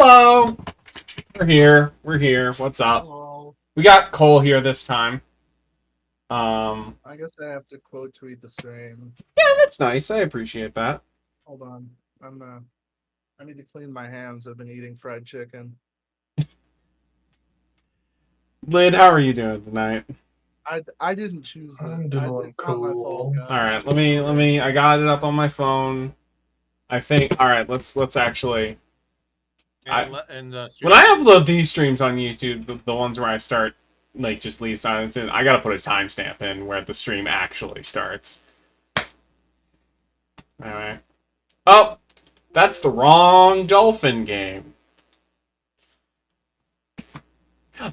Hello! We're here. We're here. What's up? Hello. We got Cole here this time. I guess I have to quote tweet the stream. Yeah, that's nice. I appreciate that. Hold on. I need to clean my hands. I've been eating fried chicken. Lid, how are you doing tonight? I didn't choose it. I'm doing It's not my fault, cool. guys. Alright, let me I got it up on my phone. I think alright, let's actually when I upload these streams on YouTube, the ones where I start like just leave silence in, I gotta put a timestamp in where the stream actually starts. Alright. Oh! That's the wrong dolphin game.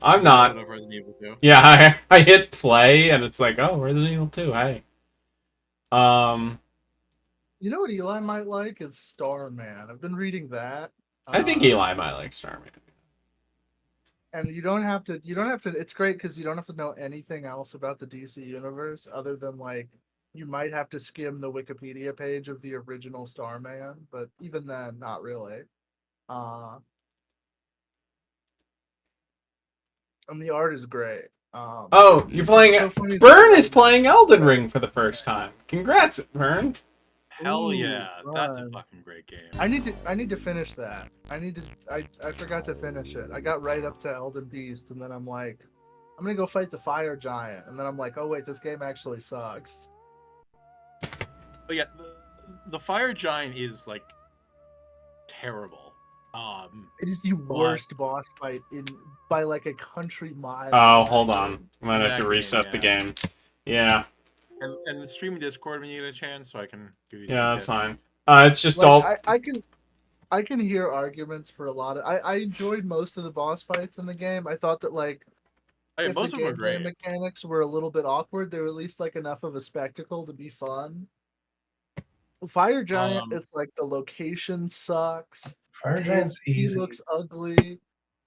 I'm not. Yeah, I hit play and it's like, oh, Resident Evil 2, hey. You know what Eli might like is Starman. I've been reading that. I think Eli might like Starman. And you don't have to. It's great because you don't have to know anything else about the DC universe other than like you might have to skim the Wikipedia page of the original Starman, but even then, not really. And the art is great. Oh, you're playing it. So Vern is playing Elden Ring for the first time. Congrats, Vern. Hell yeah, Ooh, that's a fun. fucking great game. I need to finish that. I forgot to finish it. I got right up to Elden Beast, and then I'm like, I'm gonna go fight the fire giant, and then I'm like, oh wait, this game actually sucks. But yeah, the fire giant is like terrible. It is the worst boss fight by like a country mile. Oh, hold on. I might have to That reset game, the game. Yeah. And the stream Discord when you get a chance, so I can give you. Yeah, some that's tips. fine. It's just Like, all. I can hear arguments for a lot of. I enjoyed most of the boss fights in the game. I thought that like Hey, if most the of them were gameplay great. mechanics were a little bit awkward, they were at least like enough of a spectacle to be fun. Fire Giant, it's like the location sucks. Fire Giant's easy. He looks ugly.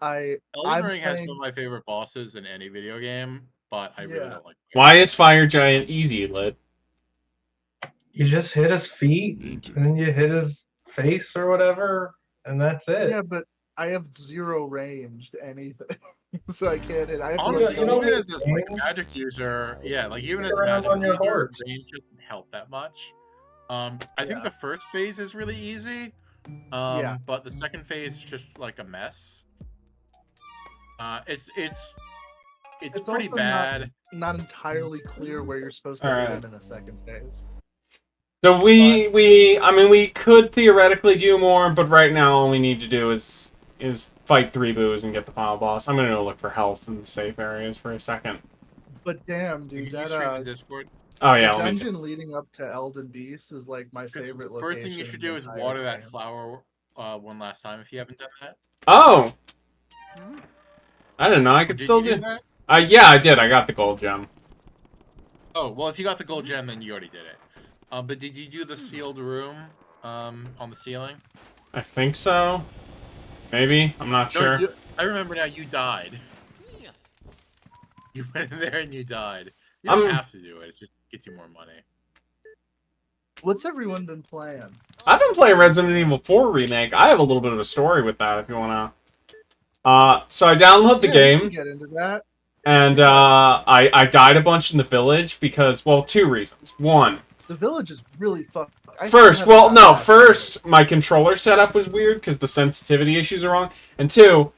Elden I'm Ring has some playing- of my favorite bosses in any video game, but I really Yeah. don't like. Why is Fire Giant easy, Lid? You just hit his feet, and then you hit his face or whatever, and that's it. Yeah, but I have zero range to anything, so I can't hit. I have to Honestly, like, you know even what as a like, magic user, yeah, like even as a Around magic on your user, horse. range doesn't help that much. I think the first phase is really easy. Yeah. But the second phase is just like a mess. It's pretty also bad. not entirely clear where you're supposed to Alright. hit him in the second phase. So I mean, we could theoretically do more, but right now all we need to do is fight 3 boos and get the final boss. I'm gonna go look for health in the safe areas for a second. But damn, You dude, can stream the that Discord. Oh the yeah, let me. dungeon leading up to Elden Beast is like my 'Cause favorite the location. first thing you should in the do is entire water that game. flower one last time if you haven't done that. Oh, I didn't know I could Did still you do. that? Yeah, I did. I got the gold gem. Oh, well, if you got the gold gem, then you already did it. But did you do the sealed room on the ceiling? I think so. Maybe. I'm not No, sure. I remember now. You died. You went in there and you died. You I'm- don't have to do it. It just gets you more money. What's everyone been playing? I've been playing Resident Evil 4 remake. I have a little bit of a story with that if you wanna. So I download the Yeah, we game. can get into that. And I died a bunch in the village because, well, 2 reasons. One, The village is really fucked. first, my controller setup was weird because the sensitivity issues are wrong. And 2,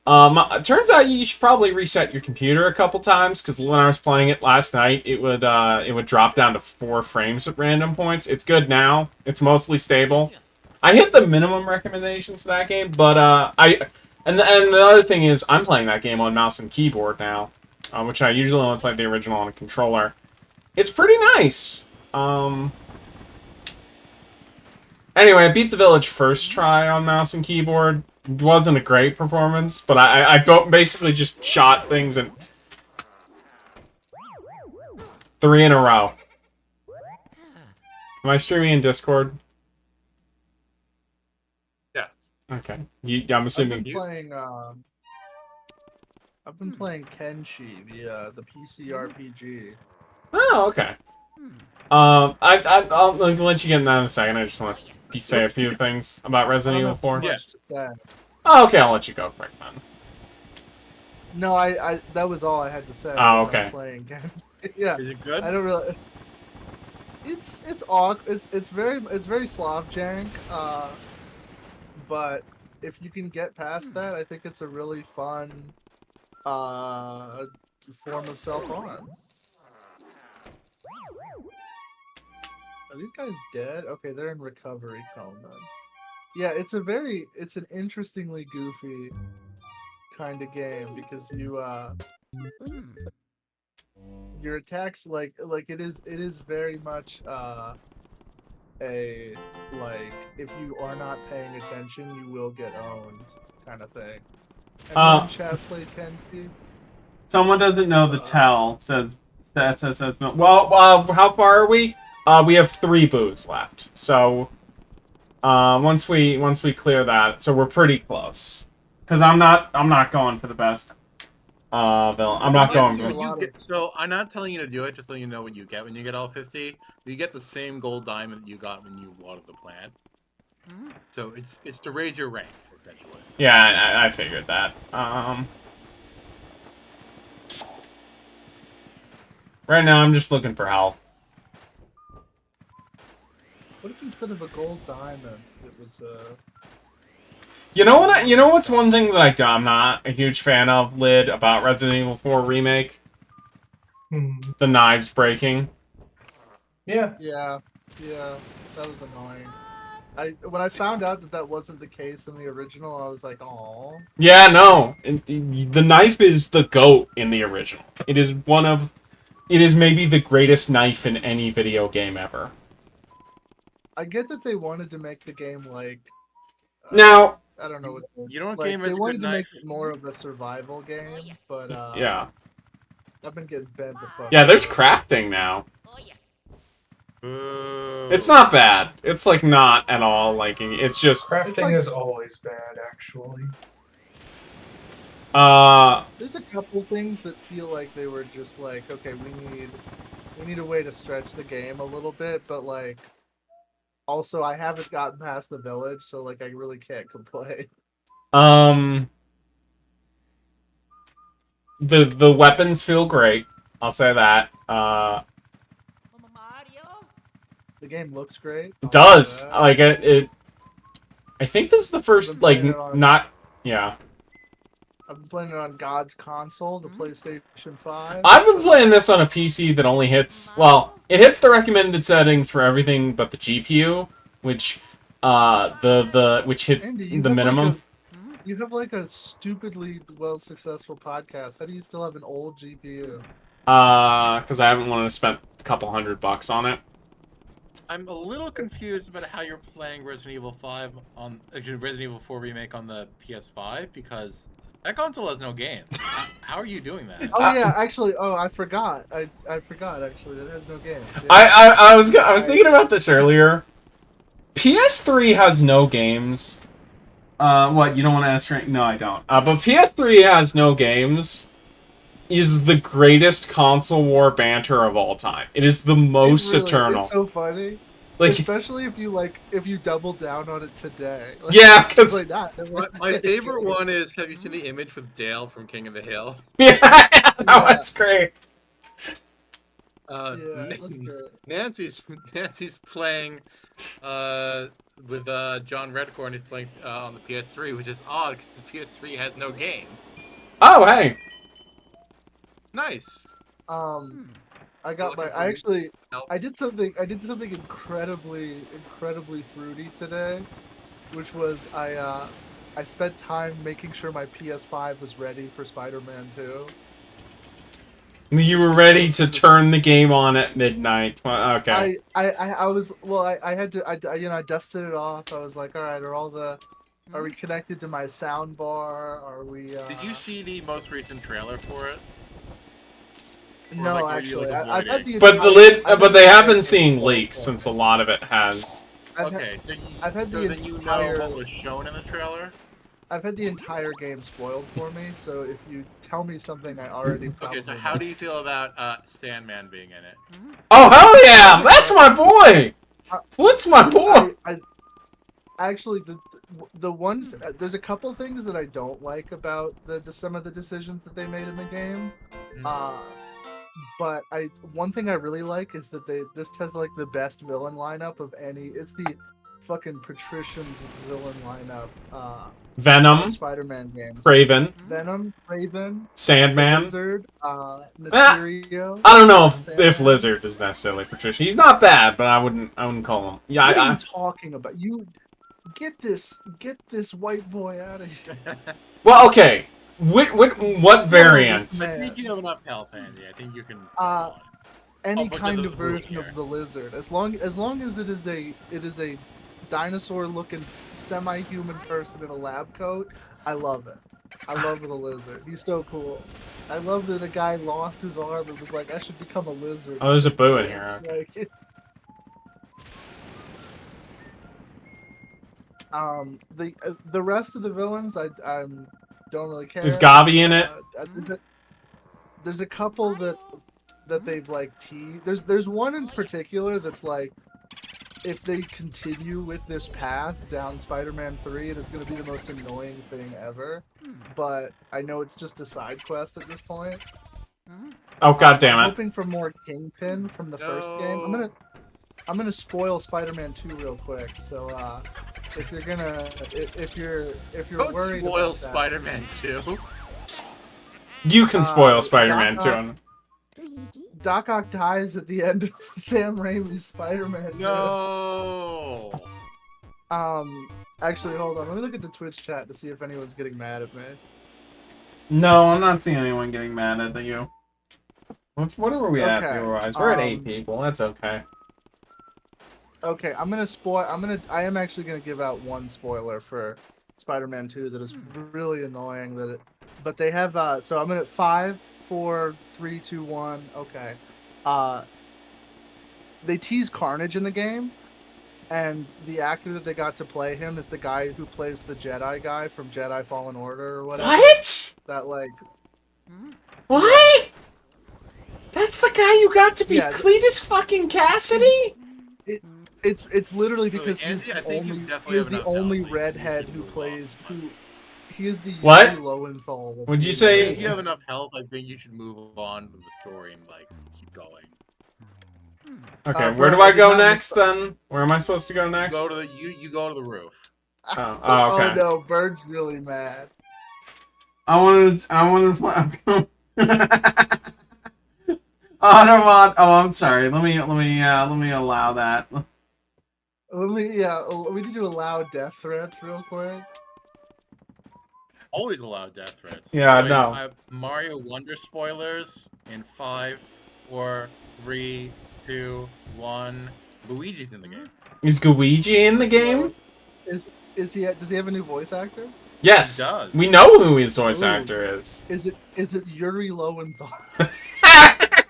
it turns out you should probably reset your computer a couple times because when I was playing it last night, it would drop down to 4 frames at random points. It's good now. It's mostly stable. I hit the minimum recommendations to that game, but And the other thing is, I'm playing that game on mouse and keyboard now, which I usually only play the original on a controller. It's pretty nice. Anyway, I beat the village first try on mouse and keyboard. It wasn't a great performance, but I basically just shot things and 3 in a row. Am I streaming in Discord? Yeah. Okay. I'm assuming. I've been playing Kenshi via the PC RPG. Oh, okay. I'll let you get in that in a second. I just want to say a few things about Resident Evil 4. Yeah. Oh, okay, I'll let you go quick then. No, I that was all I had to say. Oh, as I'm okay. playing again. Yeah, Is it good? I don't really. It's awkward. It's very Slav jank. But if you can get past that, I think it's a really fun form of self-harm. Are these guys dead? Okay, they're in recovery comas. Yeah, it's an interestingly goofy kind of game because your attacks like it is very much a like if you are not paying attention you will get owned kind of thing. Anyone in chat play Kenji? Someone doesn't know the tell. Says no. Well, how far are we? We have 3 boos left. So, once we clear that, so we're pretty close. Cause I'm not going for the best. Villain. I'm not going. So I'm not telling you to do it. Just letting you know what you get when you get all 50. You get the same gold diamond that you got when you watered the plant. So it's to raise your rank essentially. Yeah, I figured that. Right now I'm just looking for health. What if instead of a gold diamond it was You know what? You know what's one thing that I'm not a huge fan of, Lid, about Resident Evil 4 Remake? The knives breaking. yeah, that was annoying. When I found out that wasn't the case in the original, I was like, "Aw." Yeah, no. The knife is the GOAT in the original. It is it is maybe the greatest knife in any video game ever. I get that they wanted to make the game like. Now, I don't know what. You know what like, game they is a wanted good to make knife? it more of a survival game, but yeah. I've been getting bent the fuck. Yeah, there's crafting now. Boo. It's not bad. It's like not at all like it's just Crafting is always bad, actually. There's a couple things that feel like they were just like, okay, we need a way to stretch the game a little bit, but like also I haven't gotten past the village, so like I really can't complain. The weapons feel great. I'll say that. The game looks great. It does. Like it I think this is the first like not yeah. I've been playing it on God's console, the PlayStation 5. I've been playing this on a PC that only hits well, it hits the recommended settings for everything but the GPU, which which hits Andy, the minimum. You have like a stupidly successful podcast. How do you still have an old GPU? Because I haven't wanted to spend a couple $100 on it. I'm a little confused about how you're playing Resident Evil 5 on Resident Evil 4 Remake on the PS5 because that console has no games. How are you doing that? Oh yeah, actually, I forgot. I forgot actually. It has no games. Yeah. I was thinking about this earlier. PS3 has no games. What, you don't want to ask right? No, I don't. But PS3 has no games. Is the greatest console war banter of all time. It is the most eternal. It's so funny. Like, especially if you double down on it today. Like, yeah, because like my favorite one is, have you seen the image with Dale from King of the Hill? Yeah, that's great. That's great. Nancy's playing with John Redcorn. He's playing on the PS3, which is odd because the PS3 has no game. Oh, hey. Nice. I got I did something incredibly fruity today, which was I spent time making sure my PS5 was ready for Spider-Man 2. You were ready to turn the game on at midnight. Okay. I was I had to I dusted it off. I was like, all right, are we connected to my sound bar? Are we? Did you see the most recent trailer for it? No, like, actually, I've had the but they have been seeing leaks since a lot of it has. Okay, so then you know what was shown in the trailer. I've had the entire game spoiled for me, so if you tell me something I already Okay, so how do you feel about Sandman being in it? Oh, hell yeah! That's my boy! What's my boy? Actually, there's a couple things that I don't like about some of the decisions that they made in the game. But one thing I really like is that this has like the best villain lineup of any. It's the fucking patricians villain lineup. Venom, Spider-Man games. Craven, Venom, Raven, Sandman. Lizard, Mysterio. I don't know if Sandman. Lizard is necessarily Patricia. He's not bad, but I wouldn't call him. Yeah, What are I you talking about? You get this white boy out of here. well, okay. What variant? this I man. think you have enough health, Andy. I think you can. Any but kind the of version here. of the lizard, as long as it is a dinosaur-looking semi-human person in a lab coat, I love it. I love the lizard. He's so cool. I love that a guy lost his arm and was like, I should become a lizard. Oh, there's a boo in here. It's Okay. like, the rest of the villains, I don't really care. Is Gabi in it? There's a couple that they've like teased. There's one in particular that's like, if they continue with this path down Spider-Man 3, it is going to be the most annoying thing ever. But I know it's just a side quest at this point. Oh, god damn I'm it. hoping for more Kingpin from the first game. I'm gonna spoil Spider-Man 2 real quick. So if you're Don't worried spoil about that, Spider-Man 2. You can spoil Spider-Man Doc too. Doc Ock dies at the end of Sam Raimi's Spider-Man 2. No. Actually, hold on. Let me look at the Twitch chat to see if anyone's getting mad at me. No, I'm not seeing anyone getting mad at you. What are we at Okay, viewer-wise? We're at 8 people. That's okay. Okay, I am actually gonna give out one spoiler for Spider-Man 2 that is really annoying. But they have so I'm gonna 5, 4, 3, 2, 1. Okay, they tease Carnage in the game, and the actor that they got to play him is the guy who plays the Jedi guy from Jedi Fallen Order or whatever. What? That like. What? That's the guy you got to be Yeah, Cletus fucking Cassidy? It's literally because Andy, he's I think you the definitely have enough only health. redhead You who can plays move on. he is the What? Yuri Lowenthal. of Would you the- say- If you have enough health, I think you should move on with the story and like keep going. Okay, Bro, where do I did go not next miss- then? Where am I supposed to go next? Go to the you go to the roof. Oh, Oh okay. no, Bird's really mad. I wanted to I don't want. Oh, I'm sorry. Let me allow that. We need to allow death threats real quick. Always allow death threats. Yeah, Anyway, no. I have Mario Wonder spoilers in 5, 4, 3, 2, 1. Luigi's in the game. Is Luigi in the game? Is he? Does he have a new voice actor? Yes. He does. We know who his voice Ooh. actor is. Is it Yuri Lowenthal?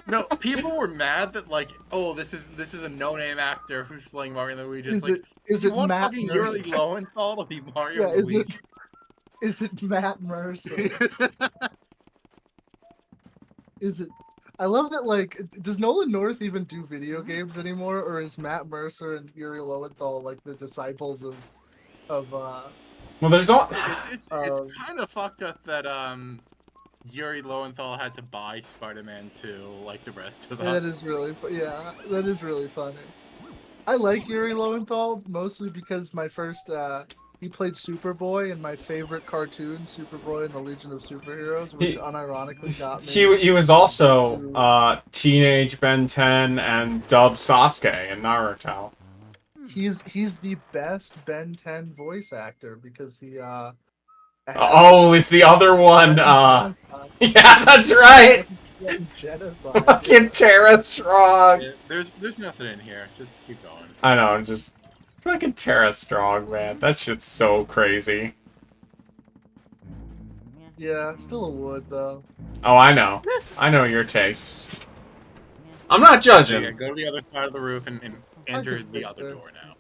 No, people were mad that like, oh, this is a no-name actor who's playing Mario and Luigi. It's Is you it want Matt fucking Mercer? Yuri Lowenthal to be Mario Yeah, and Luigi? is it Matt Mercer? Is it? I love that. Like, does Nolan North even do video games anymore, or is Matt Mercer and Yuri Lowenthal like the disciples of? Well, there's all. It's kind of fucked up that Yuri Lowenthal had to buy Spider-Man 2 like the rest of That us. is really yeah, that is really funny. I like Yuri Lowenthal mostly because my first he played Superboy in my favorite cartoon, Superboy and the Legion of Superheroes, which unironically got me. He was also teenage Ben 10 and dubbed Sasuke in Naruto. He's the best Ben 10 voice actor because he Oh, it's the other one. genocide. Yeah, that's right. Genocide. Fucking Terra Strong. Yeah, there's nothing in here. Just keep going. I know, just fucking Terra Strong, man. That shit's so crazy. Yeah, still a wood though. Oh, I know. I know your tastes. I'm not judging. Yeah, go to the other side of the roof and enter could the fit other there. door now.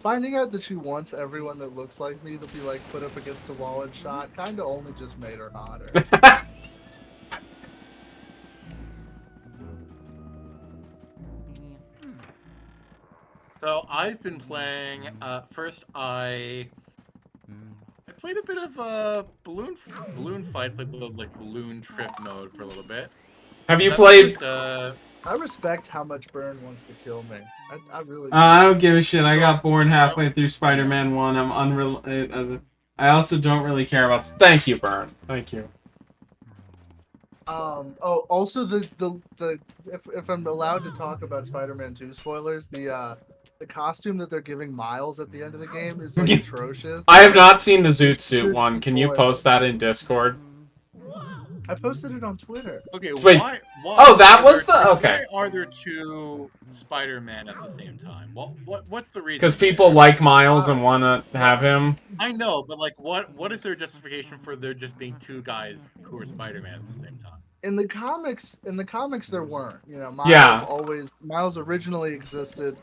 Finding out that she wants everyone that looks like me to be like put up against the wall and shot kind of only just made her hotter. So I've been playing. First, I played a bit of balloon fight, played a little like balloon trip mode for a little bit. Have you That was played? just, I respect how much Burn wants to kill me. I really do. I don't give a shit. I got Well, bored well, halfway through Spider-Man 1. I'm I also don't really care about. Thank you, Burn. Thank you. Oh, also the if I'm allowed to talk about Spider-Man 2 spoilers, the costume that they're giving Miles at the end of the game is like atrocious. I have not seen the Zoot Suit Should one. be Can you spoiled. post that in Discord? I posted it on Twitter. Okay, Wait. why Oh, that are was there- the- okay. Why are there two Spider-Man at the same time? What's the reason? Because people there? like Miles and want to have him. I know, but like, what is their justification for there just being two guys who are Spider-Man at the same time? In the comics, there weren't. You know, Yeah. Miles originally existed.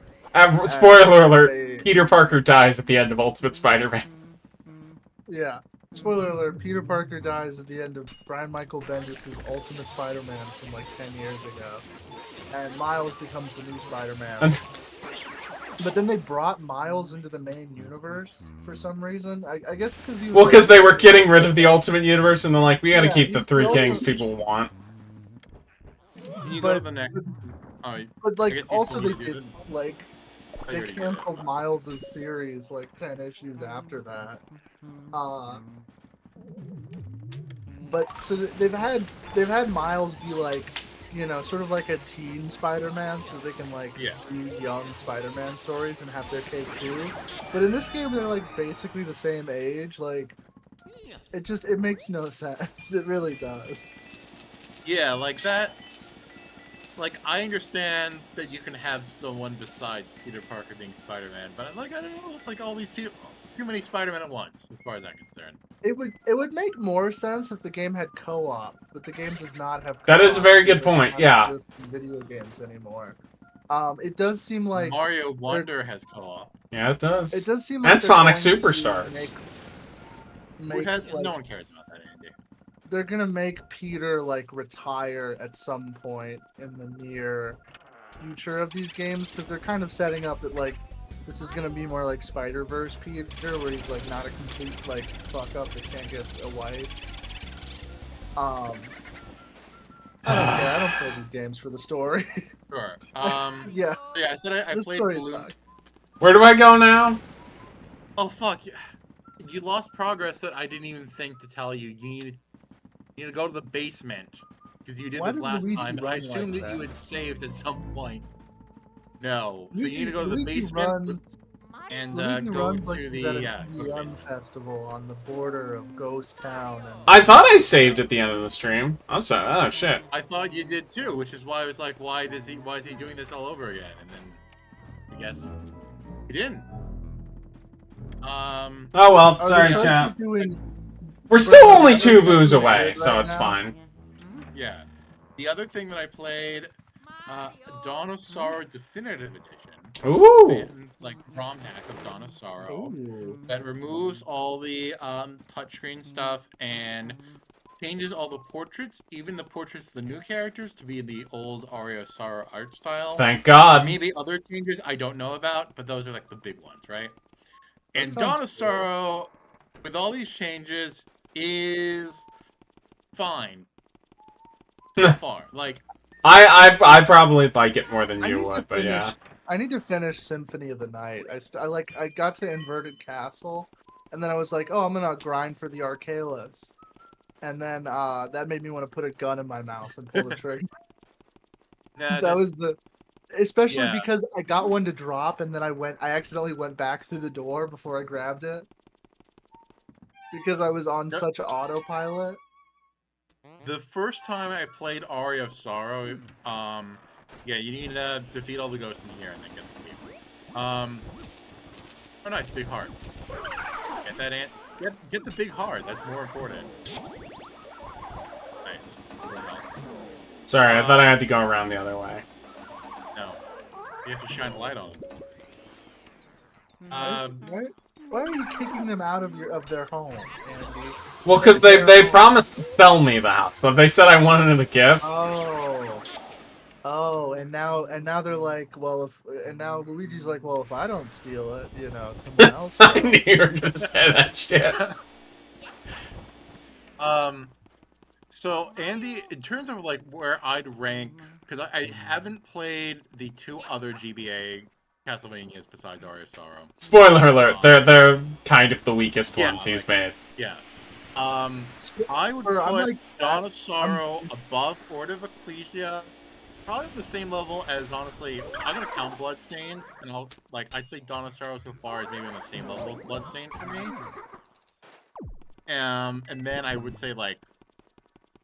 Spoiler alert: they- Peter Parker dies at the end of Ultimate Spider-Man. Yeah. Spoiler alert: Peter Parker dies at the end of Brian Michael Bendis' Ultimate Spider-Man from like 10 years ago, and Miles becomes the new Spider-Man. But then they brought Miles into the main universe for some reason. I guess because he was. Well, because they were getting rid of the Ultimate Universe, and they're like, we got to Yeah, keep the he's three the kings Ultimate- people want. Can you go to the next? Oh, But I like, guess you also still they need to do did this? like I they already did it. canceled Miles' series like 10 issues after that. But so they've had Miles be like, you know, sort of like a teen Spider-Man, so they can like Yeah. do young Spider-Man stories and have their cake too. But in this game, they're like basically the same age. Like, it makes no sense. It really does. Yeah, like that. Like, I understand that you can have someone besides Peter Parker being Spider-Man, but like, I don't know, it's like all these people, too many Spider-Man at once, as far as I'm concerned. It would make more sense if the game had co-op, but the game does not have co-op. That is a very good because it's point, not yeah. just video games anymore. It does seem like Mario Wonder has co-op. Yeah, it does. it does seem like And they're Sonic going to Superstars. No one cares about that, Andy. They're gonna make Peter like retire at some point in the near future of these games because they're kind of setting up that like this is gonna be more like Spider-Verse Peter, where he's like not a complete like fuck up that can't get a wife. I don't care. I don't play these games for the story. Sure. Yeah, Yeah, I said I the played story's Balloon. fine. Where do I go now? Oh fuck! You lost progress that I didn't even think to tell you. You need to go to the basement because you did Why this does last Luigi time. run I assumed like that you that? had saved at some point. No, so Luigi, you need to go to the Luigi basement runs, and Luigi go runs like to he's the at a go to the PDM basement. festival on the border of Ghost Town. And I thought I saved at the end of the stream. I'm sorry. Oh shit. I thought you did too, which is why I was like, why is he doing this all over again? And then I guess he didn't. Oh well, Oh, sorry, the judge chat. is doing- We're still Wait, only the two other boos thing away, right so it's now- fine. Yeah. The other thing that I played, Dawn of Sorrow Definitive Edition. Ooh. And, like ROM hack of Dawn of Sorrow that removes all the touchscreen stuff and changes all the portraits, even the portraits of the new characters, to be the old Aria of Sorrow art style. Thank God. Maybe other changes I don't know about, but those are like the big ones, right? That And sounds Dawn of cool. Sorrow, with all these changes, is fine so far. Like, I probably like it more than I you need to would, but yeah. finish. I need to finish Symphony of the Night. I got to Inverted Castle, and then I was like, oh, I'm gonna grind for the Arcalis, and then that made me want to put a gun in my mouth and pull the trigger. That was especially Yeah. because I got one to drop, and then I accidentally went back through the door before I grabbed it because I was on Yep. such autopilot. the first time I played Aria of Sorrow. Yeah, you need to defeat all the ghosts in here and then get the key. Oh, nice, big heart. Get that ant. Get the big heart. That's more important. Nice. Full health. Sorry, I thought I had to go around the other way. No, you have to shine a light on it. Why are you kicking them out of their home, Andy? Well, because they promised to sell me the house. They said I wanted a gift. Oh, and now they're like, well, and now Luigi's like, well, if I don't steal it, you know, someone else will. I knew you were gonna say that shit. So Andy, in terms of like where I'd rank, because I haven't played the 2 other GBA Castlevanias besides Aria of Sorrow. Spoiler alert, they're kind of the weakest ones he's made. Yeah. I would I'm put like Dawn of Sorrow above Order of Ecclesia. Probably the same level as, honestly, I'm gonna count Bloodstained, and I'd say Dawn of Sorrow so far is maybe on the same level as Bloodstained for me. And then I would say, like,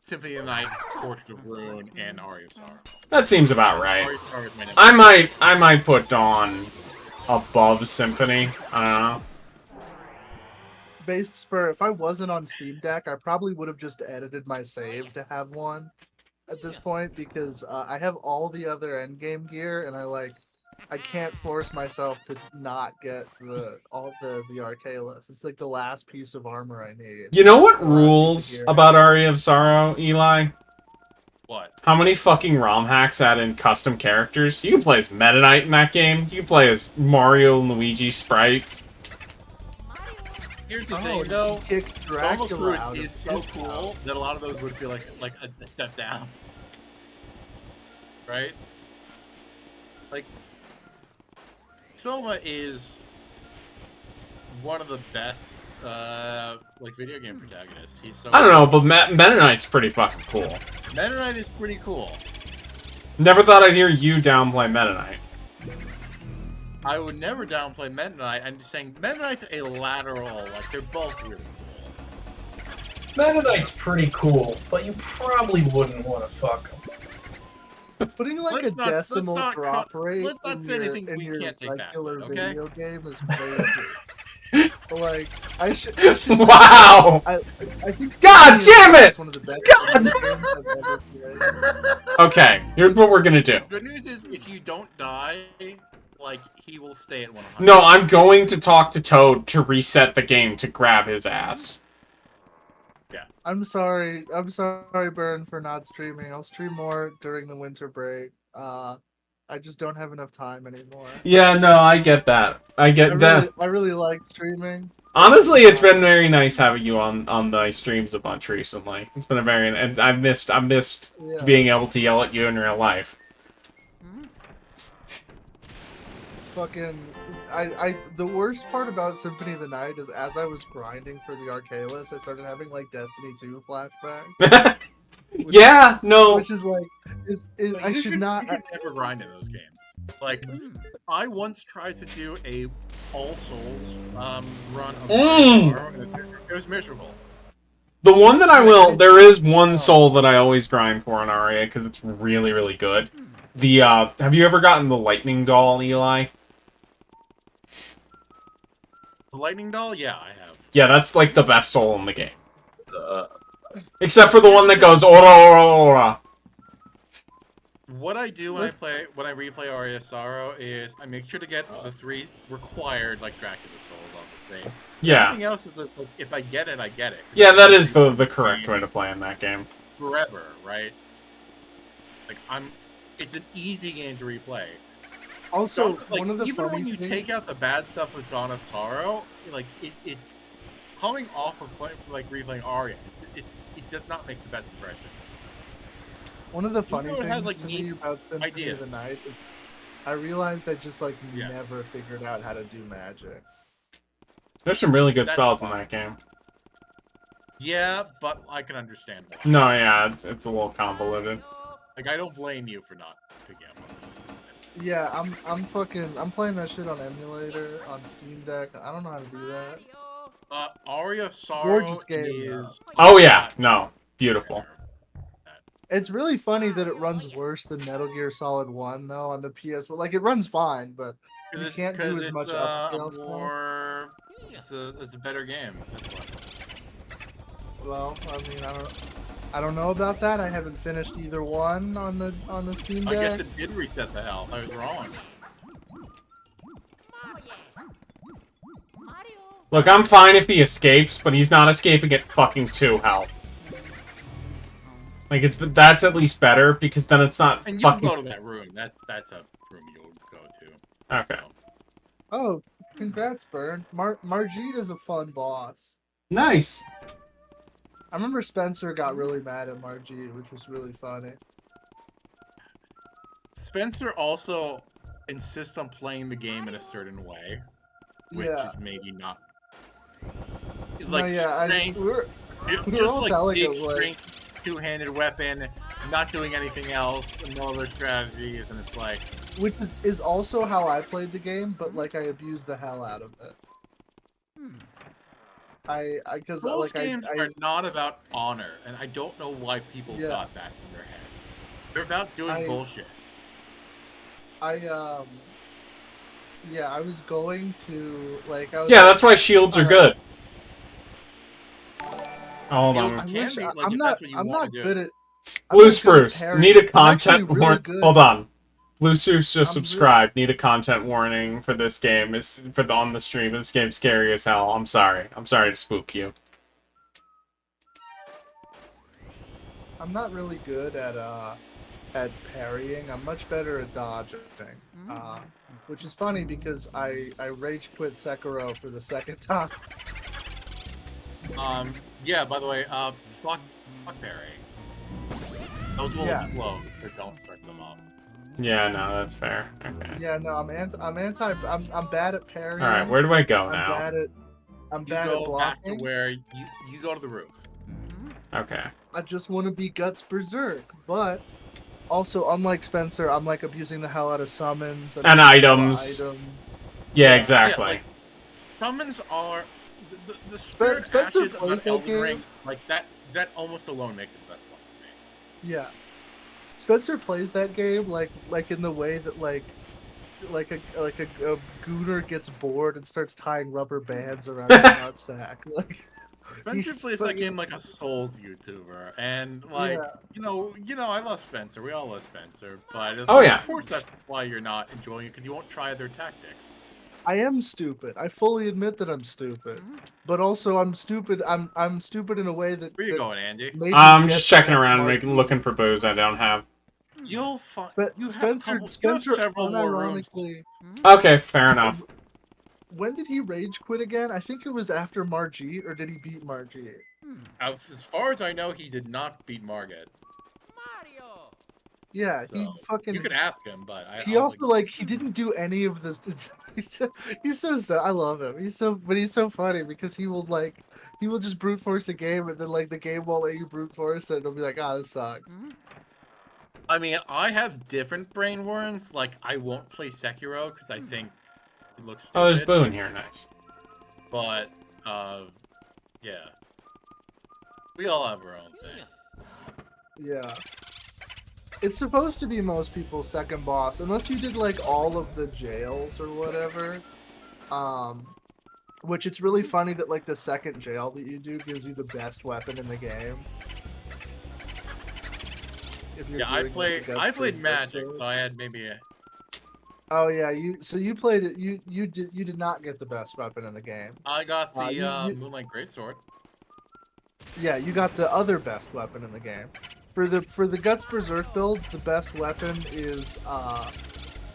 Symphony of the Night, Portrait of Ruin, and Aria of Sorrow. That seems about right. Aria of Sorrow is my next I might put Dawn above Symphony. I don't know. Base Spur, if I wasn't on Steam Deck, I probably would have just edited my save to have one at this point, because I have all the other endgame gear, and I can't force myself to not get the Arcalis. It's like the last piece of armor I need. You know what The last piece of rules gear. about Aria of Sorrow, Eli? What? How many fucking ROM hacks add in custom characters? You can play as Meta Knight in that game. You can play as Mario and Luigi sprites. Here's the thing, though. Kick Drama Dracula out Cruise of is so his cool mouth. that a lot of those would feel like a step down. Right? Like, Soma is one of the best, video game protagonists. He's so. I don't know, but Meta Knight's pretty fucking cool. Meta Knight is pretty cool. Never thought I'd hear you downplay Meta Knight. I would never downplay Meta Knight. I'm just saying Meta Knight's a lateral. Like, they're both really cool. Meta Knight's pretty cool, but you probably wouldn't want to fuck him. Putting like Let's a not- decimal let's not drop cut- rate let's not in say your, anything in we your can't take back, regular okay? video game is crazy. Like I should. Wow! I think. God damn it! It's one of the best God! video games I've ever played. Okay, here's what we're gonna do. Good news is, if you don't die, like, he will stay at 100. No, I'm going to talk to Toad to reset the game to grab his ass. I'm sorry, Burn, for not streaming. I'll stream more during the winter break. I just don't have enough time anymore. Yeah, no, I get that. I get that. I really like streaming. Honestly, it's been very nice having you on the streams a bunch recently. It's been and I missed Yeah. being able to yell at you in real life. Fucking, the worst part about Symphony of the Night is as I was grinding for the Arcalis, I started having like Destiny 2 flashbacks. Yeah, no. Which is like, I You should not. You should never grind in those games. Like, I once tried to do a All Souls run of Mario, and it was miserable. The one that I will, there is one soul that I always grind for in Aria because it's really, really good. The have you ever gotten the lightning doll, Eli? The Lightning Doll? Yeah, I have. Yeah, that's like the best soul in the game. Except for the one that goes ora ora ora. What I do when I replay Aria of Sorrow is I make sure to get the 3 required, like, Dracula souls on the thing. Yeah. Everything else is just like, if I get it, I get it. Yeah, that is the correct way to play in that game. Forever, right? Like, it's an easy game to replay. Also, Like, one of the even funny when you things, take out the bad stuff with Dawn of Sorrow, like, it coming off of replaying Aria, it does not make the best impression. one of the funny though it things has, like, to me neat about Symphony of the ideas. Night is I realized I just like Yeah. never figured out how to do magic. There's some really good That's spells in fine. that game. Yeah, but I can understand why. No, yeah, it's a little convoluted. Like, I don't blame you for not picking up on it. Yeah, I'm playing that shit on emulator on Steam Deck. I don't know how to do that. Aria of Sorrow Gorgeous game, is... Oh yeah, no, beautiful. It's really funny that it runs worse than Metal Gear Solid 1 though on the PS. Like it runs fine, but you can't do as much upscale stuff. more... It's a better game. That's why. Well, I mean, I don't know about that. I haven't finished either one on the Steam I guess Deck. it did reset the health. I was wrong. Look, I'm fine if he escapes, but he's not escaping at fucking 2 health. Like that's at least better because then it's not And you'll fucking. go to that room. That's a room you'll go to. Okay. Oh, congrats, Burn. Margit is a fun boss. Nice. I remember Spencer got really mad at Margit, which was really funny. Spencer also insists on playing the game in a certain way, which Yeah. is maybe not. It's No, like yeah, strength, we're just all like telling big it, like- strength, two-handed weapon, not doing anything else, and no other strategies, and it's like, which is also how I played the game, but like I abused the hell out of it. Because those like games are not about honor, and I don't know why people Yeah. got that in their head. They're about doing bullshit. yeah, I was going to like I was Yeah, that's why shields are good. Hold Shields on. I can wish be, like, I'm if not that's what you I'm wanna not do. good at Blue I'm not good at Spruce, parrying. need a I'm actually content really warning. good. Hold on. Blue Spruce just I'm subscribed. Need a content warning for this game. It's on the stream. This game's scary as hell. I'm sorry. I'm sorry to spook you. I'm not really good at parrying. I'm much better at dodging. Which is funny because I rage quit Sekiro for the second time. Yeah, by the way, fuck parry. Those will Yeah. explode, so don't start them off. Yeah, no, that's fair. Okay. Yeah, no, I'm bad at parrying. All right, where do I go I'm now? bad at You bad at go back to blocking. where you go to the roof. Okay. I just want to be Guts Berserk, but also unlike Spencer, I'm like abusing the hell out of summons And abusing all the items. items. Yeah, Yeah. exactly. Yeah, like, summons are the spirit Spencer ashes plays of that Elden game. Ring. Like that almost alone makes it the best one for me. Yeah. Spencer plays that game like in the way that like a gooner gets bored and starts tying rubber bands around his nutsack. Like Spencer he's plays that fucking- game like a Souls YouTuber, and like Yeah. you know, I love Spencer. We all love Spencer, but Oh, yeah. of course that's why you're not enjoying it because you won't try their tactics. I am stupid. I fully admit that I'm stupid. But also I'm stupid stupid in a way that, Where you that going, Andy? made me I'm get just checking that around, marquee. looking for booze I don't have. You'll find But you have Spencer several more rooms. unironically, Okay, fair enough. when did he rage quit again? I think it was after Margit, or did he beat Margit? As far as I know, he did not beat Margit. Yeah, he So, fucking. You could ask him, but I He don't also think- like he didn't do any of this. He's so I love him. He's so funny because he will just brute force a game and then like the game won't let you brute force it. And it'll be like, this sucks. I mean, I have different brain worms. Like, I won't play Sekiro because I think it looks stupid. Oh, there's boo in here. Nice. But, yeah. We all have our own thing. Yeah. It's supposed to be most people's second boss, unless you did like all of the jails or whatever. Which it's really funny that like the second jail that you do gives you the best weapon in the game. If you're Yeah, I doing, like, played the Guts Magic, Berserk. so I had maybe a... Oh yeah, you played it. You did not get the best weapon in the game. I got the you- Moonlight Greatsword. Yeah, you got the other best weapon in the game. For the Guts Berserk builds, the best weapon is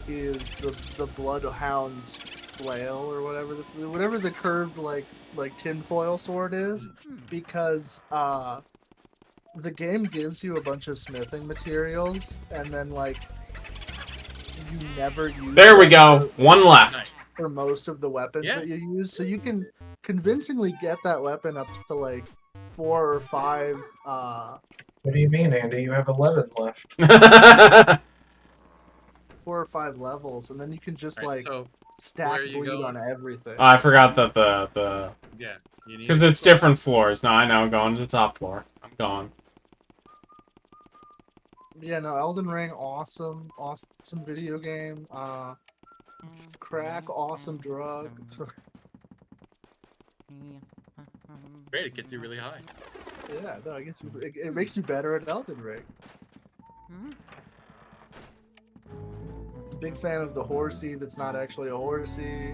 the Bloodhound's flail or whatever the curved like tinfoil sword is, because the game gives you a bunch of smithing materials and then like you never use There we them go. One left. Nice. for most of the weapons Yeah. that you use, so you can convincingly get that weapon up to like 4 or 5 What do you mean, Andy? You have 11 left. 4 or 5 levels, and then you can just Alright, like so, stack where are you bleed going? on everything. I forgot that the yeah. You need because to it's go- different floors. No, I know. I'm going to the top floor. I'm gone. Yeah, no, Elden Ring, awesome video game. Crack, awesome drug. Great, it gets you really high. Yeah, no, I guess it makes you better at Elden Ring. Big fan of the horsey that's not actually a horsey.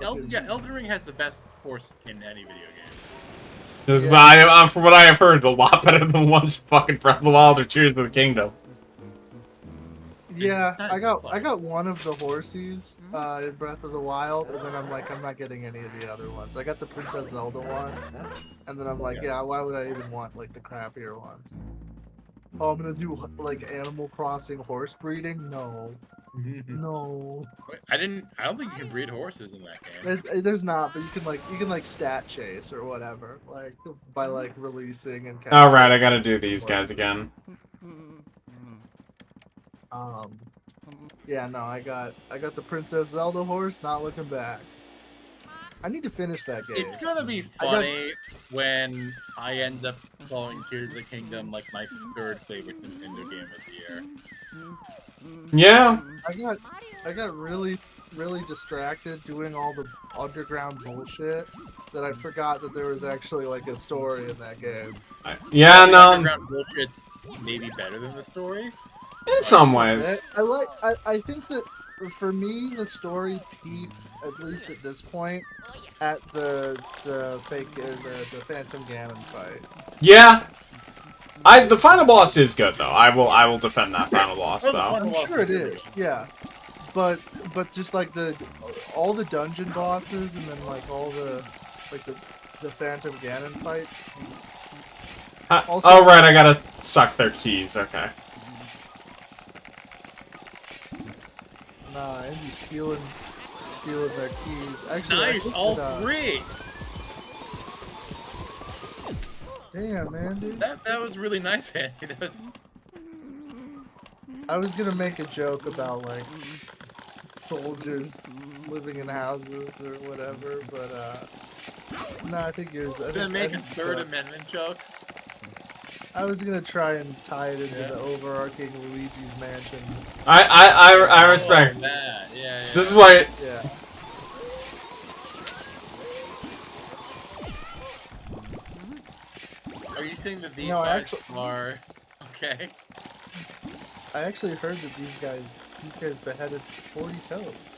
Elden Ring has the best horse in any video game. From what I have heard, a lot better than the ones fucking Breath of the Wild or Tears of the Kingdom. Yeah, I got one of the horsies in Breath of the Wild, and then I'm like, I'm not getting any of the other ones. I got the Princess Zelda one, and then I'm like, yeah, why would I even want like the crappier ones? Oh, I'm gonna do like Animal Crossing horse breeding? No, no. I don't think you can breed horses in that game. There's not, but you can like stat chase or whatever, like by like releasing and. All right, I gotta do these guys again. Yeah, no, I got the Princess Zelda horse. Not looking back. I need to finish that game. It's gonna be funny when I end up calling Tears of the Kingdom like my third favorite Nintendo game of the year. Yeah. I got really distracted doing all the underground bullshit that I forgot that there was actually like a story in that game. Yeah, The no. underground bullshit's maybe better than the story. In some ways. I think that for me the story peaked, at least at this point, at the Phantom Ganon fight. Yeah. The final boss is good though. I will defend that final boss though. I'm sure it is. Yeah. But just like all the dungeon bosses and then like all the the Phantom Ganon fight. Oh right, I gotta suck their keys. Okay. Nah, Andy's stealing their keys. Actually, Nice, all three. Damn, man, dude. That was really nice, Andy. I was gonna make a joke about like soldiers living in houses or whatever, but no, I think yours. Gonna make a Third Amendment joke. I was gonna try and tie it into the overarching Luigi's Mansion. I respect. Oh, that. Yeah. This is why. Yeah. Are you saying that these No, guys are okay? I actually heard that these guys beheaded 40 toads.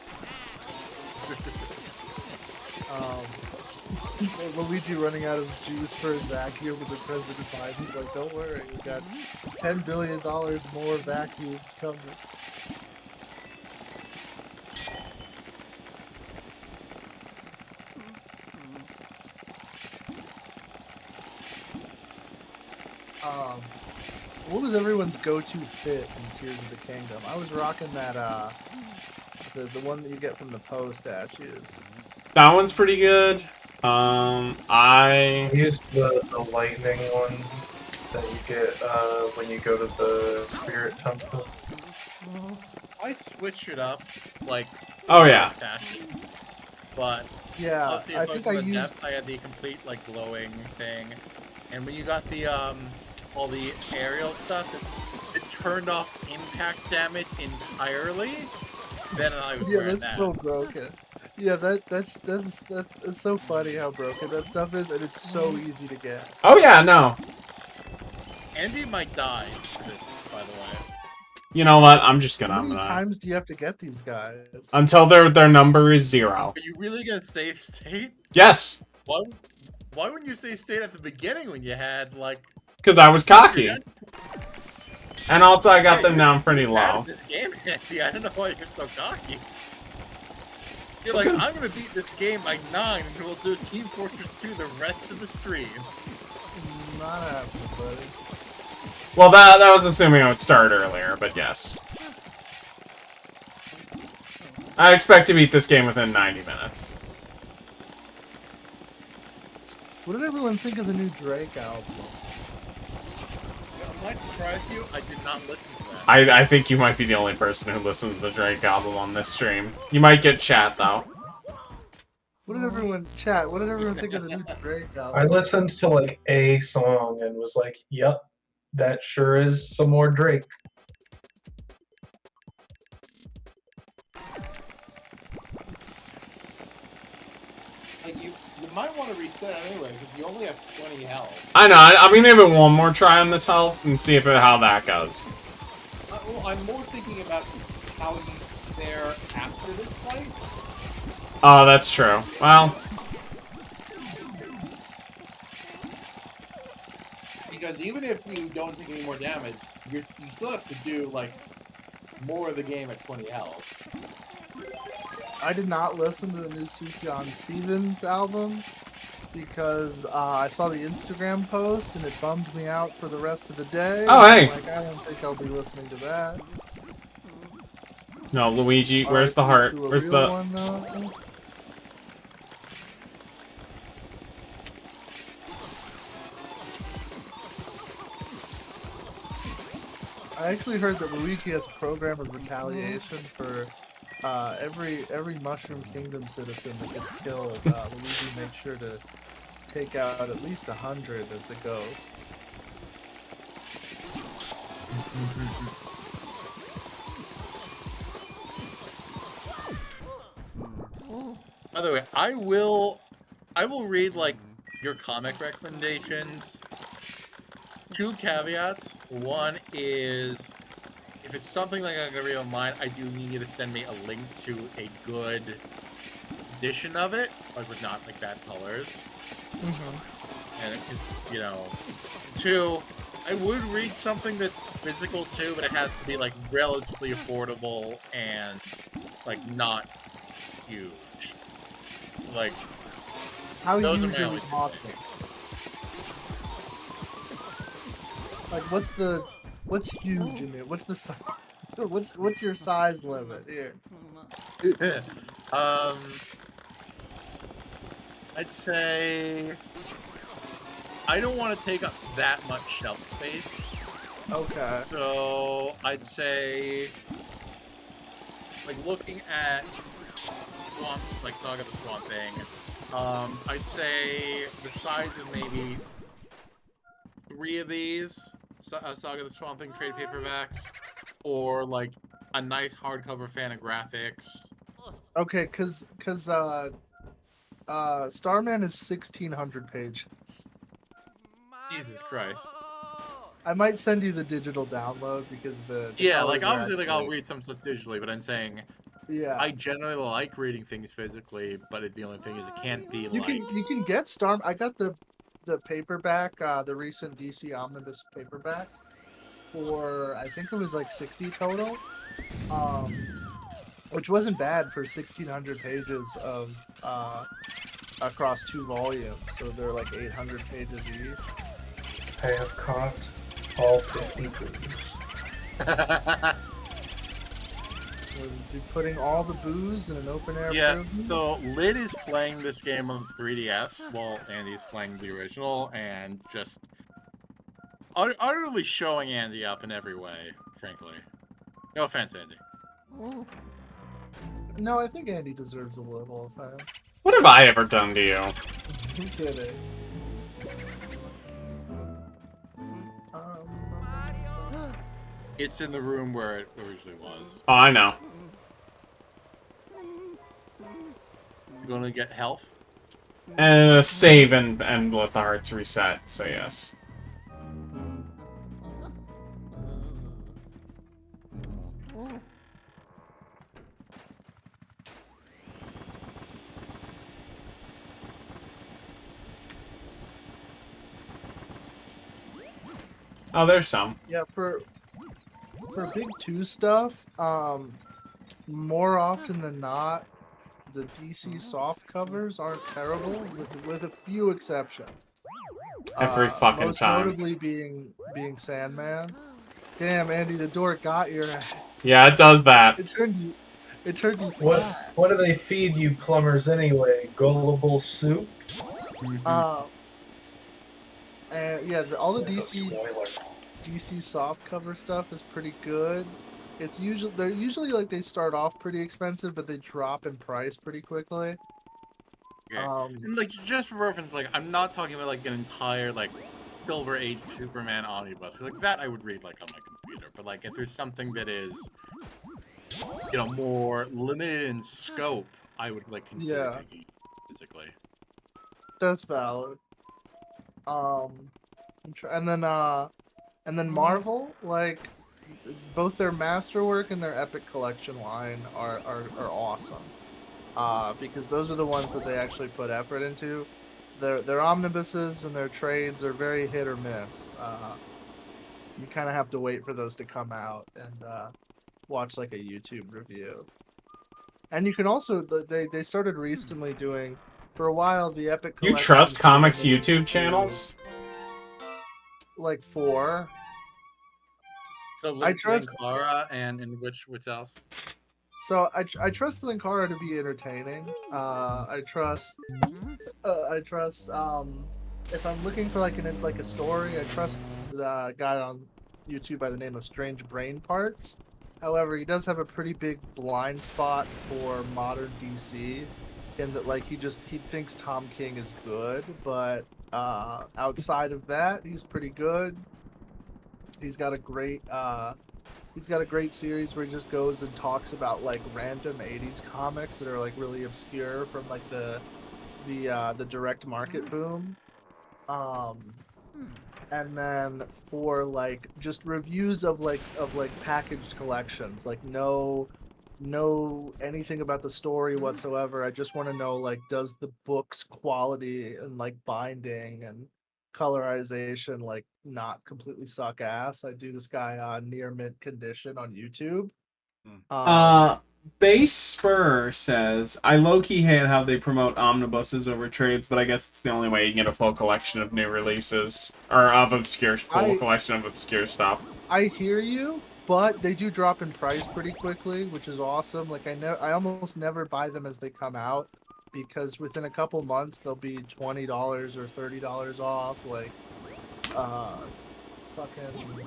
Luigi running out of juice for his vacuum, and the President Biden's like, "Don't worry, we got $10 billion more vacuums coming." What was everyone's go-to fit in Tears of the Kingdom? I was rocking that the one that you get from the Poe statues. That one's pretty good. I used the lightning one that you get when you go to the Spirit Temple. I switched it up, like. Oh yeah. Fashion, but yeah, obviously, I think I used. Depth, I had the complete like glowing thing, and when you got the all the aerial stuff, it turned off impact damage entirely. Then I was wearing that's that. so broken. Yeah, it's so funny how broken that stuff is, and it's so easy to get. Oh yeah, no. Andy might die for this, by the way. You know what? I'm just gonna. How many times do you have to get these guys? Until their number is 0. Are you really gonna save state? Yes. Why wouldn't you save state at the beginning when you had like? Because I was cocky. And also I got them down pretty low. This game, Andy. I don't know why you're so cocky. You're like, I'm gonna beat this game by 9, and we'll do Team Fortress 2 the rest of the stream. Not happening, buddy. Well, that was assuming I would start earlier, but yes. I expect to beat this game within 90 minutes. What did everyone think of the new Drake album? I might surprise you, I did not listen to that. I think you might be the only person who listens to the Drake album on this stream. You might get chat, though. What did everyone think of the new Drake album? I listened to like a song and was like, yep, that sure is some more Drake. Like you might want to reset anyway, because you only have 20 health. I know, I'm gonna give it one more try on this health and see how that goes. Well, I'm more thinking about how you fare after this fight. Oh, that's true. Well... because even if you don't take any more damage, you still have to do like more of the game at 20 health. I did not listen to the new Sufjan Stevens album because I saw the Instagram post and it bummed me out for the rest of the day. Oh, hey. Like, I don't think I'll be listening to that. No, Luigi, where's Alright, the heart? to a Where's real the... one, though? I actually heard that Luigi has a program of retaliation for every Mushroom Kingdom citizen that gets killed. Luigi makes sure to take out at least 100 of the ghosts. By the way, I will read like your comic recommendations. 2 caveats. One is, if it's something like I'm gonna read on mine, I do need you to send me a link to a good edition of it, like with not like bad colors. And it's, you know, 2, I would read something that's physical too, but it has to be like relatively affordable and like not huge. Like, How those are huge my are only we two talking? Like, what's huge in it? What's the size? What's your size limit here? I'd say I don't want to take up that much shelf space. Okay. So I'd say, like, looking at Swamp, like Saga the Swamp Thing, I'd say the size of maybe 3 of these Saga the Swamp Thing trade paperbacks, or like a nice hardcover Fantagraphics. Okay, cause Starman is 1,600 pages. Jesus Christ. I might send you the digital download because the Yeah, like colors are obviously, like I'll actually- read some stuff digitally, but I'm saying Yeah. I generally like reading things physically, but the only thing is it can't be You like. can get Starman. I got the paperback, the recent DC Omnibus paperbacks for I think it was like 60 total. Which wasn't bad for 1,600 pages of across 2 volumes. So they're like 800 pages each. I have caught all 50 boos. We'll be putting all the booze in an open air Yeah, prison. so Lid is playing this game on 3DS while Andy's playing the original, and just utterly showing Andy up in every way, frankly. No offense, Andy. No, I think Andy deserves a little offense. What have I ever done to you? I'm kidding. It's in the room where it originally was. Oh, I know. You gonna get health? Save and let the hearts reset, so yes. Oh, there's some. Yeah, for Big 2 stuff, more often than not, the DC soft covers aren't terrible, with a few exceptions. Every fucking most time. notably being Sandman. Damn, Andy, the door got your ass. Yeah, it does that. It turned you What flat. what do they feed you plumbers anyway? Gullible soup? And yeah, all the That's a spoiler. DC soft cover stuff is pretty good. They're usually like they start off pretty expensive, but they drop in price pretty quickly. Okay. And like, just for reference, like, I'm not talking about like an entire like Silver Age Superman omnibus. 'Cause, like, that I would read like on my computer. But like, if there's something that is, you know, more limited in scope, I would like consider taking it physically. That's valid. And then Marvel, like, both their Masterwork and their Epic Collection line are awesome. Because those are the ones that they actually put effort into. their omnibuses and their trades are very hit or miss. You kind of have to wait for those to come out and watch like a YouTube review. And you can also they started recently doing for a while the Epic You Collection. trust comics started YouTube to- channels? Like 4. So I trust- Linkara and which else? So I trust Linkara to be entertaining. I trust if I'm looking for like a story, I trust the guy on YouTube by the name of Strange Brain Parts. However, he does have a pretty big blind spot for modern DC, in that like he thinks Tom King is good, but outside of that, he's pretty good. He's got a great series where he just goes and talks about like random 80s comics that are like really obscure from like the direct market boom. And then for like just reviews of packaged collections, like no anything about the story whatsoever. I just want to know, like, does the book's quality and like binding and colorization like not completely suck ass. I do this guy on near mint condition on YouTube. Base Spur says, I low-key hate how they promote omnibuses over trades, but I guess it's the only way you can get a full collection of new releases. Or of collection of obscure stuff. I hear you, but they do drop in price pretty quickly, which is awesome. Like I almost never buy them as they come out, because within a couple months they'll be $20 or $30 off. Like, fucking.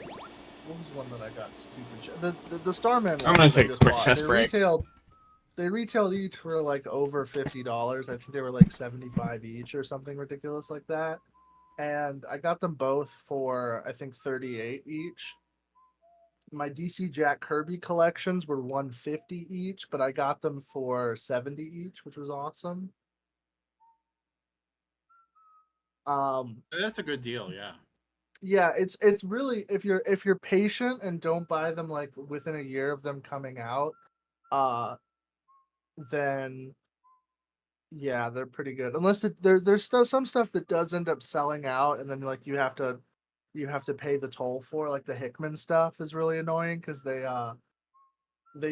What was one that I got stupid? The Starman. I'm gonna take a quick test break. They retailed each for like over $50. I think they were like 75 each or something ridiculous like that. And I got them both for I think 38 each. My DC Jack Kirby collections were 150 each, but I got them for 70 each, which was awesome. That's a good deal, yeah. Yeah, it's really, if you're patient and don't buy them like within a year of them coming out, then yeah, they're pretty good. Unless there's still some stuff that does end up selling out, and then like you have to pay the toll for, like the Hickman stuff is really annoying because they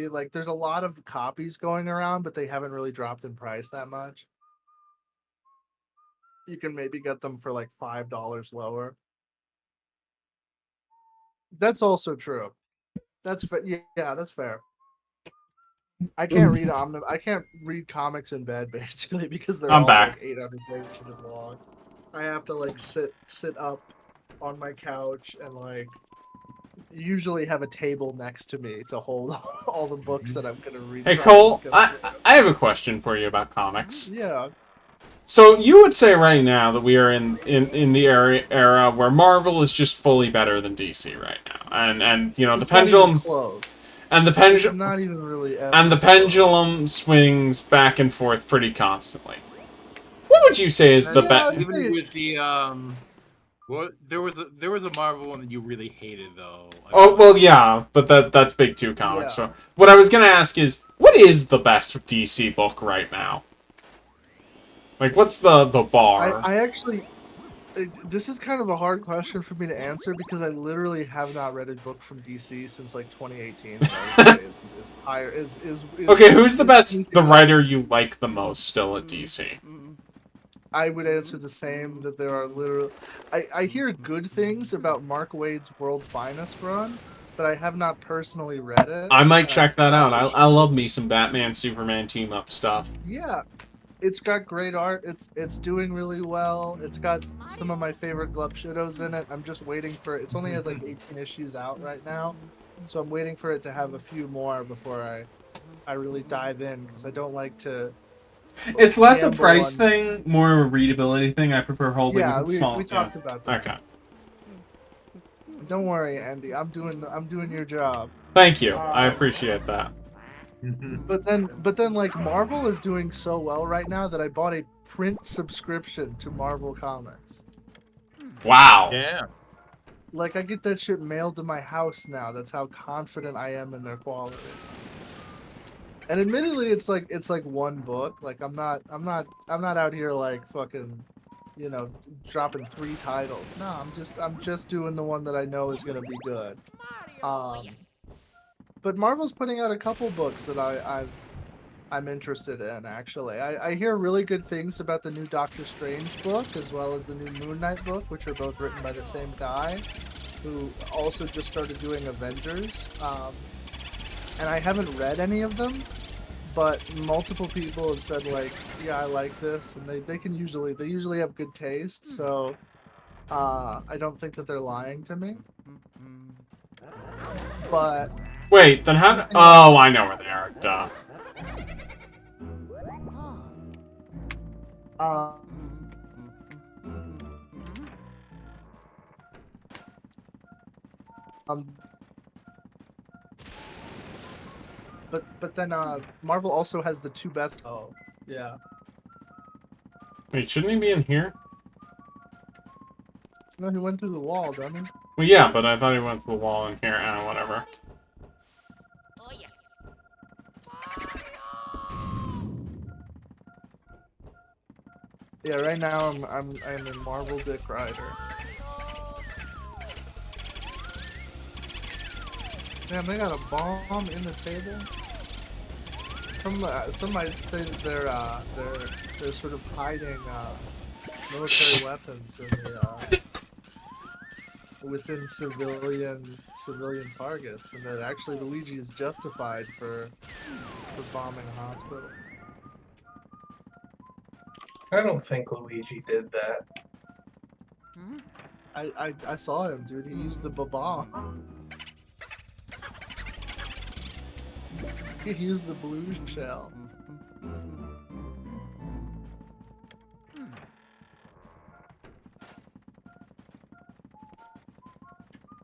like, there's a lot of copies going around, but they haven't really dropped in price that much. You can maybe get them for like $5 lower. That's also true. That's yeah, that's fair. I can't read comics in bed basically because they're I'm all back. like 800 pages long. I have to like sit up on my couch and like usually have a table next to me to hold all the books that I'm gonna read. Hey Cole, I have a question for you about comics. Yeah. So you would say right now that we are in the era where Marvel is just fully better than DC right now, and you know It's the pendulum close. and the It's pendulum not even really ever and the close. pendulum swings back and forth pretty constantly. What would you say is the Yeah, best? Even with the well, there was a Marvel one that you really hated though. Oh well, yeah, but that's Big Two comics. Yeah. So what I was gonna ask is, what is the best DC book right now? Like, what's the bar? I actually, this is kind of a hard question for me to answer because I literally have not read a book from DC since like 2018. That I would say is higher. Is Okay, who's the best? anything The that- writer you like the most still at DC? I would answer the same, that there are literally. I hear good things about Mark Waid's World Finest run, but I have not personally read it. I might check that out. I love me some Batman Superman team up stuff. Yeah, it's got great art. It's doing really well. It's got some of my favorite Glub Shadows in it. I'm just waiting for it. It's only had like 18 issues out right now, so I'm waiting for it to have a few more before I really dive in, because I don't like to. It's less a gamble price on- thing, more of a readability thing. I prefer holding Yeah, small. we talked about that. Okay. Don't worry, Andy. I'm doing your job. Thank you. I appreciate that. But then like Marvel is doing so well right now that I bought a print subscription to Marvel Comics. Wow. Yeah. Like I get that shit mailed to my house now. That's how confident I am in their quality. And admittedly, it's like one book. Like I'm not out here like fucking you know, dropping 3 titles. No, I'm just doing the one that I know is gonna be good. But Marvel's putting out a couple books that I'm interested in, actually. I hear really good things about the new Doctor Strange book, as well as the new Moon Knight book, which are both written by the same guy, who also just started doing Avengers. And I haven't read any of them, but multiple people have said, like, yeah, I like this, and they usually have good taste, so I don't think that they're lying to me. But Wait, then how? Oh, I know where they are. Duh. Um, but then Marvel also has the 2 best. Oh, yeah. Wait, shouldn't he be in here? No, he went through the wall, didn't he? Well, yeah, but I thought he went through the wall in here. Whatever. Yeah, right now I'm in Marvel Dick Rider. Damn, they got a bomb in the table. Some might say that they're sort of hiding military weapons in the within civilian targets, and that actually Luigi is justified for bombing a hospital. I don't think Luigi did that. I saw him, dude. He used the bomb. He used the blue shell.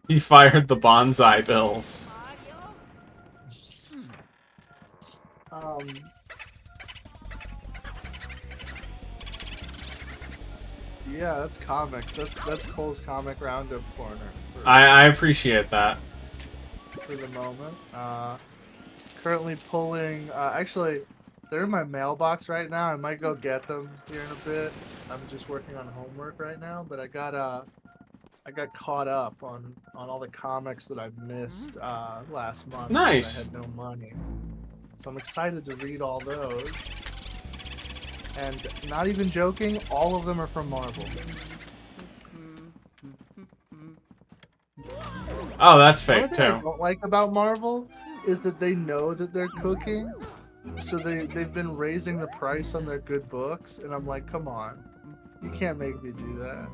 He fired the bonsai bills. Yeah, that's comics. That's Cole's comic roundup corner. I appreciate that. For the moment. Currently pulling. Actually, they're in my mailbox right now. I might go get them here in a bit. I'm just working on homework right now, but I got caught up on all the comics that I missed last month. Nice. I had no money, so I'm excited to read all those. And not even joking, all of them are from Marvel. Oh, that's One fake thing I too. don't like about Marvel is that they know that they're cooking, so they've been raising the price on their good books, and I'm like, come on, you can't make me do that.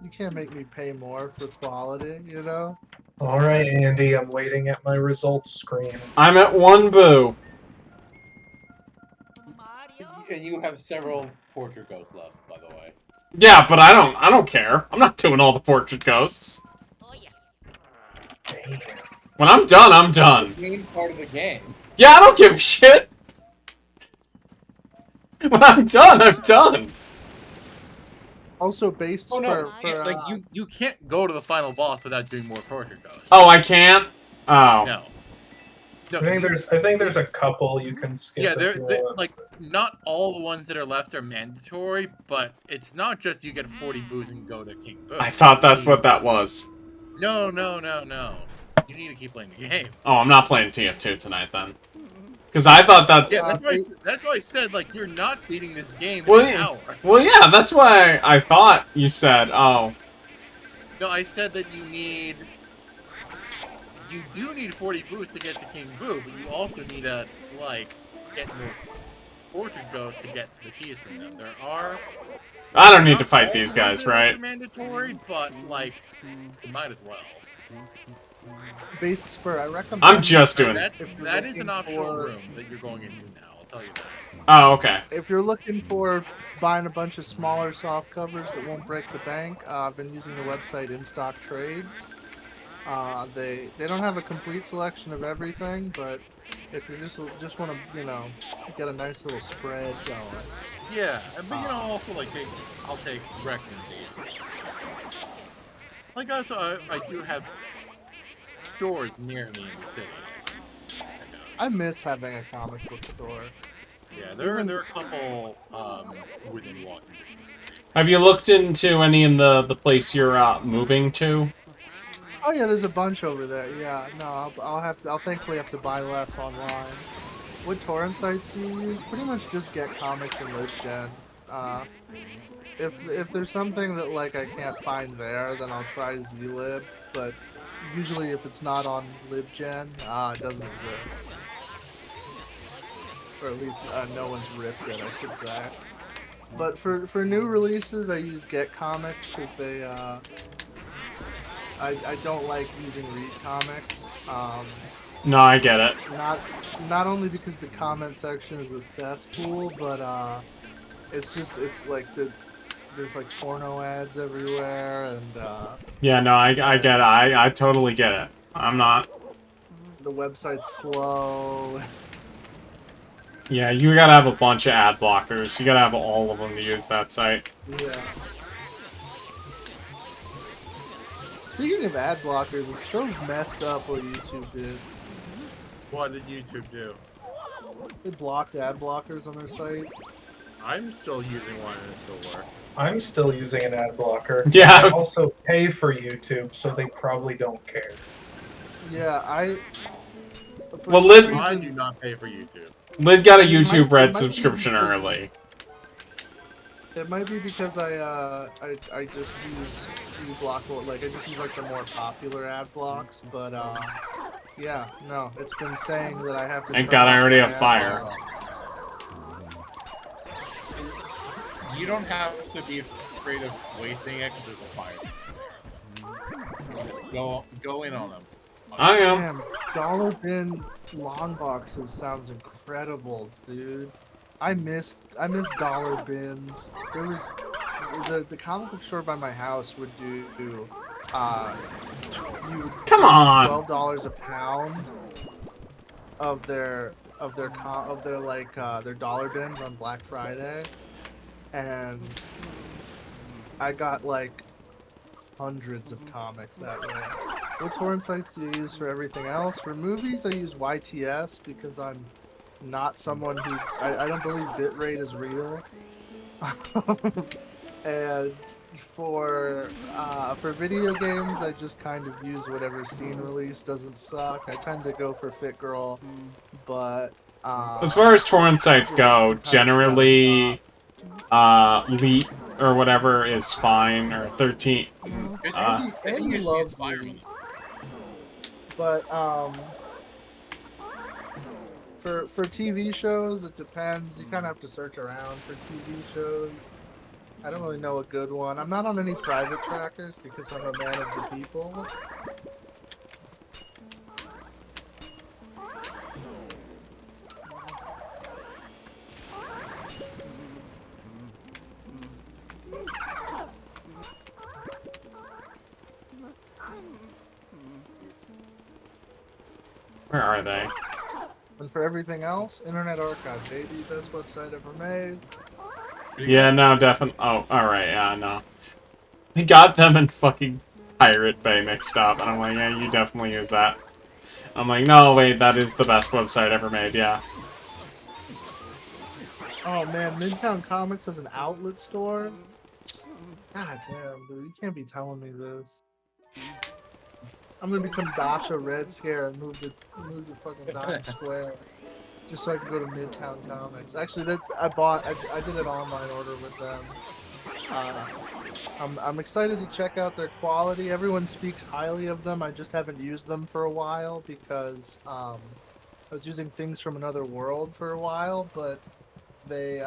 You can't make me pay more for quality, you know? All right, Andy, I'm waiting at my results screen. I'm at 1 boo. And you have several portrait ghosts left, by the way. Yeah, but I don't care. I'm not doing all the portrait ghosts. Damn. When I'm done, I'm done. The main part of the game. Yeah, I don't give a shit. When I'm done, I'm done. Also, based Oh no, for like you can't go to the final boss without doing more portrait ghosts. Oh, I can't? Oh. No. I think there's a couple you can skip. Yeah, if you they're want. like not all the ones that are left are mandatory, but it's not just you get 40 boos and go to King Boo. I thought that's what that was. No. You need to keep playing the game. Oh, I'm not playing TF2 tonight then. Because I thought that's... Yeah, that's why I said, like, you're not beating this game Well, in an hour. Well, yeah, that's why I thought you said, oh. No, I said that you do need 40 boosts to get to King Boo, but you also need to, like, get more portrait ghosts to get the keys from them. There are... I don't need to fight all these the guys, ones that are right? mandatory, but, like, you might as well. based spur, I recommend. I'm just doing... That is an optional room that you're going into now, I'll tell you that. Oh, okay. If you're looking for buying a bunch of smaller soft covers that won't break the bank, I've been using the website In Stock Trades. They don't have a complete selection of everything, but if you just want to, you know, get a nice little spread going. Yeah, but you know, also like I'll take recommendations. Like also, I do have stores near me in the city. I miss having a comic book store. Yeah, there are a couple within walking distance. Have you looked into any in the place you're moving to? Oh yeah, there's a bunch over there. Yeah, no, I'll thankfully have to buy less online. What torrent sites do you use? Pretty much just get comics and LibGen. Uh, if there's something that like I can't find there, then I'll try zlib. But usually, if it's not on LibGen, it doesn't exist, or at least no one's ripped it, I should say. But for new releases, I use Get Comics because they I don't like using Read Comics. No, I get it. Not only because the comment section is a cesspool, but it's like there's like porno ads everywhere, and Yeah, no, I get it. I totally get it. I'm not. the website's slow. Yeah, you gotta have a bunch of ad blockers. You gotta have all of them to use that site. Yeah. Speaking of ad blockers, it's so messed up what YouTube did. What did YouTube do? They blocked ad blockers on their site. I'm still using one and it still works. I'm still using an ad blocker. Yeah. I also pay for YouTube, so they probably don't care. Yeah, for Well, some Lid- reason- I do not pay for YouTube. Lid got a It YouTube might Red be subscription because- early. It might be because I just use block, like I just use like the more popular ad blocks, but yeah, no, it's been saying that I have to. Thank turn God I off already my have ad fire. block. You don't have to be afraid of wasting it because there's a fire. Go in on them. I am. Damn, dollar bin long boxes sounds incredible, dude. I miss dollar bins. There was the comic book store by my house would do you Come on. $12 a pound of their dollar bins on Black Friday, and I got like hundreds of comics that way. What torrent sites do you use for everything else? For movies, I use YTS because I'm not someone who I don't believe bitrate is real. And for video games, I just kind of use whatever scene release doesn't suck. I tend to go for Fit Girl, but As far as torrent sites go, generally, Leap or whatever is fine, or 13. Andy loves Leap. But for TV shows, it depends. You kind of have to search around for TV shows. I don't really know a good one. I'm not on any private trackers because I'm a man of the people. Where are they? And for everything else, Internet Archive, baby, best website ever made. Yeah, no, definitely. Oh, alright, yeah, no. I got them and fucking Pirate Bay mixed up, and I'm like, yeah, you definitely use that. I'm like, no, wait, that is the best website ever made, yeah. Oh man, Midtown Comics has an outlet store? God damn, dude, you can't be telling me this. I'm gonna become Dasha Red Scare and move to fucking Times Square. Just so I can go to Midtown Comics. Actually, I did an online order with them. I'm excited to check out their quality. Everyone speaks highly of them. I just haven't used them for a while because I was using Things from Another World for a while, but they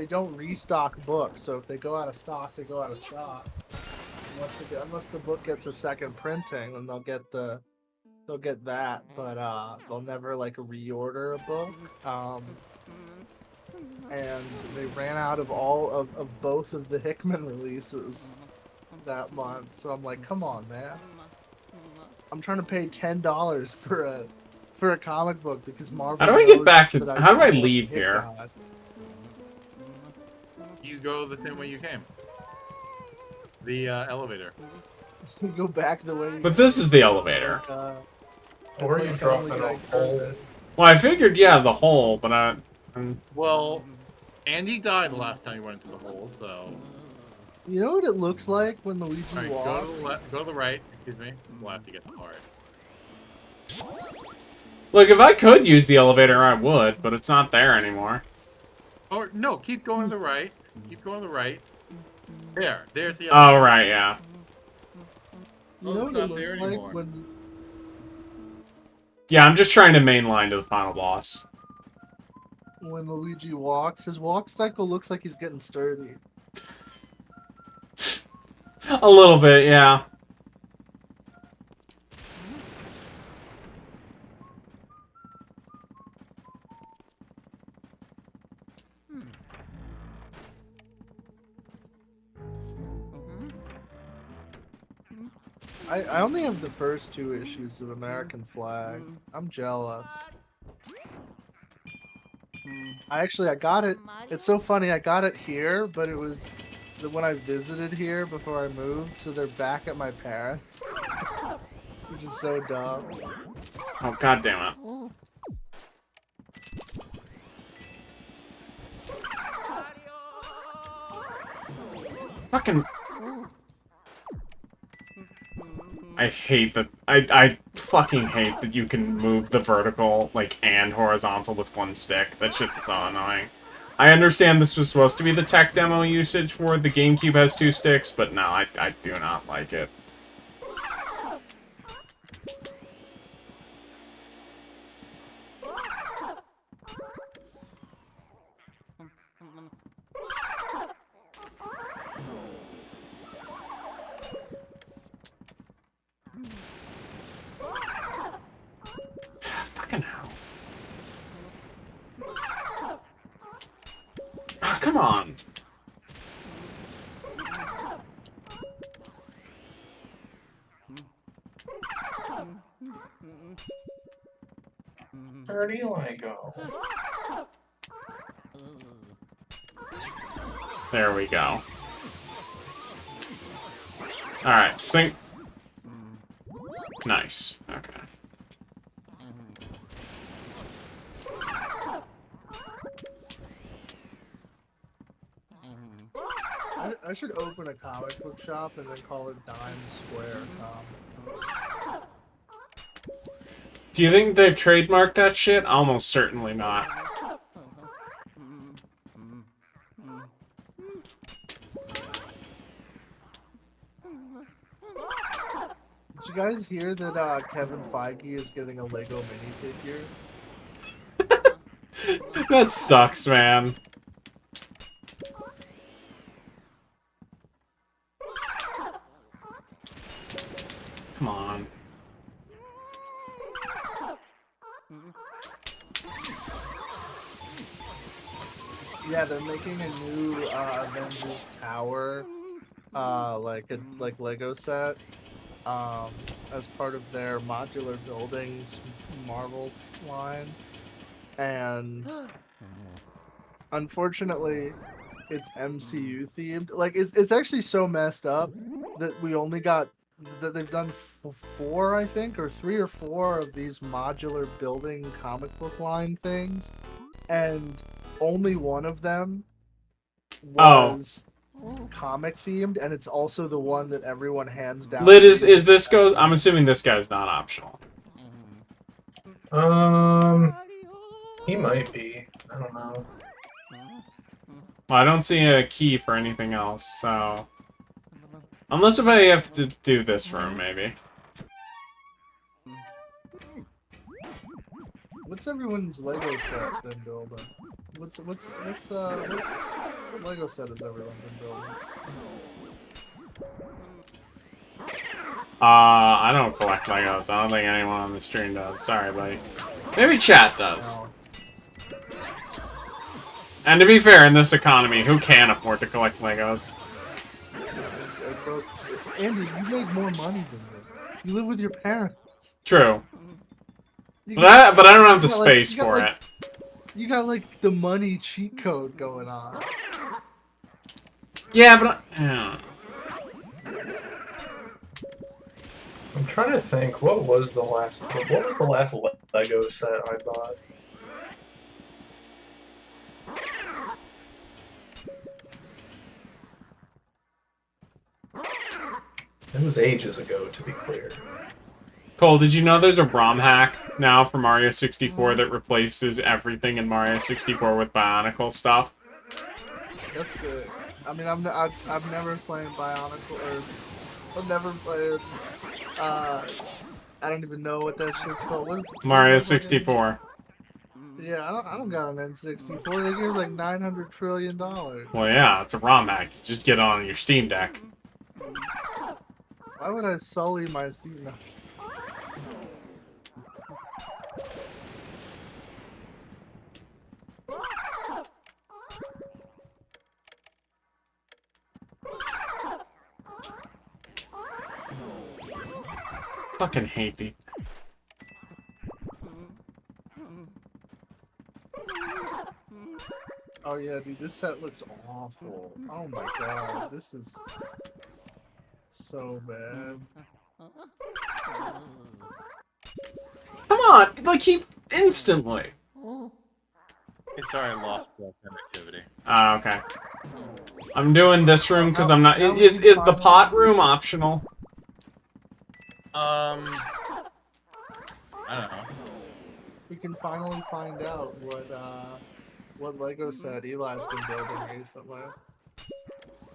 don't restock books. So if they go out of stock, they go out of stock. Unless the book gets a second printing, then they'll get that, but they'll never like reorder a book. And they ran out of all of both of the Hickman releases that month. So I'm like, come on, man. I'm trying to pay $10 for a comic book because Marvel. How do I get knows back to? that How do I don't leave hit here? God. You go the same way you came. The elevator. You go back the way. But this is the elevator. Or you drop Family in Guy a hole. Kermit. Well, I figured, yeah, the hole, but Well, Andy died the last time he went into the hole, so. You know what it looks like when Luigi All right, walks? go to the right. Excuse me. Left, you get the heart. Look, if I could use the elevator, I would, but it's not there anymore. Or no, keep going to the right. Keep going to the right. There's the Oh, elevator. right, yeah. You Oh, know it's what it not there looks like anymore. Yeah, I'm just trying to mainline to the final boss. when Luigi walks? His walk cycle looks like he's getting sturdy. A little bit, yeah. I only have the first 2 issues of American Flag. I'm jealous. I got it. It's so funny. I got it here, but it was when I visited here before I moved, so they're back at my parents, which is so dumb. Oh, god damn it. Fucking... I hate that. I fucking hate that you can move the vertical, like, and horizontal with one stick. That shit's so annoying. I understand this was supposed to be the tech demo usage for the GameCube has 2 sticks, but no, I do not like it. Fucking hell. Ah, come on. Where do you want to go? There we go. Alright, sink. Nice. Okay. I should open a comic book shop and then call it Dime Square Comics. Do you think they've trademarked that shit? Almost certainly not. Did you guys hear that Kevin Feige is getting a Lego minifigure? That sucks, man. Come on. Yeah, they're making a new Avengers Tower, like Lego set, as part of their modular buildings Marvels line, and unfortunately, it's MCU themed. Like, it's actually so messed up that we only got that they've done 4, I think, or 3 or 4 of these modular building comic book line things, and only one of them was comic themed, and it's also the one that everyone hands down. Lid, is this go? I'm assuming this guy's not optional. He might be. I don't know. Well, I don't see a key for anything else, so... Unless if I have to do this room, maybe. What's everyone's Lego set been building? What Lego set has everyone been building? I don't collect Legos. I don't think anyone on the stream does. Sorry, buddy. Maybe chat does. No. And to be fair, in this economy, who can afford to collect Legos? Andy, you make more money than me. You live with your parents. True. You But I don't have the you got, like- space you got, for like- it. You got like the money cheat code going on. Yeah, but yeah. I'm trying to think. What was the last Lego set I bought? It was ages ago, to be clear. Cole, did you know there's a ROM hack now for Mario 64 that replaces everything in Mario 64 with Bionicle stuff? That's it. I mean, I've never played Bionicle, or I've never played. I don't even know what that shit's called. What is Mario that fucking- 64. Yeah, I don't got an N64. That game's like $900 trillion. Well, yeah, it's a ROM hack. You just get it on your Steam Deck. Why would I sully my Steam Deck? Fucking hate these. Oh yeah, dude, this set looks awful. Oh my god, this is so bad. Come on! Like, he instantly. Hey, sorry, I lost the connectivity. Oh, okay. I'm doing this room because I'm not. Now we Is can the finally- pot room optional? I don't know. We can finally find out what Lego set Eli's been building recently.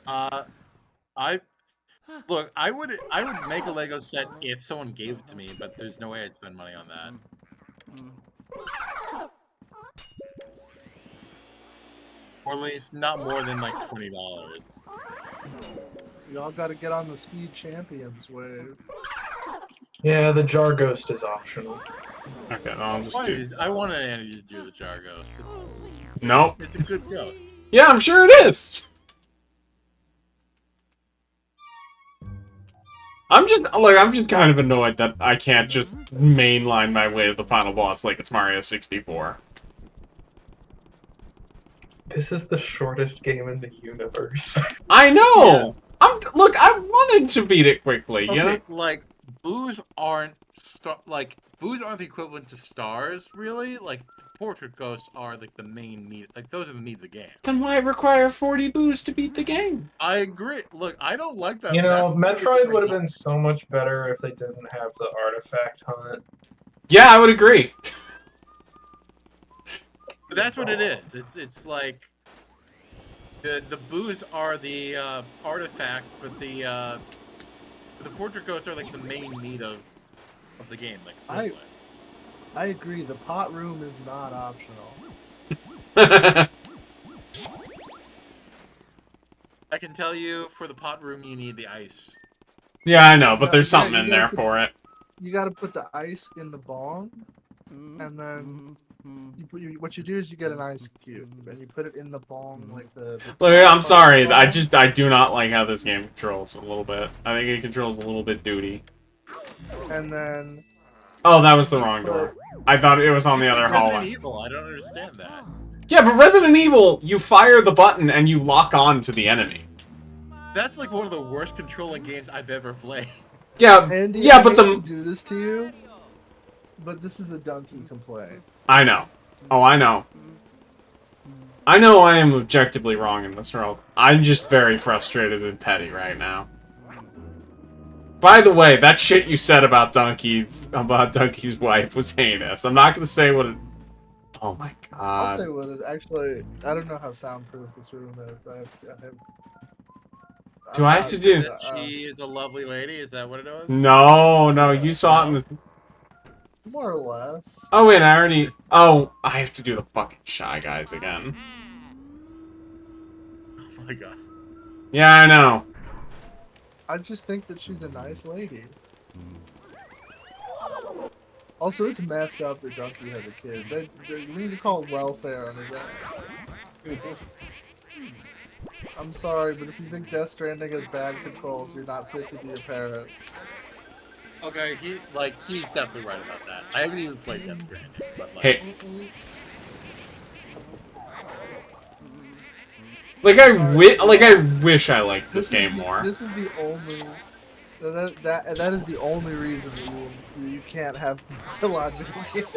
I look. I would make a Lego set if someone gave it to me, but there's no way I'd spend money on that. Or at least not more than like $20. Y'all got to get on the Speed Champions wave. Yeah, the Jar Ghost is optional. Okay, then I'll just Why do. is- I wanted Andy to do the Jar Ghost. Nope. It's a good ghost. Yeah, I'm sure it is. I'm just kind of annoyed that I can't just mainline my way to the final boss like it's Mario 64. This is the shortest game in the universe. I know. Look, I wanted to beat it quickly. You know. Okay, like boos aren't boos aren't the equivalent to stars, really. Like portrait ghosts are like the main meat. Like those are the meat of the game. Then why require 40 boos to beat the game? I agree. Look, I don't like that. You know, that- Metroid would have been so much better if they didn't have the artifact hunt. Yeah, I would agree. But that's what it is. It's like the boos are the artifacts, but the portrait ghosts are like the main meat of the game. Like I agree, the pot room is not optional. I can tell you, for the pot room, you need the ice. Yeah, I know, but there's Yeah, something you in gotta there put- for it. You got to put the ice in the bong, and then what you do is you get an ice cube, and you put it in the bong like the Look, I'm top sorry. part of the bong. I do not like how this game controls a little bit. I think it controls a little bit duty. And then Oh, that was the wrong door. I thought it was on the other Resident hallway. Evil, I don't understand that. Yeah, but Resident Evil, you fire the button and you lock on to the enemy. That's like one of the worst controlling games I've ever played. Yeah, Andy, yeah, I but hate to the do this to you, but this is a donkey complaint. I know. Oh, I know. I know I am objectively wrong in this world. I'm just very frustrated and petty right now. By the way, that shit you said about Donkey's wife was heinous. I'm not gonna say what it... Oh my I'll say god. what it actually. I don't know how soundproof this room is. Do I have to do- That she is a lovely lady, is that what it was? No, you saw it in the... more or less? Oh wait, I already... Oh, I have to do the fucking Shy Guys again. Oh my god. Yeah, I know. I just think that she's a nice lady. Also, it's messed up that Donkey has a kid. We need to call welfare on his ass. I'm sorry, but if you think Death Stranding has bad controls, you're not fit to be a parent. Okay, he's definitely right about that. I haven't even played Death Stranding, but like, Hey. Like I wish I liked this game more. This is the only. That is the only reason that you can't have biological kids.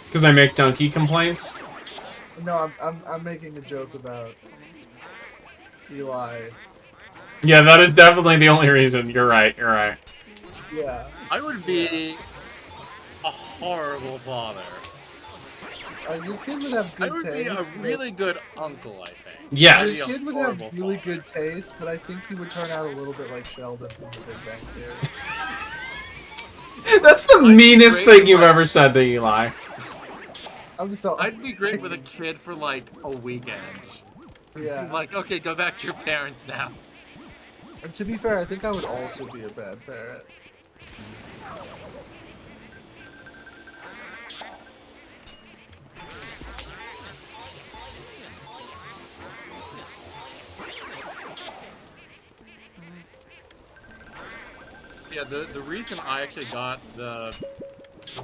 Because I make donkey complaints. No, I'm making a joke about Eli Yeah, that is definitely the only reason. You're right. You're right. Yeah. I would be a horrible father. Your kid would have I good would be taste. a really good uncle, I think. Yes. Your I'd be a kid would horrible have really father. good taste, but I think he would turn out a little bit like Sheldon from The Big Bang Theory. That's the I'd be meanest great thing you've with- ever said to Eli. I'm so. I'd be great with a kid for like a weekend. Yeah. Like, okay, go back to your parents now. And to be fair, I think I would also be a bad parent. Yeah, the reason I actually got the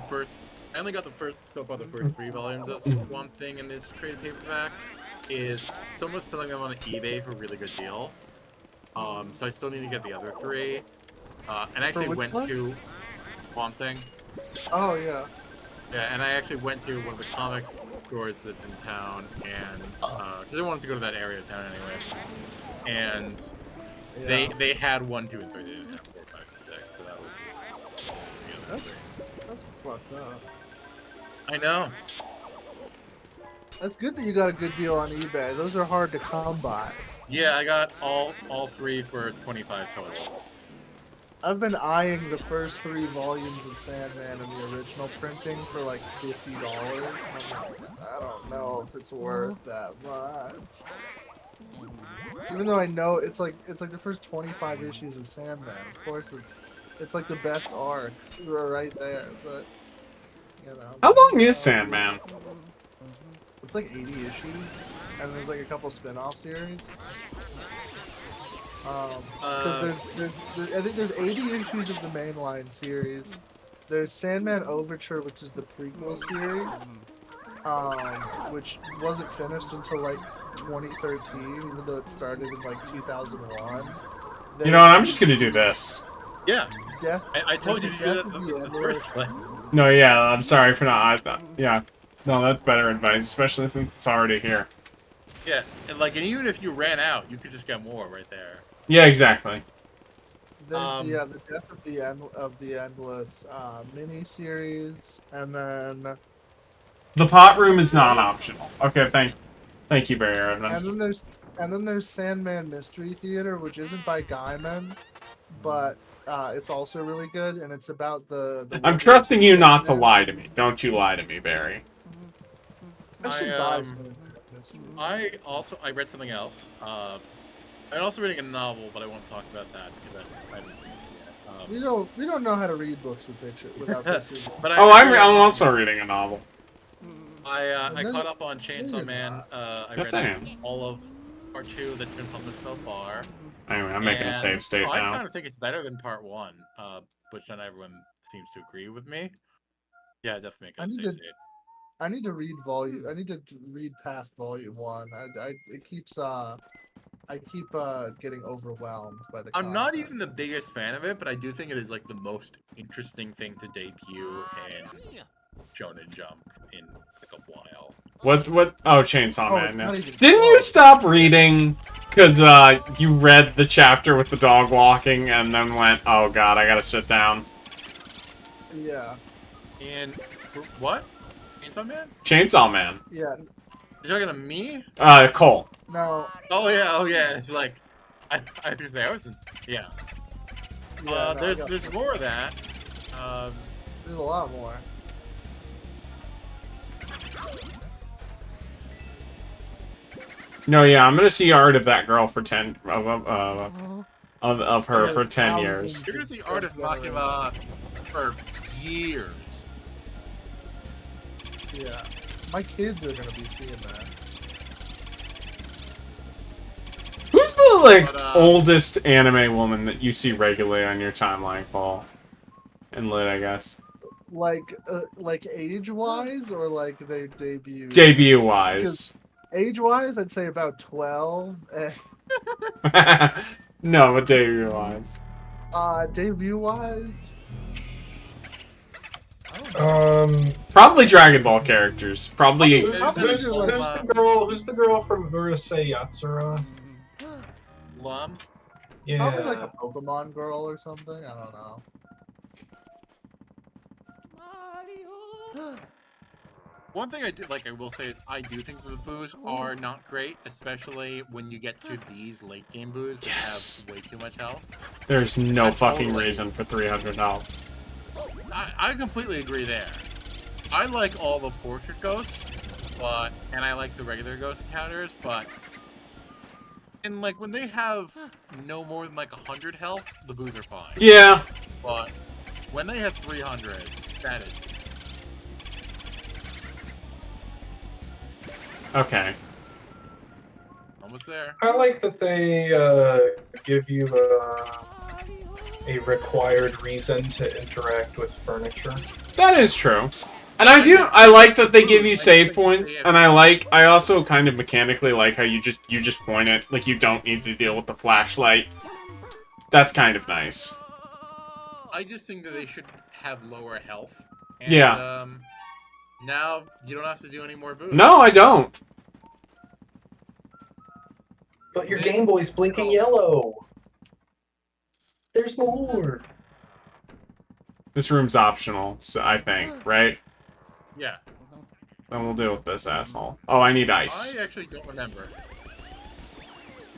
first, I only got the first Mm-hmm. 3 volumes of Swamp Thing in this trade paperback, is someone's selling them on eBay for a really good deal. So I still need to get the other 3. And I actually which went one? to Swamp Thing. Oh yeah. Yeah, and I actually went to one of the comics stores that's in town, and because I wanted to go to that area of town anyway, and Yeah. they had 1, 2, and 3. They didn't have 4, 5, and 6, so that was the other 3. That's fucked up. I know. That's good that you got a good deal on eBay. Those are hard to come by. Yeah, I got all 3 for 25 total. I've been eyeing the first 3 volumes of Sandman in the original printing for like $50. I don't know if it's worth that much. Even though I know it's like the first 25 issues of Sandman. Of course, it's like the best arcs are right there, but you know. How long is Sandman? It's like 80 issues, and there's like a couple spin-off series. Because there's I think there's 80 issues of the mainline series. There's Sandman Overture, which is the prequel series, which wasn't finished until like 2013, even though it started in like 2001. You know what? I'm just gonna do this. Yeah, Death, I told you there's to the do Death that of in the the Endless. first place. No, yeah. I'm sorry for not. Yeah. No, that's better advice, especially since it's already here. Yeah, and even if you ran out, you could just get more right there. Yeah, exactly. There's the Death of the Endless mini series, and then The pot room is non-optional. Okay, thank you, Barry Irvin. and then there's Sandman Mystery Theater, which isn't by Gaiman, but it's also really good, and it's about the I'm trusting you not to lie to me. Don't you lie to me, Barry. I should buy Sandman Mystery. I read something else. I'm also reading a novel, but I won't talk about that because I haven't read it yet. We don't know how to read books with without pictures. But I'm also reading a novel. I caught up on Chainsaw Man. I Yes, read I am. all of part 2 that's been published so far. Anyway, I'm making a save state I now. kind of think it's better than part 1, which not everyone seems to agree with me. Yeah, definitely make a save state. I need to read past volume 1. I keep getting overwhelmed by the. I'm not content. even the biggest fan of it, but I do think it is like the most interesting thing to debut in Shonen Jump in like a while. What? Oh, Chainsaw it's Man. not Yeah. even Didn't you close. stop reading because you read the chapter with the dog walking and then went, "Oh God, I gotta sit down." Yeah. And what? Chainsaw Man? Chainsaw Man. Yeah. You're talking to me? Cole. No. Oh yeah. It's like I was gonna say I wasn't. Yeah. Yeah, no, There's more of that. There's a lot more. No, yeah, I'm gonna see art of that girl for 10 of her for 10 years. You're gonna see art of Makima for years. Yeah. My kids are gonna be seeing that. Who's the But, oldest anime woman that you see regularly on your timeline, Paul? And Lit, I guess. Like age-wise, or like they debut? Debut-wise. Age-wise, I'd say about 12. No, but debut-wise. Debut-wise, Probably Dragon Ball characters. Probably. Who's the girl from Urusei Yatsura? Lum. Probably like Yeah. a Pokemon girl or something. I don't know. One thing I will say is I do think the boos are not great, especially when you get to these late game boos that Yes. have way too much health. There's no I fucking totally- reason for 300 health. I completely agree there. I like all the portrait ghosts, and I like the regular ghost encounters, but and like when they have no more than like 100 health, the boos are fine. Yeah. But when they have 300, that is Okay. almost there. I like that they give you a required reason to interact with furniture. That is true. And I like that they give you save points, and I also kind of mechanically like how you just point it, like you don't need to deal with the flashlight. That's kind of nice. I just think that they should have lower health. And, Yeah. Now you don't have to do any more boos. No, I don't. But your Game Boy's blinking yellow. There's more. This room's optional, so I think, right? Yeah. Then we'll deal with this asshole. Oh, I need ice. I actually don't remember.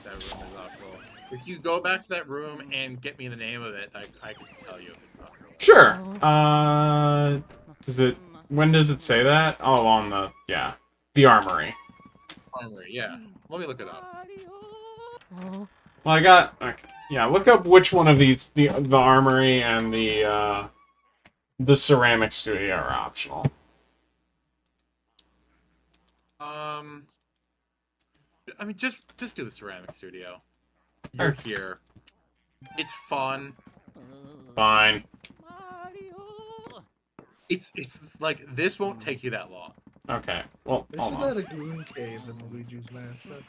That room is optional. If you go back to that room and get me the name of it, I can tell you if it's optional. Sure. Does it? When does it say that? Oh, on the armory. Armory, yeah. Let me look it up. Well, I got. Okay. Yeah, look up which one of these the armory and the ceramic studio are optional. I mean, just do the ceramic studio. You're here. It's fun. Fine. It's like this won't take you that long. Okay. Well, They hold should on. add a green cave in Luigi's Mansion.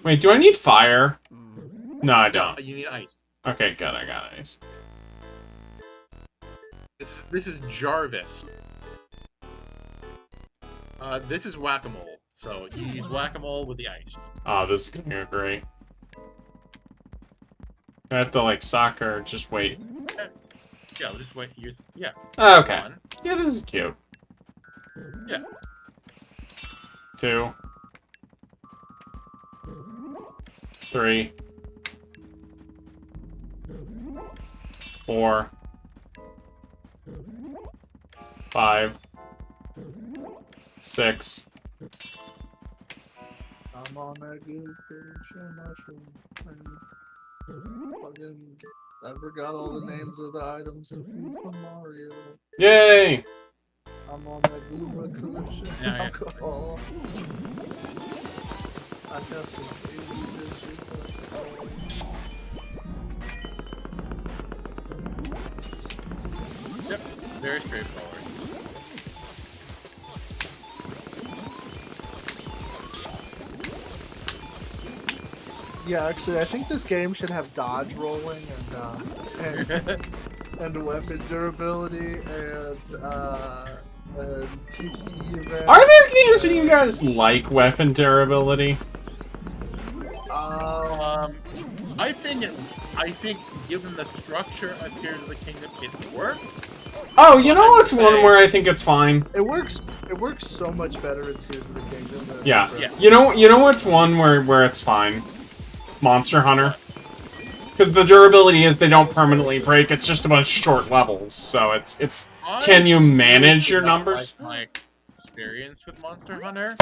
Wait, do I need fire? No, I No, don't. you need ice. Okay, good. I got ice. This is Jarvis. This is whack-a-mole. So you use whack-a-mole with the ice. Oh, this is gonna be great. I have to like soccer. Just wait. Yeah, we'll just wait. Yeah. Okay. One. Yeah, this is cute. Yeah. 2, 3, 4, 5, 6. I'm on that good fish and mushroom train. Fucking, I forgot all the names of the items in Food from Mario. Yay! I'm on that Goomba cushion Yeah, yeah. alcohol. I got some baby dishes. Yep. Very straightforward. Yeah, actually, I think this game should have dodge rolling and weapon durability and PTE events. Are there games that you guys like weapon durability? I think given the structure of Tears of the Kingdom, it works. Oh, you know what's one where I think it's fine? It works so much better in Tears of the Kingdom than Yeah. in Breath of You know what's one where it's fine? Monster Hunter. Because the durability is they don't permanently break, it's just a bunch of short levels, so it's can you manage your numbers? My experience with Monster Hunter,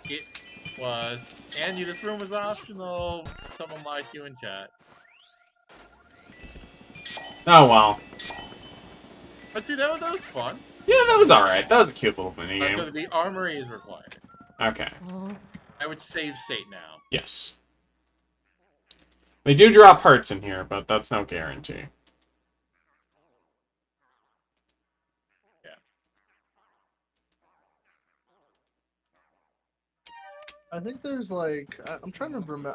it was Andy, this room was optional. Someone lied to you in chat. Oh well. But see, that was fun. Yeah, that was alright. That was a cute little So minigame. the armory is required. Okay. I would save state now. Yes. They do drop hearts in here, but that's no guarantee. I think there's like I'm trying to remember.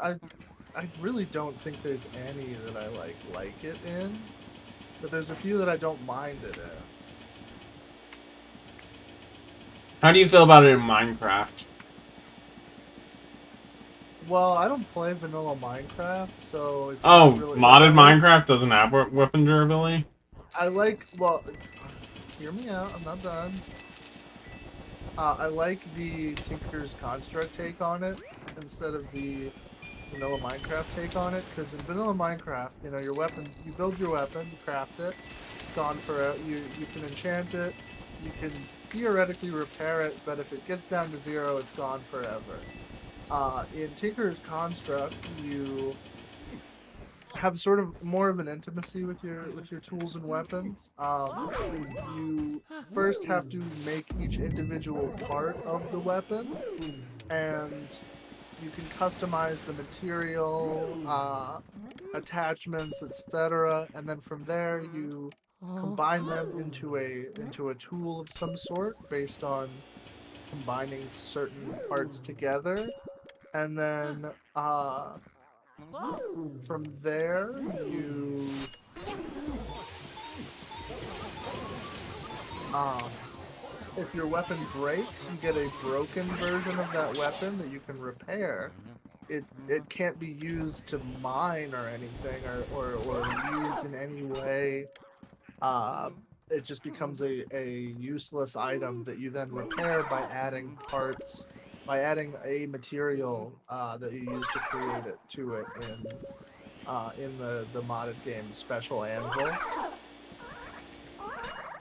I really don't think there's any that I like it in, but there's a few that I don't mind it in. How do you feel about it in Minecraft? Well, I don't play vanilla Minecraft, so it's Oh, not really like, modded Minecraft doesn't have weapon durability? I like. Well, hear me out. I'm not done. I like the Tinker's Construct take on it instead of the vanilla Minecraft take on it, because in vanilla Minecraft, you know, your weapon, you build your weapon, you craft it, it's gone for you can enchant it, you can theoretically repair it, but if it gets down to 0, it's gone forever. In Tinker's Construct, you have sort of more of an intimacy with your tools and weapons. You first have to make each individual part of the weapon, and you can customize the material, attachments, etc. And then from there, you combine them into a tool of some sort based on combining certain parts together. And then from there, um, if your weapon breaks, you get a broken version of that weapon that you can repair. It can't be used to mine or anything, or used in any way. Uh, it just becomes a useless item that you then repair by adding parts, by adding a material that you use to create it to it in the modded game Special Anvil,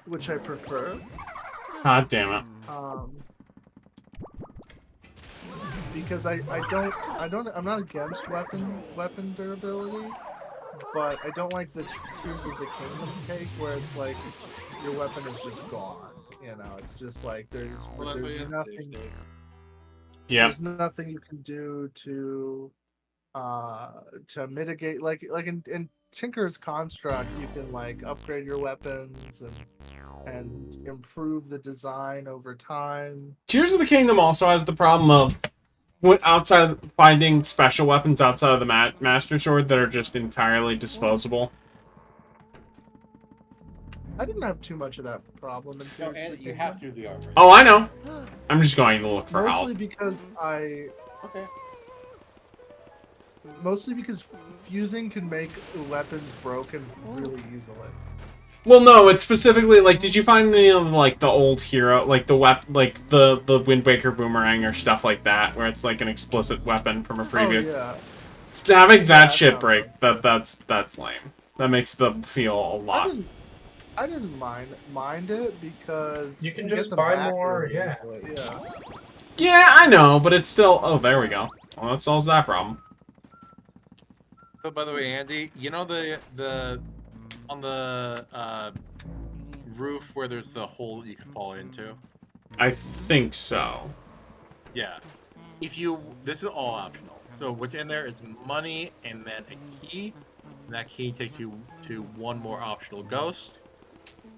which I prefer. God damn it. Um, because I'm not against weapon durability, but I don't like the Tears of the Kingdom take where it's like your weapon is just gone. You know, it's just like there's nothing Yeah. there's nothing you can do to mitigate, like in Tinker's Construct you can like upgrade your weapons and improve the design over time. Tears of the Kingdom also has the problem of outside of finding special weapons outside of the Master Sword that are just entirely disposable. I didn't have too much of that problem in No, Tears of the and you Kingdom. have to do the armor. Oh, I know. I'm just going to look for Mostly health. because Okay. fusing can make weapons broken really easily. Well, no, it's specifically like, did you find any of like the old hero, like the the Wind Waker boomerang or stuff like that, where it's like an explicit weapon from a previous? Oh Having yeah, that I shit found break, that. that's lame. That makes them feel a lot. I didn't mind it because You can get just them buy back more, really yeah. easily. Yeah. Yeah, I know, but it's still. Oh, there we go. Well, that solves that problem. Oh, by the way, Andy, you know the on the roof where there's the hole you can fall into? I think so. Yeah. This is all optional. So what's in there is money and then a key. And that key takes you to one more optional ghost,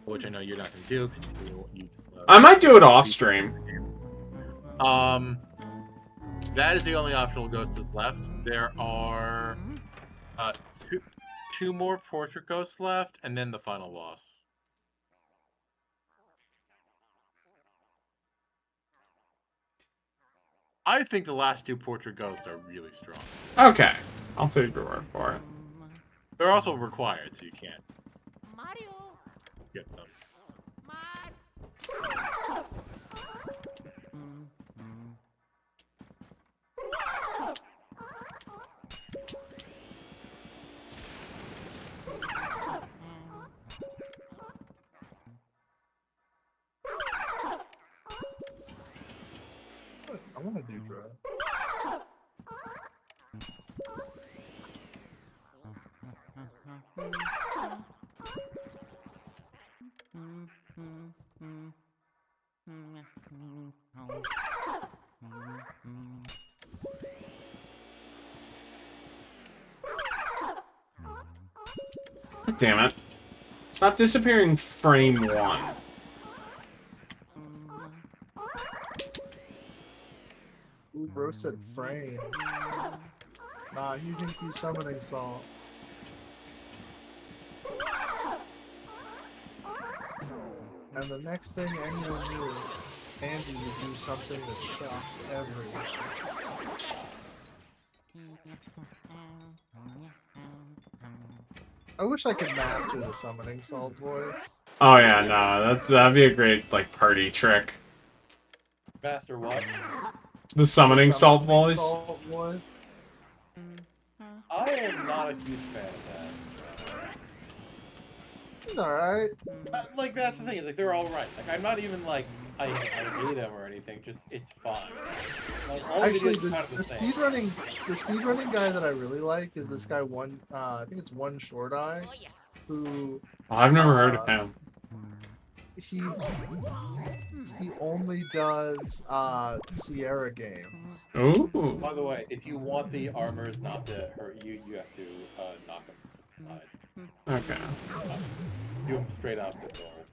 which I know you're not going to do because you I might do it off stream. That is the only optional ghost that's left. There are two more portrait ghosts left, and then the final boss. I think the last two portrait ghosts are really strong. Okay, I'll take your word for it. They're also required, so you can't get them. I want to do drugs. God damn it. Stop disappearing frame 1. Ooh, bro said frame. Nah, you think he's summoning Saul. And the next thing anyone knew, Andy would do something that shocked everyone. I wish I could master the summoning salt voice. Oh yeah, no, that'd be a great like party trick. Master what? The summoning salt Summoning voice. salt voice. I am not a huge fan of that. He's alright. Like that's the thing. Is like they're all right. Like I'm not even like I hate them or anything. Just it's fine. Like all Actually, videos are kind of the the same. speedrunning guy that I really like is this guy I think it's One Short Eye, who Oh, I've never heard of him. he only does Sierra games. Ooh. By the way, if you want the armors not to hurt you, you have to knock them aside. Okay. Do them straight out the door.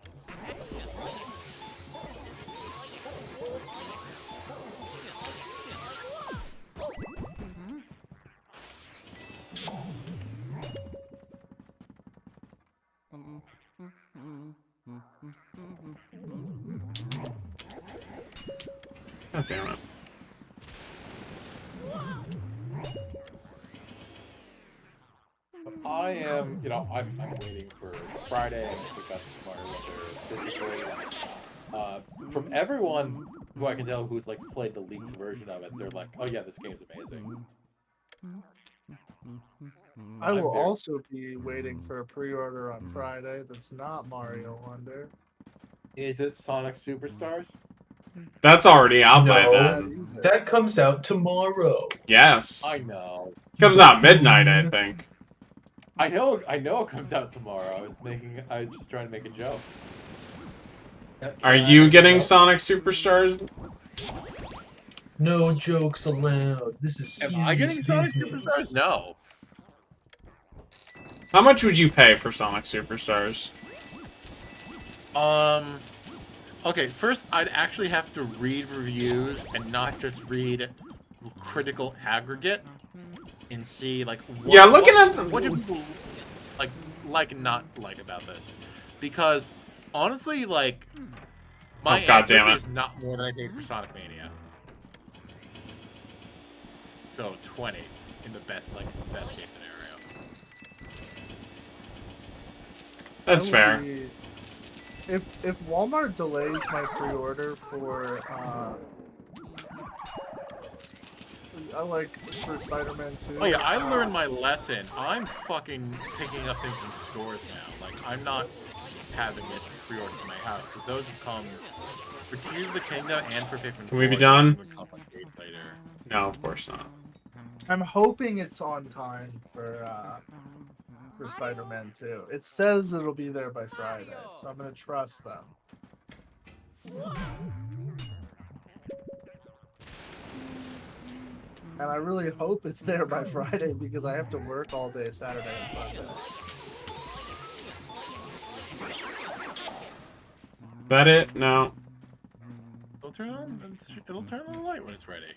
God damn it. I am, I'm waiting for Friday and pick up Mario Wonder physically. From everyone who I can tell who's like played the leaked version of it, they're like, "Oh yeah, this game's amazing." I will also be waiting for a pre-order on Friday that's not Mario Wonder. Is it Sonic Superstars? That's already out by No. then. That comes out tomorrow. Yes. I know. Comes out midnight, I think. I know it comes out tomorrow. I was just trying to make a joke. Are you getting Sonic Superstars? No jokes allowed. This is Am serious I getting Sonic business. Superstars? No. How much would you pay for Sonic Superstars? Okay, first I'd actually have to read reviews and not just read critical aggregate and see like what, Yeah, looking at the- what do people like and not like about this, because honestly, like my Oh, God answer damn it. is not more than I paid for Sonic Mania. So 20 in the best case scenario. That's fair. If Walmart delays my pre-order for for Spider-Man 2. Oh yeah, I learned my lesson. I'm fucking picking up things in stores now. Like I'm not having it pre-ordered to my house because those have come for Tears of the Kingdom and for Pikmin 4. Can we be done? Would come like days later. No, of course not. I'm hoping it's on time for Spider-Man 2. It says it'll be there by Friday, so I'm gonna trust them. And I really hope it's there by Friday because I have to work all day Saturday and Sunday. Is that it? No. It'll turn on. It'll turn on the light when it's ready.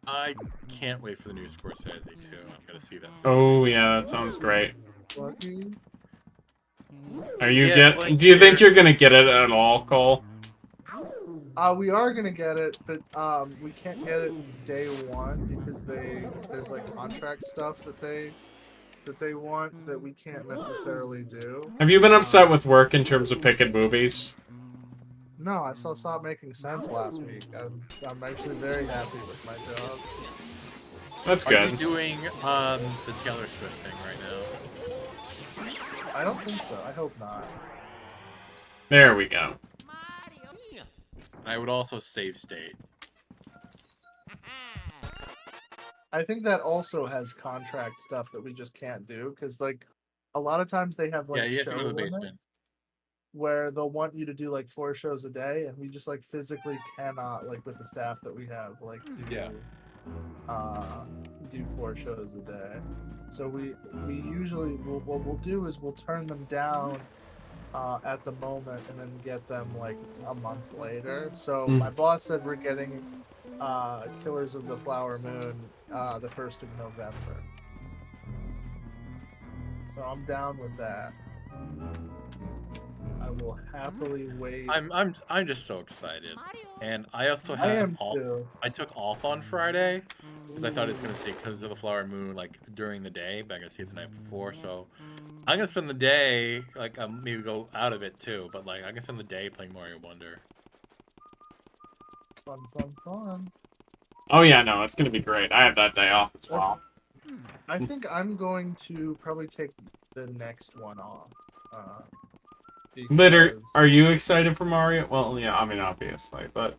I can't wait for the new Scorsese too. I'm gonna see that. Oh yeah, that sounds great. Lucky. Are you Yeah, like, do you think you're gonna get it at all, Cole? We are gonna get it, but we can't get it day one because there's like contract stuff that they want that we can't necessarily do. Have you been upset with work in terms of picking movies? No, I saw Stop Making Sense last week. I'm actually very happy with my job. That's Are you good. doing the Taylor Swift thing right now? I don't think so. I hope not. There we go. I would also save state. I think that also has contract stuff that we just can't do because like a lot of times they have like Yeah, you have to show go to the limits basement. where they'll want you to do like 4 shows a day, and we just like physically cannot, like with the staff that we have, like do do 4 shows a day. So we usually what we'll do is we'll turn them down at the moment, and then get them like a month later. So Hmm. my boss said we're getting Killers of the Flower Moon the 1st of November. So I'm down with that. I will happily wait. I'm just so excited, and I also I have am off. too. I took off on Friday because I thought it was gonna say because of the Flower Moon like during the day, but I'm gonna see it the night before. So I'm gonna spend the day like maybe go out of it too, but like I'm gonna spend the day playing Mario Wonder. Fun, fun, fun. Oh yeah, no, it's gonna be great. I have that day off as well. I think I'm going to probably take the next one off. Litter, Because are you excited for Mario? Well, yeah, I mean obviously, but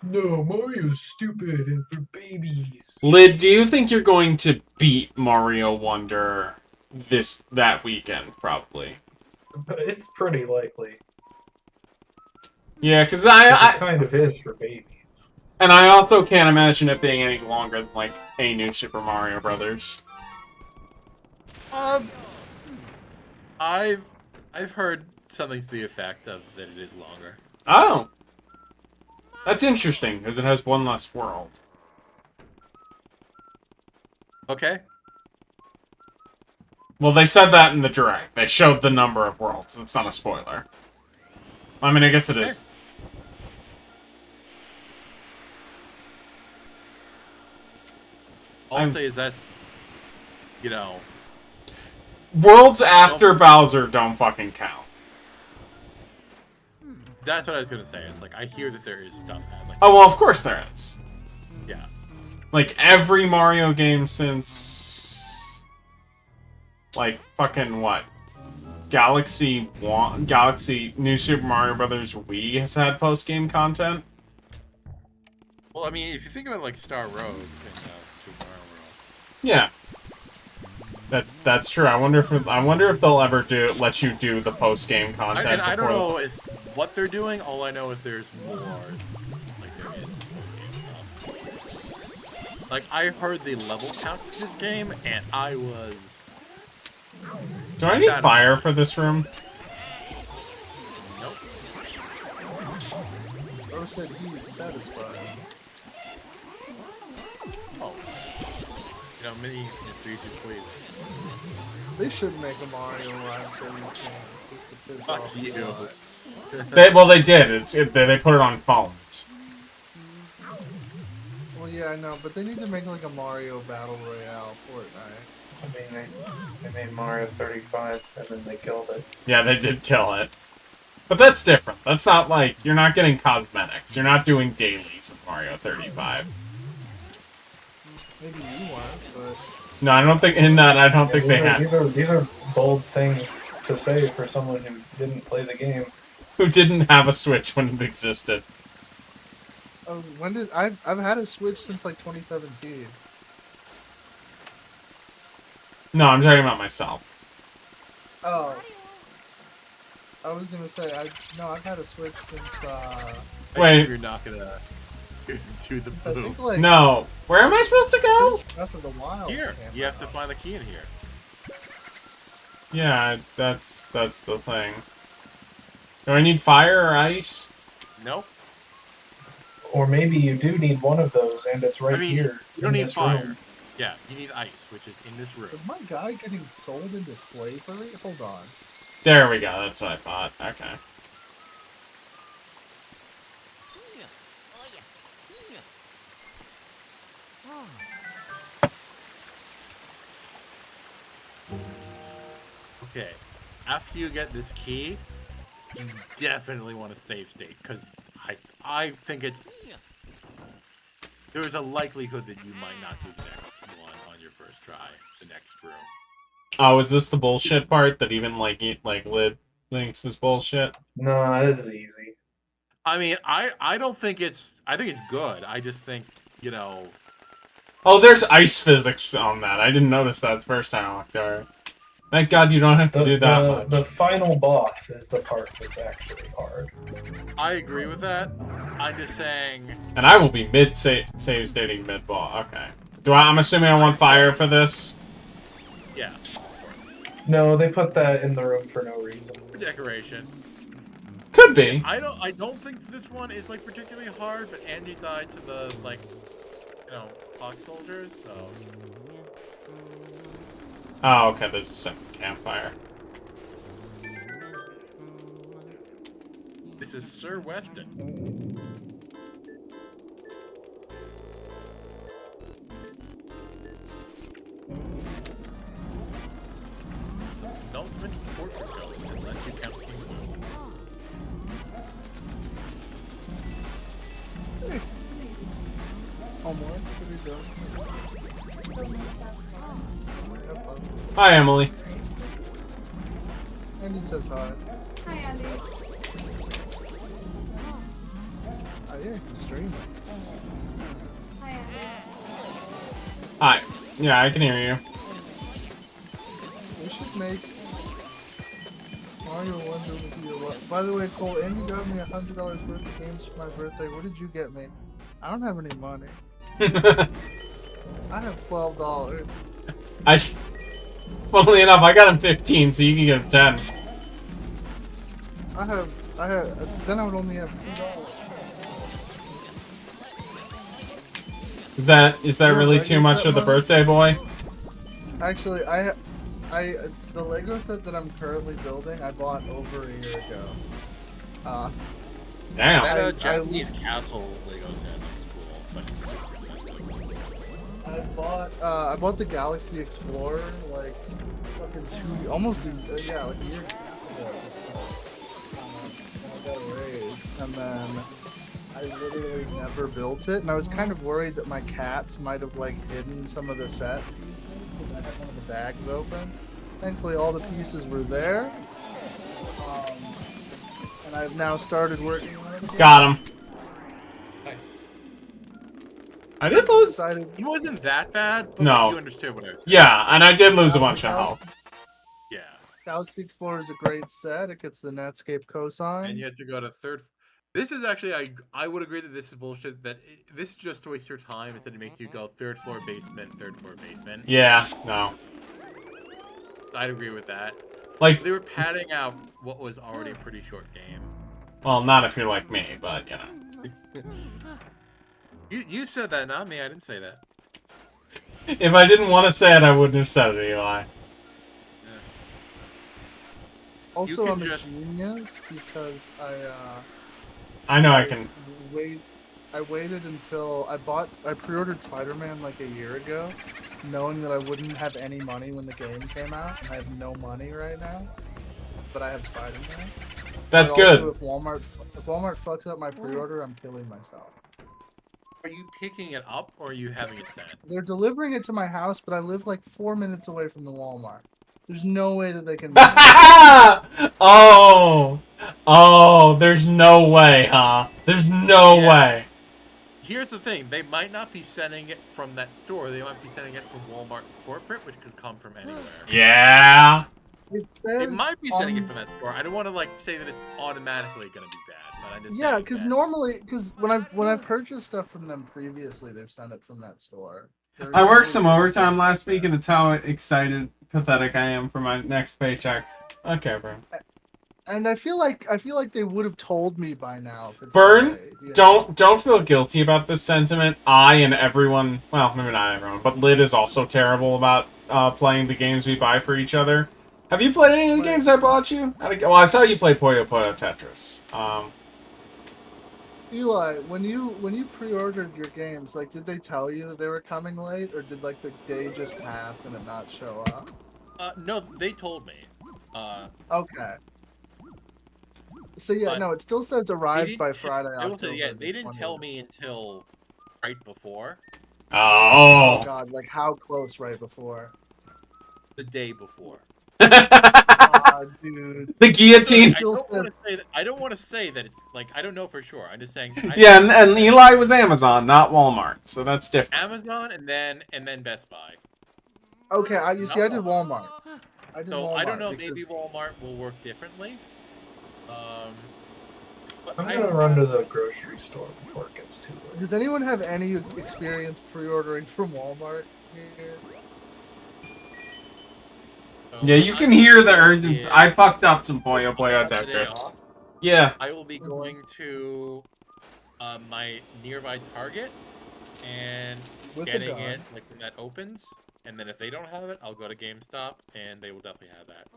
No, Mario's stupid and for babies. Lid, do you think you're going to beat Mario Wonder that weekend? Probably. But it's pretty likely. Yeah, because 'Cause it I kind of is for babies. and I also can't imagine it being any longer than like a new Super Mario Brothers. I've heard something to the effect of that it is longer. Oh, that's interesting because it has one less world. Okay. Well, they said that in the direct. They showed the number of worlds. That's not a spoiler. I mean, I guess it is. All I'll say is that's, you know, Worlds after Bowser don't fucking count. that's what I was gonna say. It's like I hear that there is stuff. Like, Oh, well, of course there is. yeah. Like, every Mario game since... Like, fucking what? Galaxy New Super Mario Brothers Wii has had post-game content. Well, I mean, if you think about like Star Road and Super Mario World. Yeah. That's true. I wonder if they'll ever let you do the post-game content. And I don't before know what they're doing. All I know is there's more. Like there is post-game stuff. Like I heard the level count for this game, and I was. Do I need fire for this room? Nope. Bro said he was satisfied. Oh. You know, mini mysteries, please. They should make a Mario live service game just to piss Fuck off you. people. They did. They put it on phones. Well, yeah, I know, but they need to make like a Mario Battle Royale Fortnite. I mean, they made Mario 35 and then they killed it. Yeah, they did kill it. But that's different. That's not like, you're not getting cosmetics. You're not doing dailies in Mario 35. Maybe you weren't, but No, I don't think they had. These are bold things to say for someone who didn't play the game. Who didn't have a Switch when it existed. when did I've had a Switch since like 2017. No, I'm talking about myself. Oh, I was gonna say I've had a Switch since Wait. You're not gonna do the since I think boom. like No. Where am I supposed to go? since Breath of the Wild. Here, came you have to out. find the key in here. Yeah, that's the thing. Do I need fire or ice? Nope. Or maybe you do need one of those, and it's right I mean, here. you don't in need this fire. room. Yeah, you need ice, which is in this room. Is my guy getting sold into slavery? Hold on. There we go. That's what I thought. Okay. Okay, after you get this key, you definitely want to save state, because I think there's a likelihood that you might not do the next one on your first try, the next room. Oh, is this the bullshit part that even like Lid thinks is bullshit? No, this is easy. I mean, I don't think I think it's good. I just think, you know... Oh, there's ice physics on that. I didn't notice that the first time I walked over. Thank God you don't have to do that much. The final boss is the part that's actually hard. I agree with that. I'm just saying... And I will be save stating mid ball. Okay. I'm assuming I want fire for this? Yeah. No, they put that in the room for no reason. for decoration. Could be. I don't think this one is like particularly hard, but Andy died to the like, fox soldiers, so. Oh, okay. There's a second campfire. This is Sir Weston. Don't mention portrait ghosts unless you count King Boo. Hey. Homework, what are you doing? Have fun. Hi, Emily. Andy says hi. Hi, Andy. Oh yeah, he's streaming. Hi, Andy. Hi. Yeah, I can hear you. They should make Mario Wonder with you. By the way, Cole, Andy got me $100 worth of games for my birthday. What did you get me? I don't have any money. I have $12. Funnily enough, I got him 15, so you can get him 10. Then I would only have $2. Is that really like, too much that of the money? birthday boy? Actually, the Lego set that I'm currently building, I bought over a year ago. Damn. That Japanese castle Lego set is cool, but it's super expensive. I bought the Galaxy Explorer like fucking almost a year ago. I got a raise, and then I literally never built it, and I was kind of worried that my cats might have like hidden some of the set pieces because I had one of the bags open. Thankfully, all the pieces were there, and I've now started working on it. Got him. Nice. I did lose. Decided, He wasn't that bad, but No. like, you understood what I was saying. Yeah, and I did lose a bunch of health. Yeah. Galaxy Explorer is a great set. It gets the Netscape cosign. And you have to go to third. This is actually, I would agree that this is bullshit. This is just to waste your time instead it makes you go third floor basement, third floor basement. Yeah, no. I'd agree with that. Like, They were padding out what was already a pretty short game. well, not if you're like me, but you know. You said that, not me. I didn't say that. If I didn't want to say it, I wouldn't have said it, Eli. Also, can I'm a just- genius because I know I can. I waited until I pre-ordered Spider-Man like a year ago, knowing that I wouldn't have any money when the game came out, and I have no money right now, but I have Spider-Man. That's But good. also, if Walmart fucks up my pre-order, I'm killing myself. Are you picking it up or are you having it sent? They're delivering it to my house, but I live like 4 minutes away from the Walmart. There's no way that they can. Oh, there's no way, huh? There's no Yeah. way. Here's the thing: they might not be sending it from that store. They might be sending it from Walmart corporate, which could come from anywhere. Yeah. It They says might be sending it on- from that store. I don't want to like say that it's automatically going to be bad, but I just Yeah, saying because that. normally, when I've purchased stuff from them previously, they've sent it from that store. I worked some overtime last week, and it's how excited, pathetic I am for my next paycheck. Okay, bro. And I feel like they would have told me by now. If it's Vern, delayed, yeah. don't feel guilty about this sentiment. I and everyone, well, maybe not everyone, but Lid is also terrible about playing the games we buy for each other. Have you played any of the Like- games I bought you? Well, I saw you play Puyo Puyo Tetris. Eli, when you pre-ordered your games, like, did they tell you that they were coming late, or did like the day just pass and it not show up? No, they told me. Okay. So yeah, But no, it still says arrives didn't by te- Friday. I will say, yeah, October they didn't 20th. tell me until right before, Oh Oh. God, like how close right before? the day before. Ah, dude. The guillotine. I don't want to say that it's like I don't know for sure. I'm just saying. Yeah, and Eli was Amazon, not Walmart, so that's different. Amazon and then Best Buy. Okay, I did Walmart. So I don't know. because- Maybe Walmart will work differently. But I'm gonna run to the grocery store before it gets too late. Does anyone have any experience pre-ordering from Walmart here? So Yeah, you I can will hear the be urgency. in- I fucked up some Puyo Puyo today Tetris. off. Yeah. I will be going to my nearby Target and With the getting gun. it like when that opens. And then if they don't have it, I'll go to GameStop and they will definitely have that.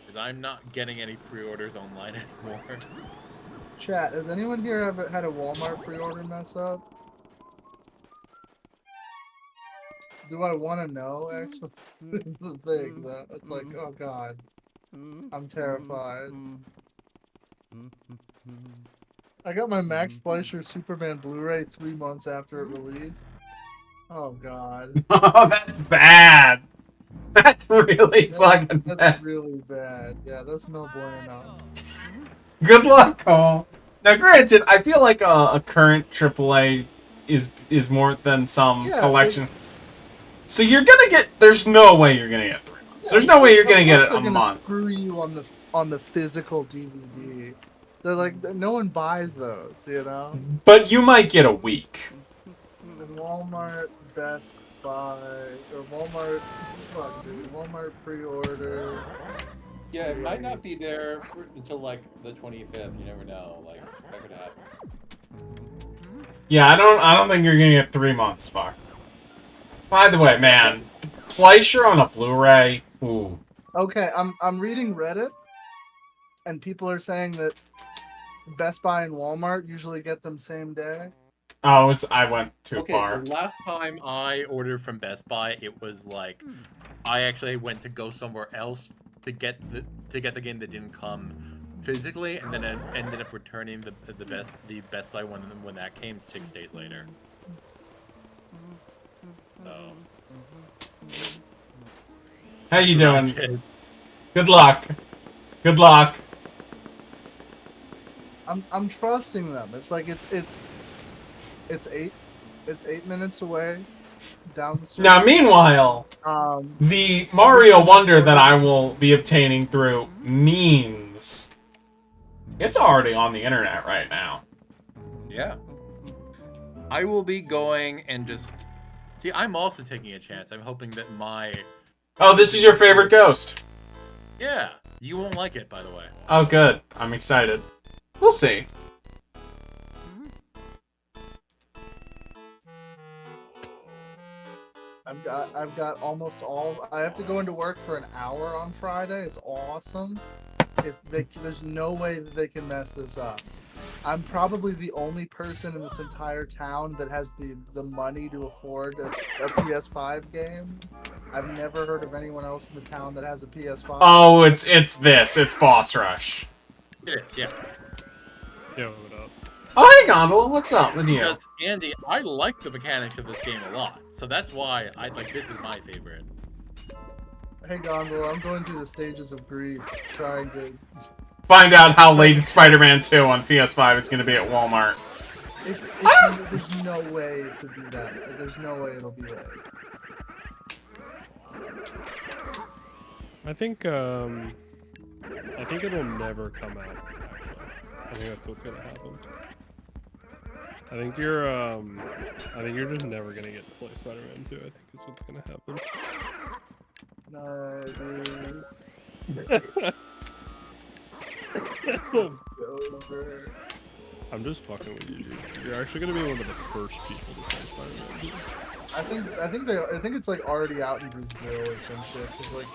Because I'm not getting any pre-orders online anymore. Chat, has anyone here ever had a Walmart pre-order mess up? Do I want to know, actually? This is the thing, though. It's like, oh god. I'm terrified. I got my Max Fleischer Superman Blu-ray 3 months after it released. Oh god. Oh, that's bad. That's really fucking That's bad. really bad. Yeah, that's no bueno. Good luck, Cole. Now, granted, I feel like a current AAA is more than some Yeah, collection. So you're gonna get. There's no way you're gonna get 3 months. There's no way you're gonna get it a month. Screw you on the physical DVD. They're like, no one buys those, you know. But you might get a week. And Walmart, Best Buy, or Walmart, fuck, dude, Walmart pre-order. Yeah, it might not be there until like the 25th. You never know. Like that could happen. Yeah, I don't think you're gonna get 3 months, fuck. By the way, man, Fleischer on a Blu-ray. Ooh. Okay, I'm reading Reddit, and people are saying that Best Buy and Walmart usually get them same day. Oh, I went too Okay, far. the last time I ordered from Best Buy, it was like I actually went to go somewhere else to get the game that didn't come physically, and then I ended up returning the Best Buy one when that came 6 days later. So How you that's doing? it. Good luck. Good luck. I'm trusting them. It's like it's 8 minutes away down the street. Now, meanwhile, Um, the Mario Wonder that I will be obtaining through means it's already on the internet right now. Yeah. I will be going and just see. I'm also taking a chance. I'm hoping that my Oh, this is your favorite ghost. yeah. You won't like it, by the way. Oh, good. I'm excited. We'll see. I've got almost all. I have to go into work for an hour on Friday. It's awesome. There's no way that they can mess this up. I'm probably the only person in this entire town that has the money to afford a PS5 game. I've never heard of anyone else in the town that has a PS5. Oh, it's this. It's Boss Rush. It is, yeah. Yo, what up? Oh, hey, Gondola. What's up with you? Because Andy, I like the mechanics of this game a lot, so that's why I like this is my favorite. Hey Gondola, I'm going through the stages of grief, trying to. Find out how late Spider-Man 2 on PS5 is going to be at Walmart. There's no way it could be that. There's no way it'll be late. I think it'll never come out, actually. I think that's what's gonna happen. I think you're just never gonna get to play Spider-Man 2, I think is what's gonna happen. No, dude. It's over. I'm just fucking with you, dude. You're actually gonna be one of the first people to play Spider-Man 2. I think it's like already out in Brazil or some shit. 'Cause, like,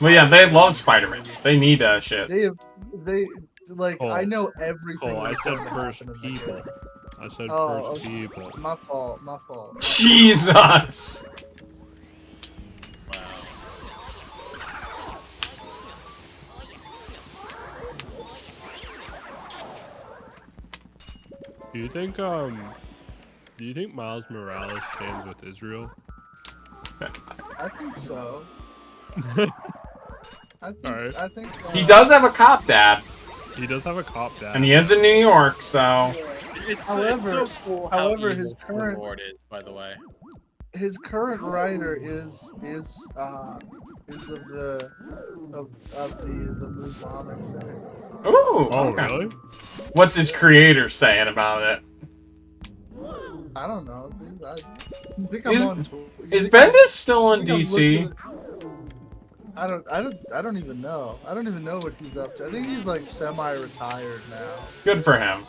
Well, yeah, they love Spider-Man. They need shit. They like Oh. I know everything. Oh, I that's said gonna first happen in the people. game. I said Oh, first okay. people. My fault. Jesus! Wow. Do you think Miles Morales stands with Israel? I think so. Alright. I think He does have a cop dad, He does have a cop dad. and he is in New York, so... It's However- so cool how however, evil his current- Lord is, by the way. his current writer is of the Muslimic faith. Ooh, Oh, okay. really? What's his creator saying about it? I don't know, dude. I think Is- I'm on. Is Bendis still on DC? I don't even know. I don't even know what he's up to. I think he's like semi-retired now. Good for him.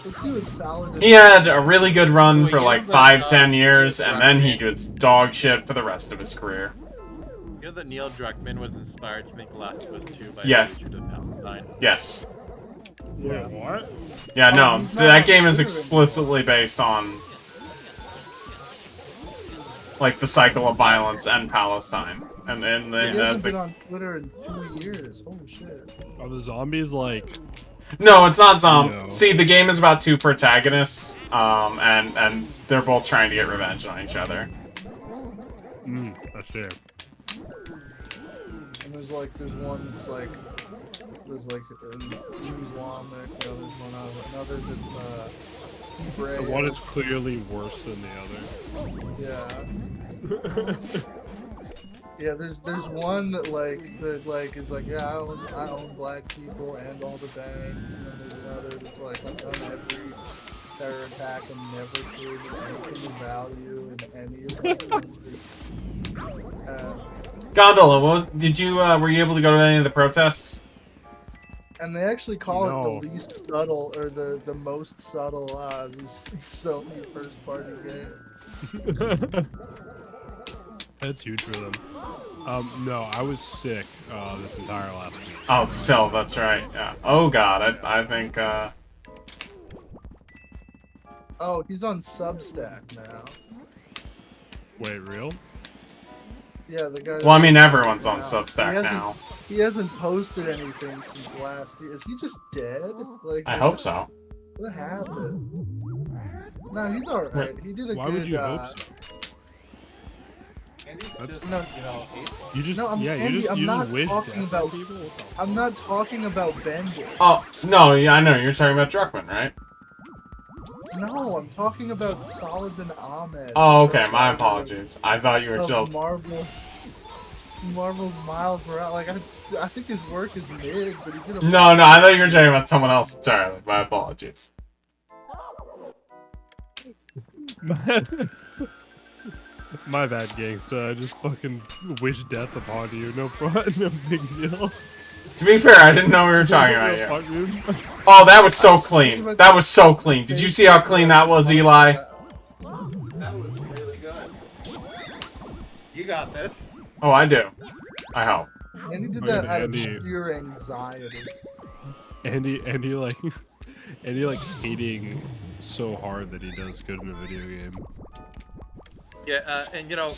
Let's see what Saladin. He had a really good run Wait, for you like know that, 5-10 years, Neil and then he Druckmann- was dog shit for the rest of his career. You know that Neil Druckmann was inspired to make The Last of Us 2 by Yeah. Richard of Palestine? Yes. Yeah, what? Yeah, Oh, no, he's not that on game is Twitter explicitly based on like the cycle of violence and Palestine, and He that's hasn't been like, on Twitter in 2 years. Holy shit. Are the zombies like? no, it's not No. See, the game is about two protagonists, and they're both trying to get revenge on each other. That's it. And there's one that's like, there's like Islamic. You know, there's another that's Hebrew. The one is clearly worse than the other. Yeah. Yeah, there's one that is like, yeah, I own black people and all the banks, and then there's another that's like, I've done every terror attack and never created anything of value in any of my countries. Gondola, were you able to go to any of the protests? And they actually call it No. the least subtle, or the most subtle Sony first party game. That's huge for them. No, I was sick this entire last week. Oh, still, that's right. Yeah. Oh god, I think. Oh, he's on Substack now. Wait, real? Yeah, the guy. Well, I mean, everyone's on He Substack hasn't- now. He hasn't posted anything since last year. Is he just dead? Like, I hope so. What happened? No, he's alright. He did a Why good. would you hope so? That's, No, you just no, you I'm not just wish talking death on about. people? What the I'm not talking about Bendis. Oh no, yeah, I know you're talking about Druckmann, right? No, I'm talking about Saladin Ahmed. Oh, okay. My apologies. I thought you were Of still. Marvel's Miles Morales. Like I think his work is mid, but he did a. No, I thought you were talking about someone else entirely. My apologies. My bad, gangsta. I just fucking wish death upon you. No big deal. To be fair, I didn't know we were talking about you. Fuck, dude. Oh, that was so clean. That was so clean. Did you see how clean that was, Eli? That was really good. You got this. Oh, I do. I hope. And he did Oh, that yeah, out of Andy. sheer anxiety. Andy like hating so hard that he does good in a video game. Yeah, and you know,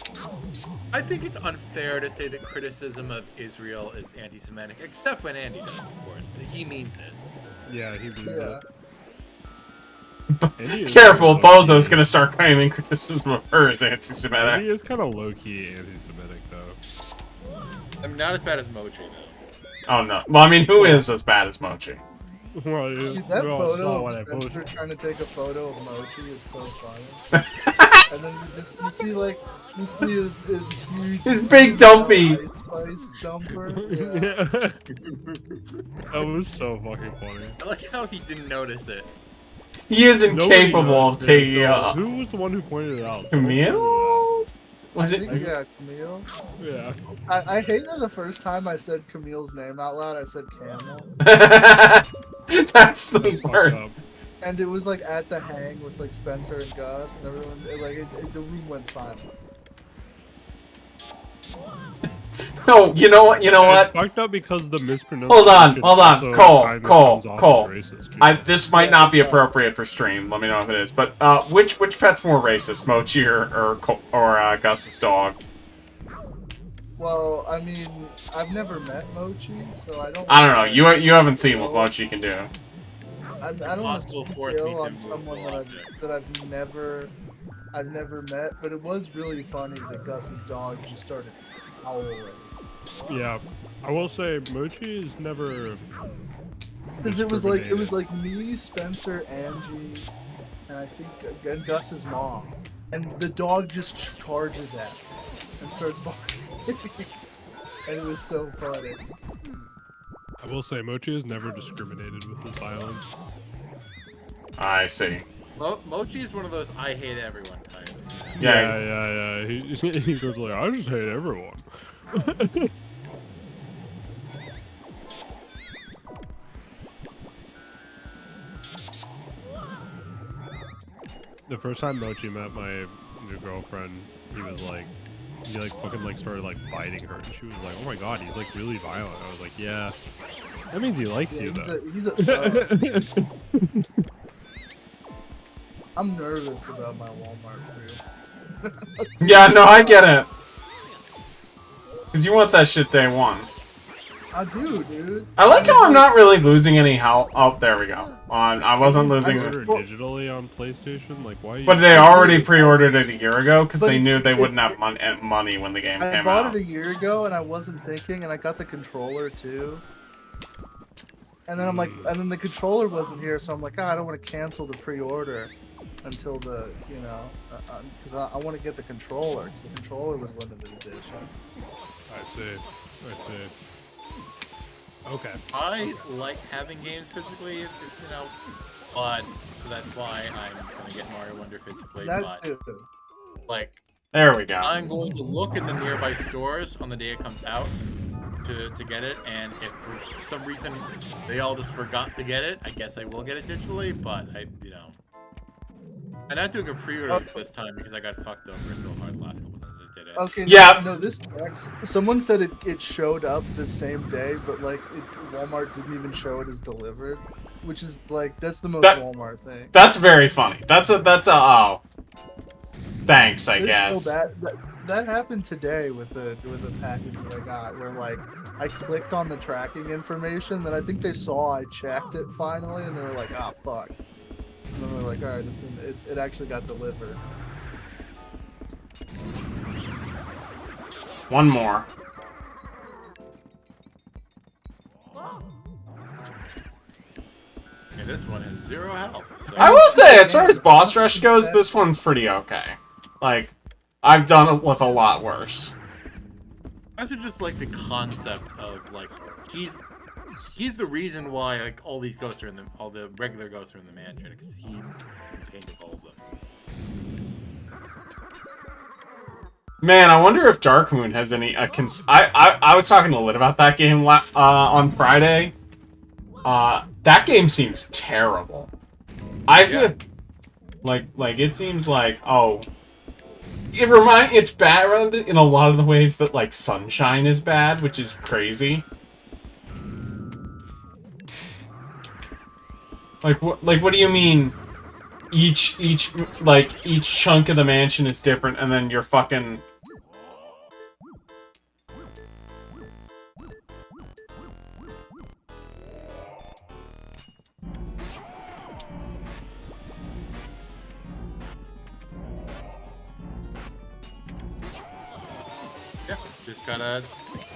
I think it's unfair to say that criticism of Israel is anti-Semitic, except when Andy does, of course. He means it. Yeah, he means Yeah. it. Andy is Careful, kinda Bozo's low-key- gonna start claiming criticism of her as Andy anti-Semitic. is kind of low-key anti-Semitic though. I mean, not as bad as Mochi, though. Oh no. Well, I mean, who is as bad as Mochi? Well, Dude, that well, photo what I of Spencer posted. trying to take a photo of Mochi is so funny. And then you see his huge His big dumpy. Ice Spice dumper. Yeah. That was so fucking funny. I like how he didn't notice it. He is Nobody incapable of knows, taking dude. a Who was the one who pointed it out? Camille. Was I it? think, yeah, Camille. Yeah. I hate that the first time I said Camille's name out loud, I said Camel. That's the Fucked word. up. And it was like at the hang with like Spencer and Gus, and everyone, the room went silent. No, you know what? You know It's what? fucked up because the mispronunciation. Hold on, also Cole, kind of Cole, comes off as Cole. racist, too. This might not be appropriate for stream. Let me know if it is. But which pet's more racist, Mochi or Gus's dog? Well, I mean, I've never met Mochi, so I don't. I don't know. You haven't seen what Mochi can do. I don't want to Possible speak fourth ill meets on him someone will that I've never met, but it was really funny that Gus's dog just started howling. Yeah, I will say Mochi is never. Because it was like me, Spencer, Angie, and I think and Gus's mom, and the dog just charges at me and starts barking, and it was so funny. I will say Mochi has never discriminated with his violence. I see. Mochi is one of those I hate everyone types. Yeah. He goes like, I just hate everyone. The first time Mochi met my new girlfriend, he fucking like started like biting her, and she was like, "Oh my god, he's like really violent." I was like, "Yeah, that means he likes you though." He's a I'm nervous about my Walmart crew. Yeah, no, I get it. Because you want that shit day one. I do, dude. I like how I'm not really losing any health. Oh, there we go. I wasn't losing. Order digitally on PlayStation, like why? But they already pre-ordered it a year ago because they it's- knew they it- wouldn't have money when the game I came bought out. it a year ago and I wasn't thinking, and I got the controller too. And then I'm like, and then the controller wasn't here, so I'm like, I don't want to cancel the pre-order until the, because I want to get the controller, because the controller was limited edition. I see. Okay. I like having games physically, but so that's why I'm gonna get Mario Wonder physically. That But too. like, There we go. I'm going to look in the nearby stores on the day it comes out to get it, and if for some reason they all just forgot to get it, I guess I will get it digitally. But I'm not doing a pre-order this time because I got fucked over so hard the last couple times I did it. Okay. Yeah. No, this tracks. Someone said it showed up the same day, but like Walmart didn't even show it as delivered, which is like that's the most Walmart thing. That's very funny. That's a oh. Thanks, I guess. That happened today with a package that I got where like I clicked on the tracking information, then I think they saw I checked it finally, and they were like, "Ah, fuck." And then they're like, "All right, it actually got delivered." One more. Okay, this one has 0 health. So I will say, as far as boss rush goes, this one's pretty okay. Like, I've done it with a lot worse. I also just like the concept of like he's the reason why like all these ghosts are all the regular ghosts are in the mansion because he painted all of them. Man, I wonder if Dark Moon has any. I was talking to Lit about that game on Friday. That game seems terrible. I feel like it seems like it's bad in a lot of the ways that like Sunshine is bad, which is crazy. Like what do you mean? Each chunk of the mansion is different, and then you're fucking. Yeah, just gotta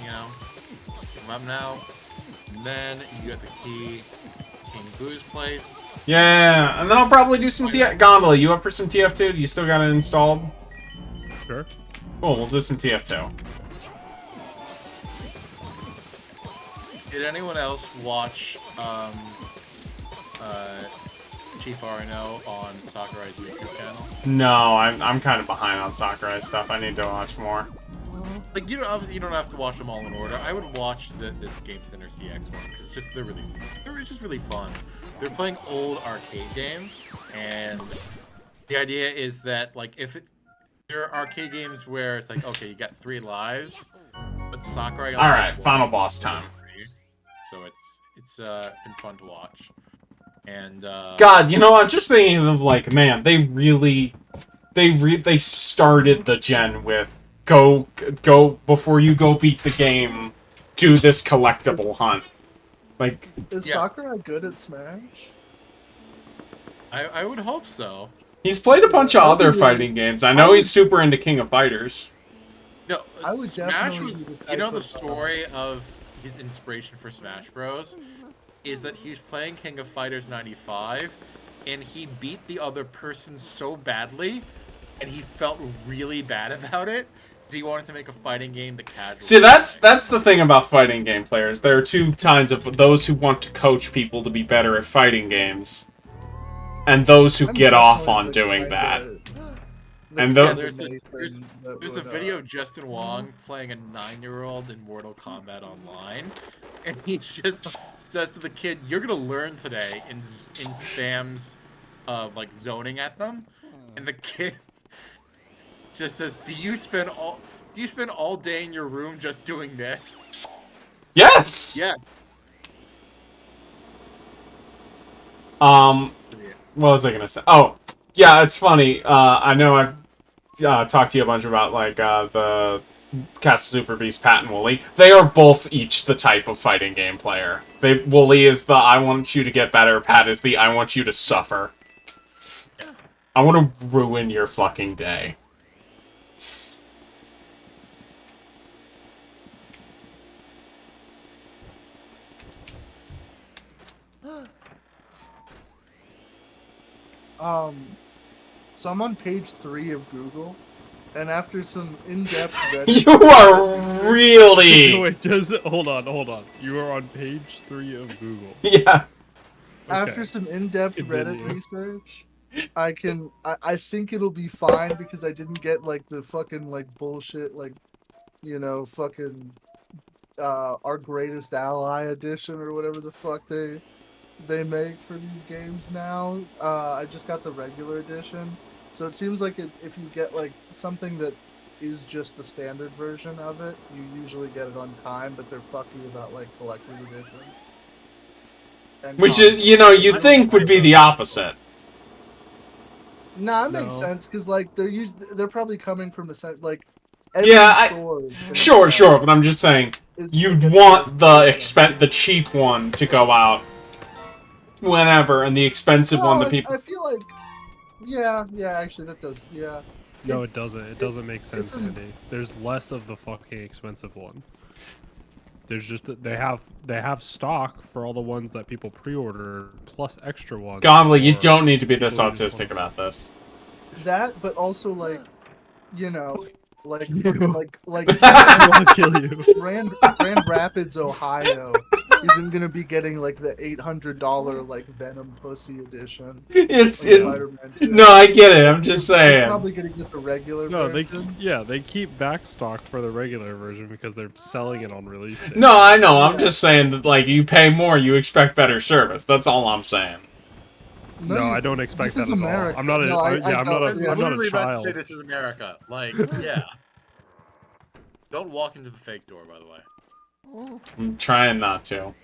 come up now, and then you got the key, King Boo's place. Yeah, and then I'll probably do some Gondola. You up for some TF2? Do you still got it installed? Sure. Cool, we'll do some TF2. Did anyone else watch Chief Rno on Sakurai's YouTube channel? No, I'm kind of behind on Sakurai stuff. I need to watch more. Like obviously you don't have to watch them all in order. I would watch this Game Center CX one because they're just really fun. They're playing old arcade games, and the idea is that like there are arcade games where it's like okay you got 3 lives, but Sakurai. All right, final boss time. So it's been fun to watch. And God, I'm just thinking of like, man, they started the gen with go before you go beat the game, do this collectible hunt. Like, is Sakurai good at Smash? I would hope so. He's played a bunch of other fighting games. I know he's super into King of Fighters. No, I would Smash definitely was. be the You know type the of, story of his inspiration for Smash Bros. Is that he was playing King of Fighters 95, and he beat the other person so badly, and he felt really bad about it. That he wanted to make a fighting game the casual. See, that's the thing about fighting game players. There are 2 kinds of those who want to coach people to be better at fighting games, and those who I'm get off definitely, on like, doing trying that. the And Yeah, combination that there's a would, video of Justin Wong playing a 9-year-old in Mortal Kombat Online, and he just says to the kid, "You're gonna learn today," in spams, like zoning at them, and the kid just says, "Do you spend all day in your room just doing this?" Yes. Yeah. What was I gonna say? Oh, yeah, it's funny. I know I've talked to you a bunch about like the Castle Super Beast Pat and Wooly. They are both each the type of fighting game player. Wooly is the I want you to get better. Pat is the I want you to suffer. I want to ruin your fucking day. So I'm on page 3 of Google, and after some in-depth Reddit, You are really Wait, just hold on. You are on page 3 of Google. yeah. after Okay. some in-depth Reddit Continue. research, I think it'll be fine because I didn't get like the fucking like bullshit like, you know, fucking our greatest ally edition or whatever the fuck they make for these games now. I just got the regular edition. So it seems like if you get like something that is just the standard version of it, you usually get it on time, but they're fucky about like collector's edition. And Which is, you know, you'd think would be the opposite. Nah, it makes No. sense because like they're probably coming from a set like every Yeah, store is gonna Sure, get- sure, but I'm just saying is gonna you'd get want this the cheap one to go out whenever, and the expensive one No, the people. I feel like yeah, actually that does No, It's- it doesn't. It doesn't make sense, it's an- Andy. There's less of the fucking expensive one. There's just they have stock for all the ones that people pre-order plus extra ones. Godly, you for don't need to be this people who just autistic wanna- about this. that, but also like, you know, like I'll kill you. Grand Rapids, Ohio, isn't gonna be getting like the $800 like Venom Pussy edition. It's of Spider-Man 2. no, I get it. I'm just They're saying. probably gonna get the regular No, they version. they keep back stock for the regular version because they're selling it on release day. No, I know. I'm Yeah. just saying that like you pay more, you expect better service. That's all I'm saying. No, I don't expect this that is at all. America. I'm not a No, I I'm not don't. a I was I'm not a literally about to child. say this is America. Like, yeah. Don't walk into the fake door, by the way. I'm trying not to.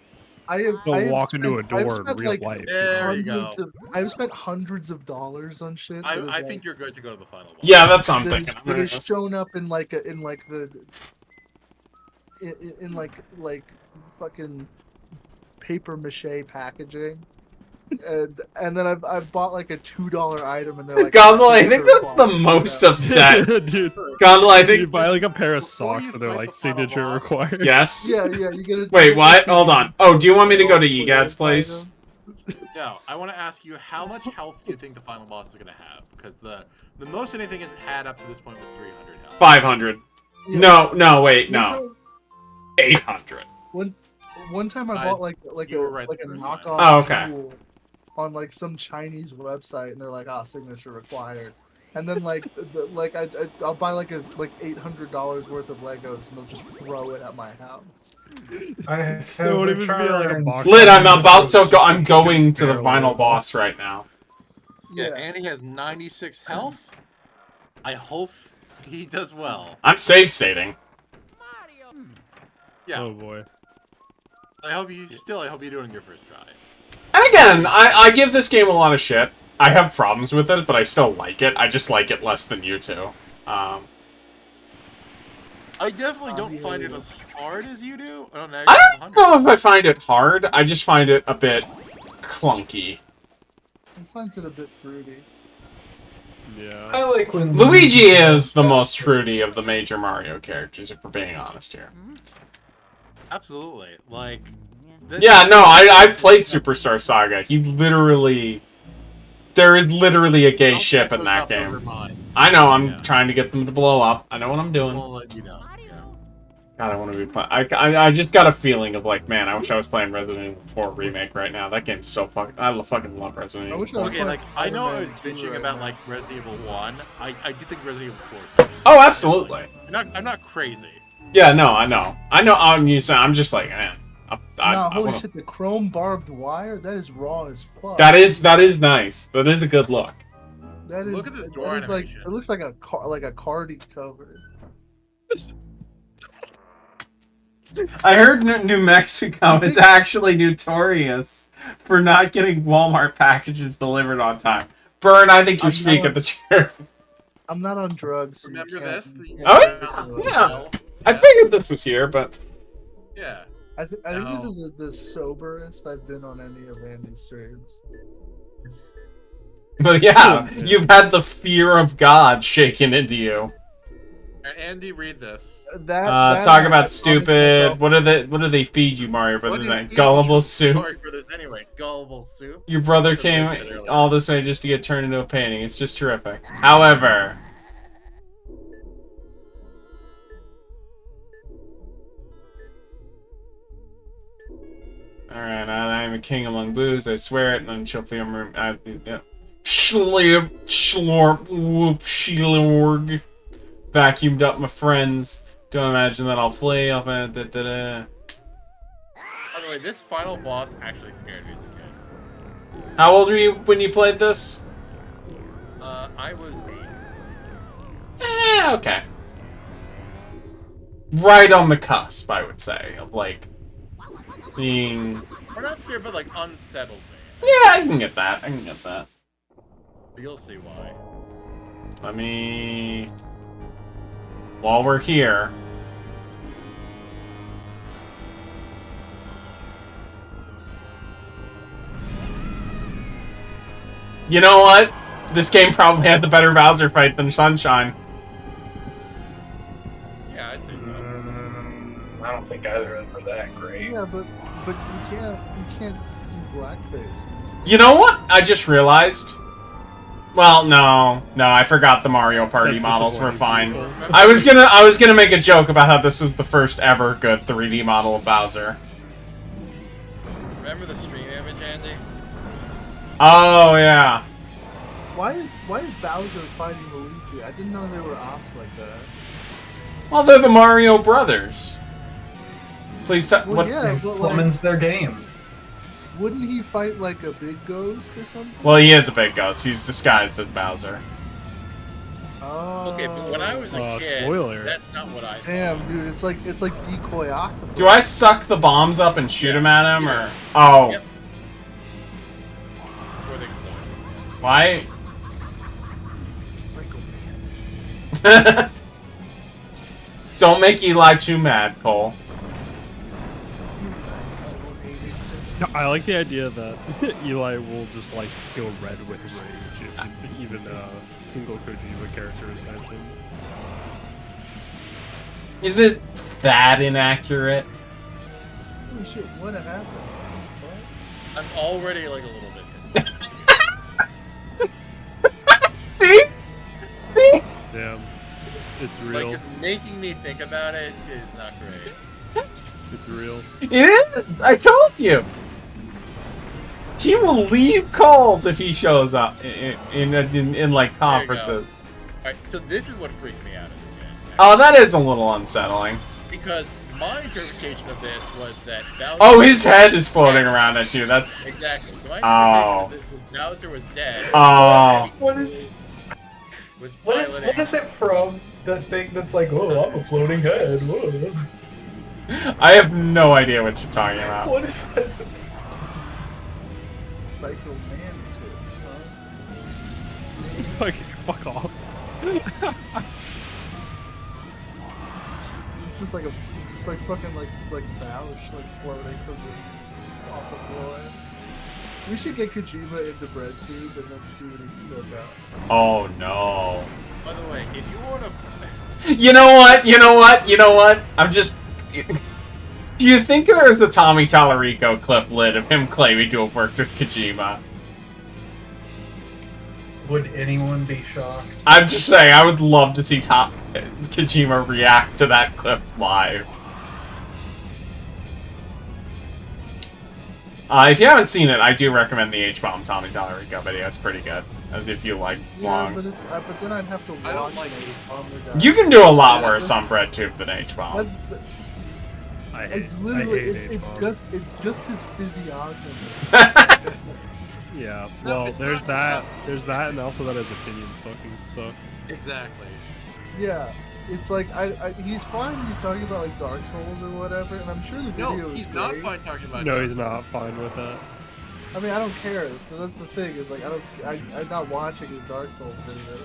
Don't walk into a door in real life. There you go. I've spent hundreds of dollars on shit. that is, I like, think you're good to go to the final boss. Yeah, that's what I'm that thinking. is- that has shown up in like like fucking paper mache packaging. And then I've bought like a $2 item and they're like Gondola, I think that's the most upset. Dude, Gondola, I you think. buy like a pair of Before you socks and they're fight like the final signature boss- required. Yes. Yeah, you get it. Wait, what? Hold on. Oh, do you want me to go to Egad's place? No, I want to ask you how much health do you think the final boss is going to have? Because the most anything has had up to this point was 300 health. 500. No, wait, no. 800. One time I bought like you a were right like a the first time. knockoff Oh, okay. jewel on like some Chinese website, and they're like, signature required. And then like I'll buy like $800 worth of Legos, and they'll just throw it at my house. I have There won't even be like a returned- box. Lid, I'm about to go. I'm going to the final boss right now. Yeah, Andy has 96 health. I hope he does well. I'm save stating. Yeah, Oh boy. I hope you do it on your first try. And again, I give this game a lot of shit. I have problems with it, but I still like it. I just like it less than you two. I definitely don't find it as hard as you do. I don't know if I find it hard. I just find it a bit clunky. He finds it a bit fruity. Yeah. I like when Luigi is the most fruity of the major Mario characters, if we're being honest here. Absolutely. Like, this Yeah, no, I played Superstar Saga. There is literally a gay Don't ship set in those that up over game. mines. I know, I'm Yeah. trying to get them to blow up. I know what I'm Just doing. wanna let you know. Yeah. God, I want to be playing. I just got a feeling of like, man, I wish I was playing Resident Evil 4 remake right now. That game's so fucking. Fucking love Resident I Evil. wish I was Okay, like I know I was Spider-Man 2 bitching right about now. like Resident Evil 1. I do think Resident Evil 4 is better. Oh, absolutely. I'm not crazy. Yeah, no, I know. I'm used to. I'm just like, man. Nah, holy wanna- shit, the chrome barbed wire? That is raw as fuck. That is nice. That is a good look. That is, Look at this door that is like, animation. it looks like a cardi cover. I heard New Mexico is actually notorious for not getting Walmart packages delivered on time. Burn, I think you're speaking the truth. I'm not on drugs. So Remember you can't- this? you Oh, can't yeah. do it. Yeah. I figured this was here, but Yeah. I think No. this is the soberest I've been on any of Andy's streams. yeah, you've had the fear of God shaken into you. And Andy, read this. That Talk I about promised stupid. myself- What do they feed you, Mario What Brothers? is That eating gullible you? soup. Sorry for this anyway. Gullible soup. Your brother That's what came I said earlier. all this way just to get turned into a painting. It's just terrific. However, alright, I am a king among booze. I swear it. And then she'll feel yeah. Schlorp, schlorp, whoop, shilorg. Vacuumed up my friends. Don't imagine that I'll flee. I'll da, da, da. By the way, this final boss actually scared me as a kid. How old were you when you played this? I was 8. Okay. Right on the cusp, I would say, of like being. We're not scared, but like unsettled, man. Yeah, I can get that. I can get that. But you'll see why. Let me. While we're here. You know what? This game probably has a better Bowser fight than Sunshine. Yeah, I'd say so. I don't think either of them are that great. Yeah, but you can't do blackface. You know what? I just realized. Well, no, I forgot the Mario Party That's models were disappointing, fine. people. I was gonna make a joke about how this was the first ever good 3D model of Bowser. Remember the stream image, Andy? Oh yeah. Why is Bowser fighting Luigi? I didn't know they were ops like that. Well, they're the Mario Brothers. Please stop. Well, What? yeah, but like, Plumbins their game. wouldn't he fight like a big ghost or something? Well, he is a big ghost. He's disguised as Bowser. Oh. Okay, but when I was a kid, spoiler. that's not what I thought. Damn, dude, it's like decoy octopus. Do I suck the bombs up and shoot him at him, or? Oh, Yep. Before they explode. why? Psycho mantis. Don't make Eli too mad, Cole. No, I like the idea that Eli will just like go red with rage if even a single Kojima character is mentioned. Is it that inaccurate? Holy shit, what happened? What? I'm already like a little bit pissed. See? See? Damn, it's real. Like, making me think about it is not great. It's real. It is. I told you. He will leave calls if he shows up in like conferences. Alright, so this is what freaked me out as a kid. Oh, that is a little unsettling. Because my interpretation of this was that Bowser... Oh, his head is floating around at you. That's. Exactly. So my Oh. interpretation of this was Bowser was dead. Oh. What is Was what is it from? That thing that's like, oh, I'm a floating head. Whoa. I have no idea what you're talking about. What is that? Psycho mantis, huh? Like, fuck off. It's just like fucking like Vouch like floating from the off the floor. We should get Kojima into bread tube and then see what he can cook out. Oh no. By the way, if you want to... You know what? I'm just. Do you think there's a Tommy Tallarico clip lit of him claiming to have worked with Kojima? Would anyone be shocked? I'm just saying, I would love to see Kojima react to that clip live. If you haven't seen it, I do recommend the H-Bomb Tommy Tallarico video. It's pretty good. If you like Yeah, long. but then I'd have to watch I don't like an it. H-bomber guy. You can do a lot Yeah, worse on BreadTube than H-Bomb. That's it's literally it's just his physiognomy. Yeah, No, well, it's there's not- that, and also that his opinions fucking suck. Exactly. Yeah, it's like he's fine. He's talking about like Dark Souls or whatever, and I'm sure the video No, is he's great. not fine talking about. No, Dark he's Souls. not fine with that. I mean, I don't care. That's the thing. Is like I'm not watching his Dark Souls video.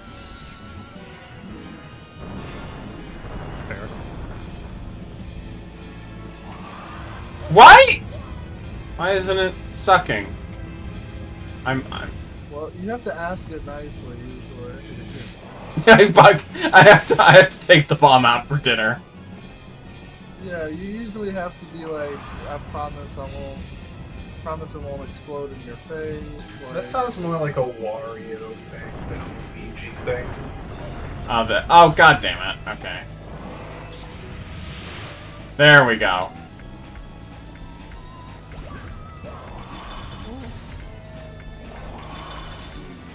Fair. Why? Why isn't it sucking? I'm Well, you have to ask it nicely usually. I have to take the bomb out for dinner. Yeah, you usually have to be like, I promise it won't explode in your face. Like, That sounds more like a Wario thing than a Luigi thing. Oh god damn it. Okay. There we go.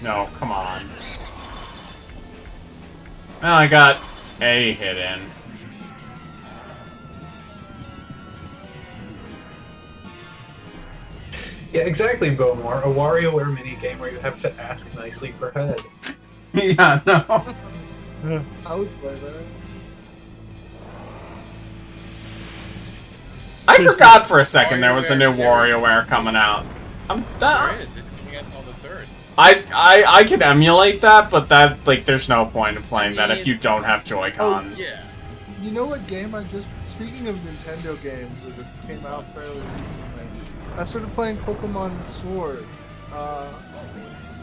No, come on. Well, I got a hit in. Yeah, exactly, Bowmore. A WarioWare minigame where you have to ask nicely for head. Yeah, no. I would play that. I forgot for a second there was a new WarioWare coming out. There is. It's coming out on the 3rd. I could emulate that, but that there's no point in playing that if you don't have Joy-Cons. Yeah. You know what game I just... Speaking of Nintendo games that came out fairly recently, I started playing Pokemon Sword.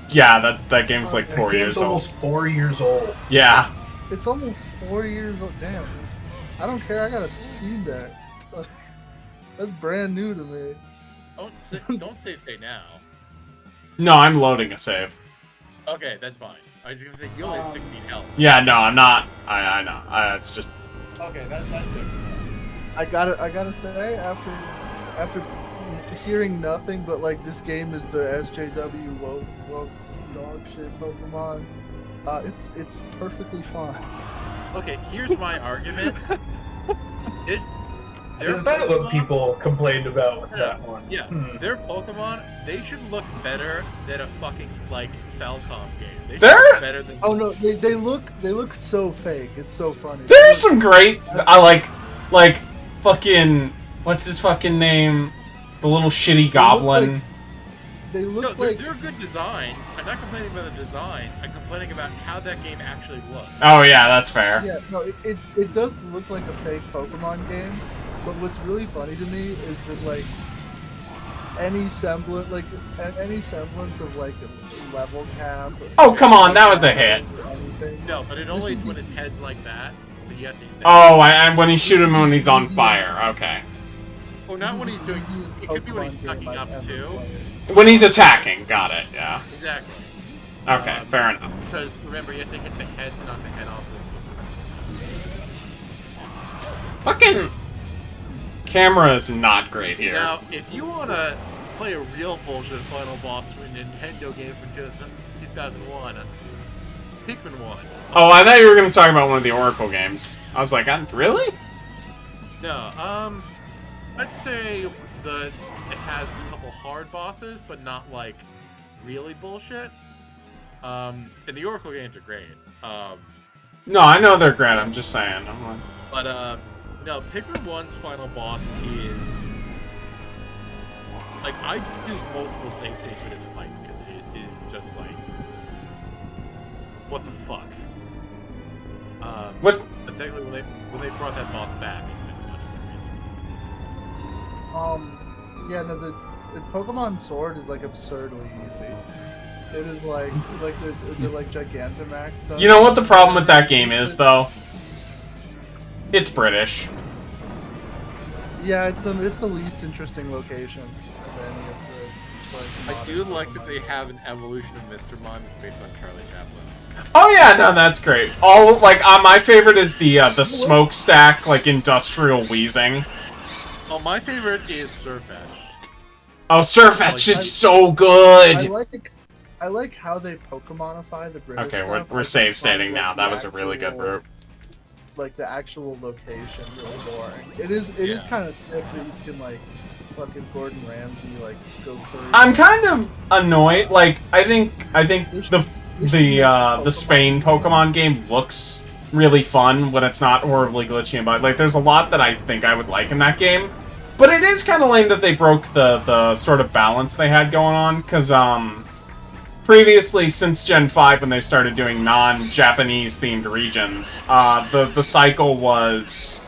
Yeah, that game's like That 4 game's years old. almost 4 years old. Yeah. It's almost 4 years old. Damn. I don't care. I got a Steam Deck. That's brand new to me. Don't save state now. No, I'm loading a save. Okay, that's fine. I was gonna say you only have 16 health. Yeah, no, I'm not. I know. It's just. Okay, that's different. I gotta say, after hearing nothing but like this game is the SJW woke dog shit Pokemon, it's perfectly fine. Okay, here's my argument. Is that what people complained about with that one? Yeah, their Pokemon, they should look better than a fucking like Falcom game. They should They're- look better than. Oh no, they look so fake. It's so funny. There's some great. I like fucking. What's his fucking name? The little shitty goblin. They No, look they're, like they're good designs. I'm not complaining about the designs. I'm complaining about how that game actually looks. Oh yeah, that's fair. yeah. No, it does look like a fake Pokemon game. But what's really funny to me is that like any semblance of like a level cap. Oh come on, that was the hit. or anything. No, but it only This is is when the- his head's like that. That you have to. Oh, and when you shoot him when he's on fire. Okay. Oh, not when This he's is doing. the easiest It could be when he's Pokemon game sucking I've up ever too. played. When he's attacking. Got it. Yeah. Exactly. Okay. Fair enough. Because remember, you have to hit the head to knock the head also. Fucking camera is not great here. Now, if you want to play a real bullshit final boss from a Nintendo game from 2001, Pikmin 1. Oh, I thought you were going to talk about one of the Oracle games. I was like, really? No, I'd say it has a couple hard bosses, but not like really bullshit. And the Oracle games are great. No, I know they're great. I'm just saying. I'm like, But no, Pikmin 1's final boss is like I do multiple save states within the fight because it is just like what the fuck. what's But technically, when they brought that boss back, it's been much more easy. Yeah, no, the Pokemon Sword is like absurdly easy. It is like the like Gigantamax does. You know what the problem with that game is, though? It's British. Yeah, it's the least interesting location of any of the like. I do like that they have an evolution of Mr. Mime that's based on Charlie Chaplin. Oh yeah, no, that's great. All like my favorite is the smokestack, like industrial wheezing. Oh, my favorite is Surfetch. Oh, Surfetch Like, is so I good. I like how they Pokemonify the British Okay, stuff. we're I save just find, stating like, now. the That was a really good actual- route. Like the actual location really boring. It is Yeah. kind of sick that you can like fucking Gordon Ramsay like go curry. I'm kind of annoyed. Like, I think They should- the they should make a the Spain Pokemon Pokemon game looks really fun when it's not horribly glitchy and bug. Like, there's a lot that I think I would like in that game, but it is kind of lame that they broke the sort of balance they had going on. Because previously, since Gen 5, when they started doing non-Japanese themed regions, the cycle was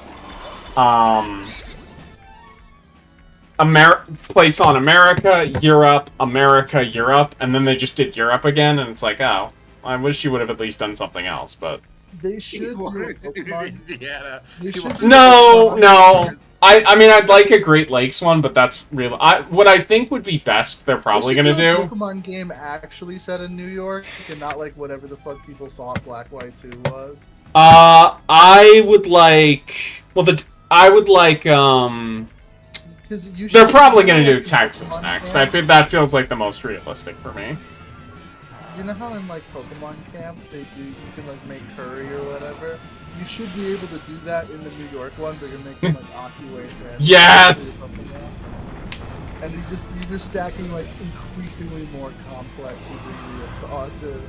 place on America, Europe, America, Europe, and then they just did Europe again, and it's like, oh, I wish you would have at least done something else, but... They should do a Pokemon. Indiana. They People- should do No, Pokemon no. Masters. I mean, I'd like a Great Lakes one, but that's real. What I think would be best, they're probably They should gonna a do... Pokemon game actually set in New York, and not like whatever the fuck people thought Black White 2 was. I would like... Well, I would like, Because you They're should probably you know, gonna do like, in Texas Pokemon next. Camp- I think that feels like the most realistic for me. You know how in like Pokemon Camp you can like make curry or whatever. You should be able to do that in the New York one, but you're making like Akiway sandwiches. Yes! or something else. And you're just stacking like increasingly more complex ingredients onto.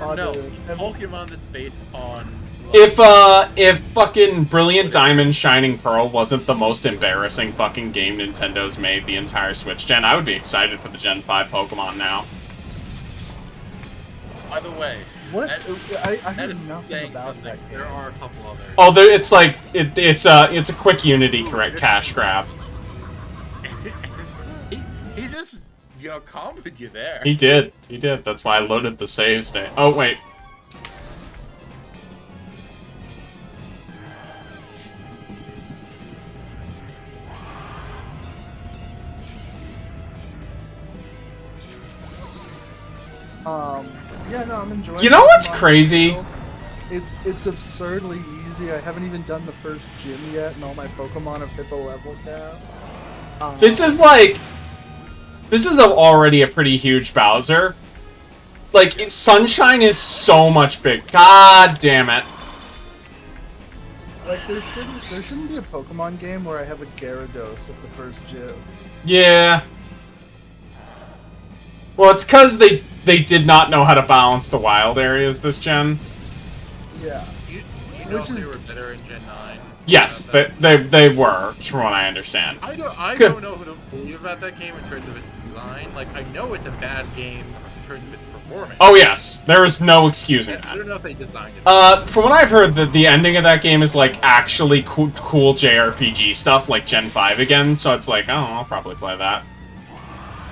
Or no, onto Pokemon that's based on. If fucking Brilliant Diamond Shining Pearl wasn't the most embarrassing fucking game Nintendo's made the entire Switch gen, I would be excited for the Gen 5 Pokemon now. By the way, What? I that heard is nothing saying about something. that game. There are a couple others. Oh, it's like it's a quick Unity correct cash grab. he just comboed you there. He did. That's why I loaded the save state. Oh wait. Yeah, no, I'm enjoying. You know what's Pokemon crazy? Shield. It's absurdly easy. I haven't even done the first gym yet, and all my Pokemon have hit the level cap. This is already a pretty huge Bowser. Like, Sunshine is so much big. God damn it. Like there shouldn't be a Pokemon game where I have a Gyarados at the first gym. Yeah. Well, it's because they did not know how to balance the wild areas this gen. Yeah. You know Which if they is- were better in Gen 9? Yes, About they were, from what I understand. I Good. don't know who to believe about that game in terms of its design. Like, I know it's a bad game in terms of its performance. Oh yes, there is no excusing I that. don't know if they designed it. From what I've heard, the ending of that game is like actually cool JRPG stuff, like Gen 5 again. So it's like, oh, I'll probably play that.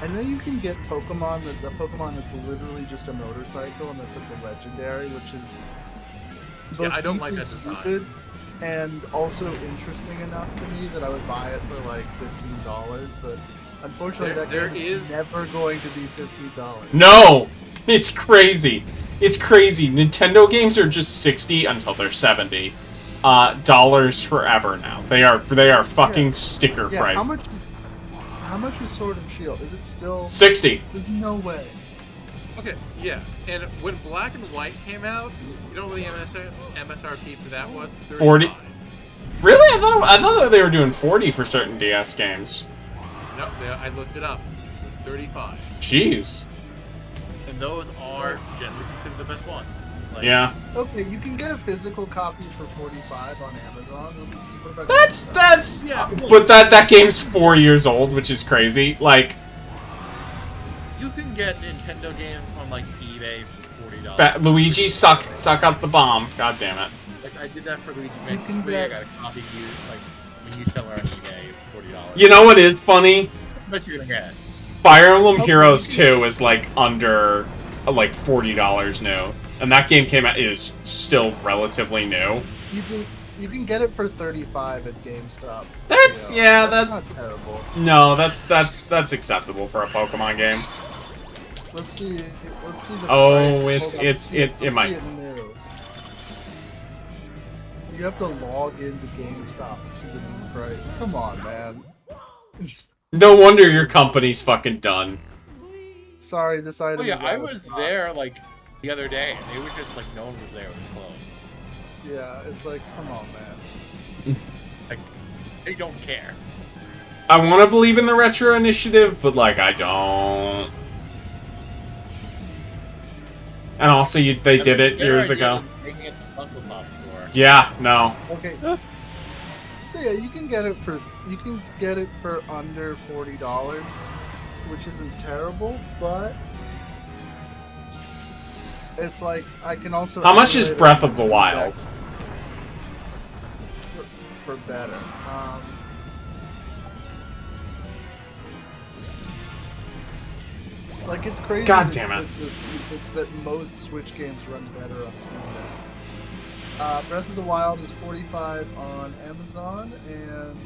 I know you can get Pokemon the Pokemon that's literally just a motorcycle, and that's like the legendary, which is Yeah, both I don't like deeply that design. stupid and also interesting enough to me that I would buy it for like $15. But unfortunately, There that game is- is never going to be $15. No, it's crazy. It's crazy. Nintendo games are just 60 until they're 70 dollars forever now. They are fucking Yeah. sticker Yeah, price. how much is Sword and Shield? Is it still? 60. There's no way. Okay, yeah. And when Black and White came out, you know what the MSRP for that was? 40. 35. Really? I thought they were doing 40 for certain DS games. No, I looked it up. It was 35. Jeez. And those are generally considered the best ones. Like, Yeah. Okay, you can get a physical copy for $45 on Amazon. What about That's. Yeah, But that game's 4 years old, which is crazy. Like, you can get Nintendo games on like eBay for $40. Luigi suck up the bomb. God damn it. Like I did that for Luigi's You Mansion can 3. I get- got a copy you like when you sell her on eBay $40. You know what is funny? How much you gonna get? Fire Emblem Okay. Heroes 2 is like under like $40 new. And that game is still relatively new. You can get it for $35 at GameStop. That's You know, yeah, that's that's not terrible. no, that's acceptable for a Pokemon game. Let's see. Let's see the Oh, price. Hold on, it let's might. see it new. You have to log into GameStop to see the new price. Come on, man. No wonder your company's fucking done. Sorry, this item. Oh yeah, is I out of was stock. there like the other day, and it was just like no one was there. It was closed. Yeah, it's like, come on, man. Like they don't care. I want to believe in the retro initiative, but like I don't. And also, they did it years ago. Making it the Funko Pop store. Yeah, no. Okay. So yeah, you can get it for under $40, which isn't terrible, but it's like I can also. How much is emulate it Breath of the back Wild? for better? Like it's crazy. God damn it. That most Switch games run better on Steam Deck. Breath of the Wild is $45 on Amazon, and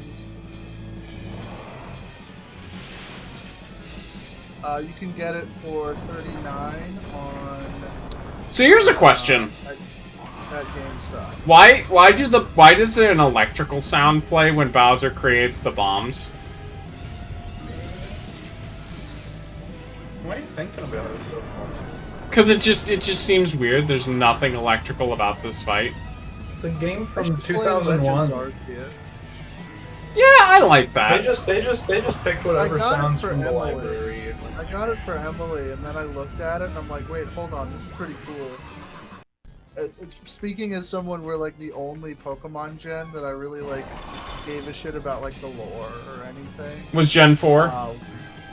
you can get it for $39 on. So here's a question. At GameStop. Why does an electrical sound play when Bowser creates the bombs? Why are you thinking about it so much? Because it just seems weird. There's nothing electrical about this fight. It's a game I from should play Legends 2001. Arceus. Yeah, I like that. They just picked whatever I got it sounds for from the Emily. library. I got it for Emily, and then I looked at it, and I'm like, wait, hold on, this is pretty cool. Speaking as someone where like the only Pokemon gen that I really like gave a shit about like the lore or anything Was Gen 4?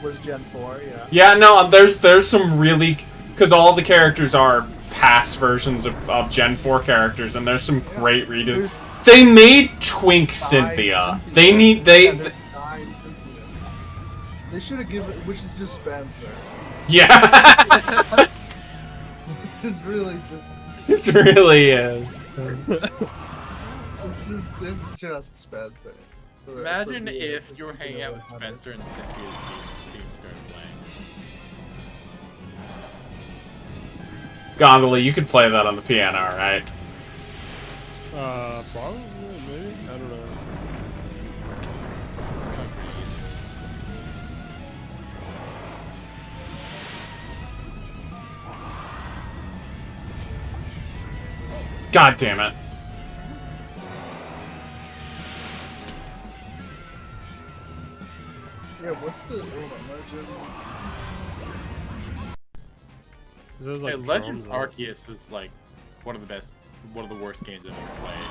Was Gen 4, yeah. Yeah, no, there's some really... Because all the characters are past versions of Gen 4 characters, and there's some great redesigns. They made Twink Cynthia. They need... Yeah, there's 9 Cynthia. They should have given... Which is just Spencer. Yeah! It's really just... It really is. It's just Spencer. Imagine if you were hanging out with Spencer and Cynthia's team started playing. Gondola, you could play that on the piano, right? Probably, maybe? I don't know. God damn it. Yeah, what's the Legends? There's, Hey, like, Legends drums on it. Arceus is like one of the worst games I've ever played.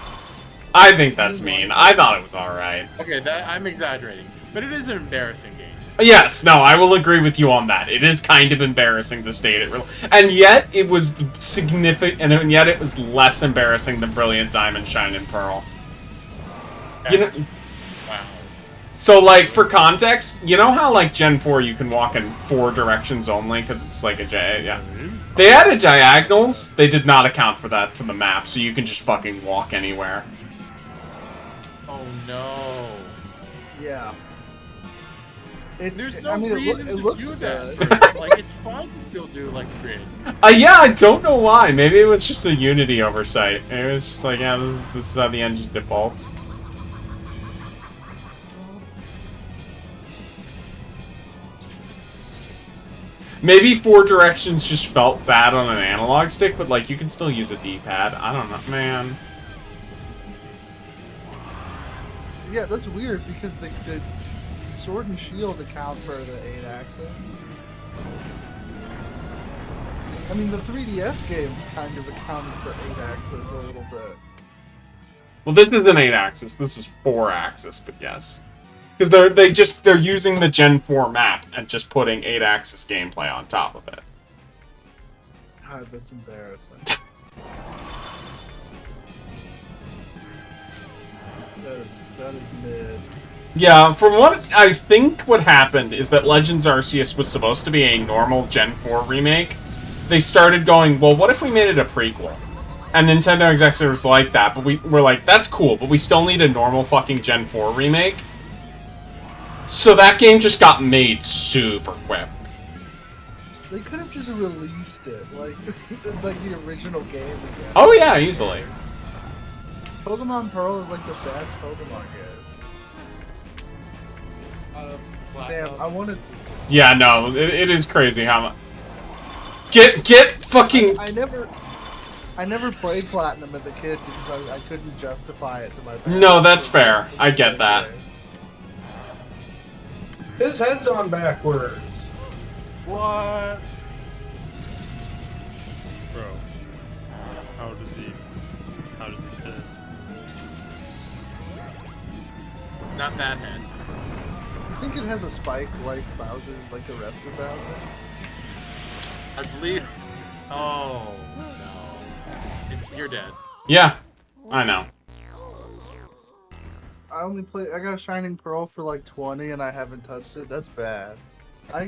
I think that's mean. I thought it was alright. Okay, I'm exaggerating, but it is an embarrassing game. Yes, no, I will agree with you on that. It is kind of embarrassing the state it really... And yet, it was significant... And yet, it was less embarrassing than Brilliant Diamond, Shine, and Pearl. You know... Wow. So, like, for context, you know how, like, Gen 4 you can walk in 4 directions only? Because it's like a yeah. They added diagonals. They did not account for that for the map, so you can just fucking walk anywhere. Oh no. Yeah. There's no I mean, reason it to looks do good. that. Like, it's fine to still do, like, grid. Yeah, I don't know why. Maybe it was just a Unity oversight. Maybe it was just like, yeah, this is how the engine defaults. Maybe 4 directions just felt bad on an analog stick, but, like, you can still use a D-pad. I don't know, man. Yeah, that's weird because the Sword and Shield account for the 8-axis. I mean, the 3DS games kind of accounted for 8-axis a little bit. Well, this isn't 8-axis. This is 4-axis, but yes. Because they're using the Gen 4 map and just putting 8-axis gameplay on top of it. God, that's embarrassing. That is mid. Yeah, from what I think what happened is that Legends Arceus was supposed to be a normal Gen 4 remake. They started going, well, what if we made it a prequel? And Nintendo executives like that, but we're like, that's cool, but we still need a normal fucking Gen 4 remake. So that game just got made super quick. They could have just released it, like the original game again. Oh yeah, easily. Pokemon Pearl is like the best Pokemon game. Damn, I wanted. Yeah, no, it is crazy how much. Get fucking. I never played Platinum as a kid because I couldn't justify it to my parents. No, that's fair. I get that. His head's on backwards. What? Bro. How does he piss? Not that head. I think it has a spike like Bowser, like the rest of Bowser. I believe. Oh no. You're dead. Yeah, I know. I got Shining Pearl for like 20 and I haven't touched it. That's bad. I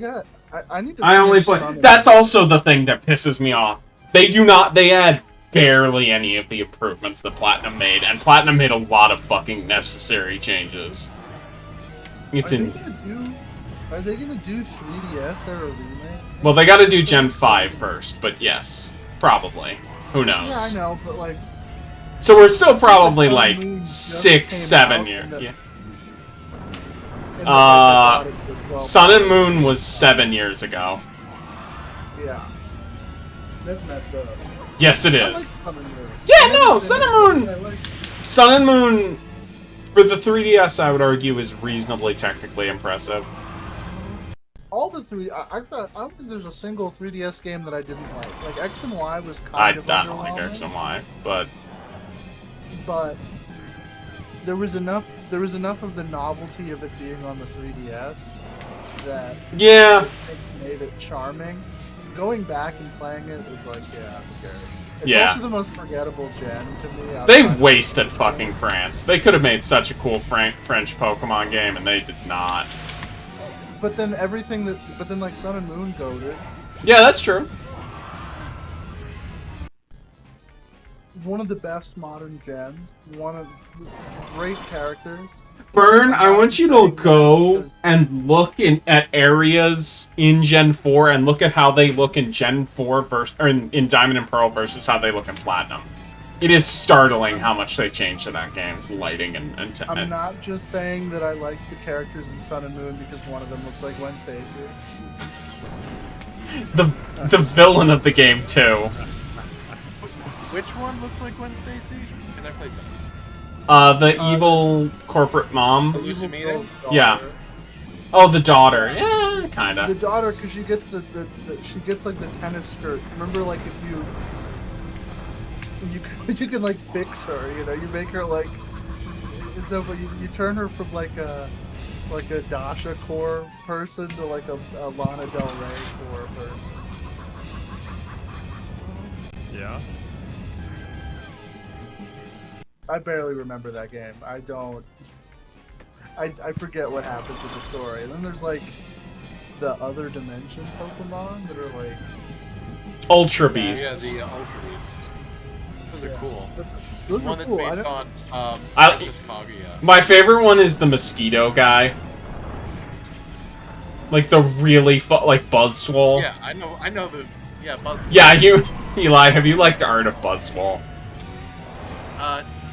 need to. I only finish play. Sun and That's Moon. also the thing that pisses me off. They add barely any of the improvements that Platinum made, and Platinum made a lot of fucking necessary changes. It's Are they gonna do 3DS era remake? Well, they gotta do Gen 5 first, but yes, probably. Who knows? Yeah, I know, but like. So we're still probably Sun like and Moon just 6, came 7 out years. in the- Yeah. in the, like, the 12 Sun and Moon was 7 years ago. Yeah. That's messed up. Yes, it I like is. Sun and Moon. Yeah, no, Sun and Moon. I like- Sun and Moon for the 3DS, I would argue, is reasonably technically impressive. All the three. I don't think there's a single 3DS game that I didn't like. Like X and Y was I kind of don't like underwhelming, X and Y, but but there was enough of the novelty of it being on the 3DS that yeah, it made it charming. Going back and playing it is like, yeah, who cares? It's Yeah. also the most forgettable gen to me. they outside of wasted the fucking France. They could have made such a cool French Pokemon game, and they did not. But then like Sun and Moon goaded. Yeah, that's true. One of the best modern gens. One of great characters. Burn, I want you to go and look at areas in Gen 4 and look at how they look in Gen 4 or in Diamond and Pearl versus how they look in Platinum. It is startling how much they changed in that game's lighting and I'm not just saying that I liked the characters in Sun and Moon because one of them looks like Gwen Stacy. the villain of the game too. Which one looks like Gwen Stacy? Because I played some. The evil corporate mom. The Lucy Evil girl's daughter. Yeah. Oh, the daughter. Yeah, The kinda. daughter, because she gets she gets like the tennis skirt. Remember, like if you can like fix her, you know, you make her like, and so but you turn her from like a Dasha core person to like a Lana Del Rey core person. Yeah. I barely remember that game. I forget what happens with the story. And then there's like the other dimension Pokemon that are like Ultra Yeah, Beasts. the Ultra Beast. Those are Yeah. cool. Those The are one that's cool. based on I- Princess Kaguya. My favorite one is the mosquito guy. Like the really like Buzzswole. Yeah, I know the Buzz. Yeah, Eli, have you liked Art of Buzzswole?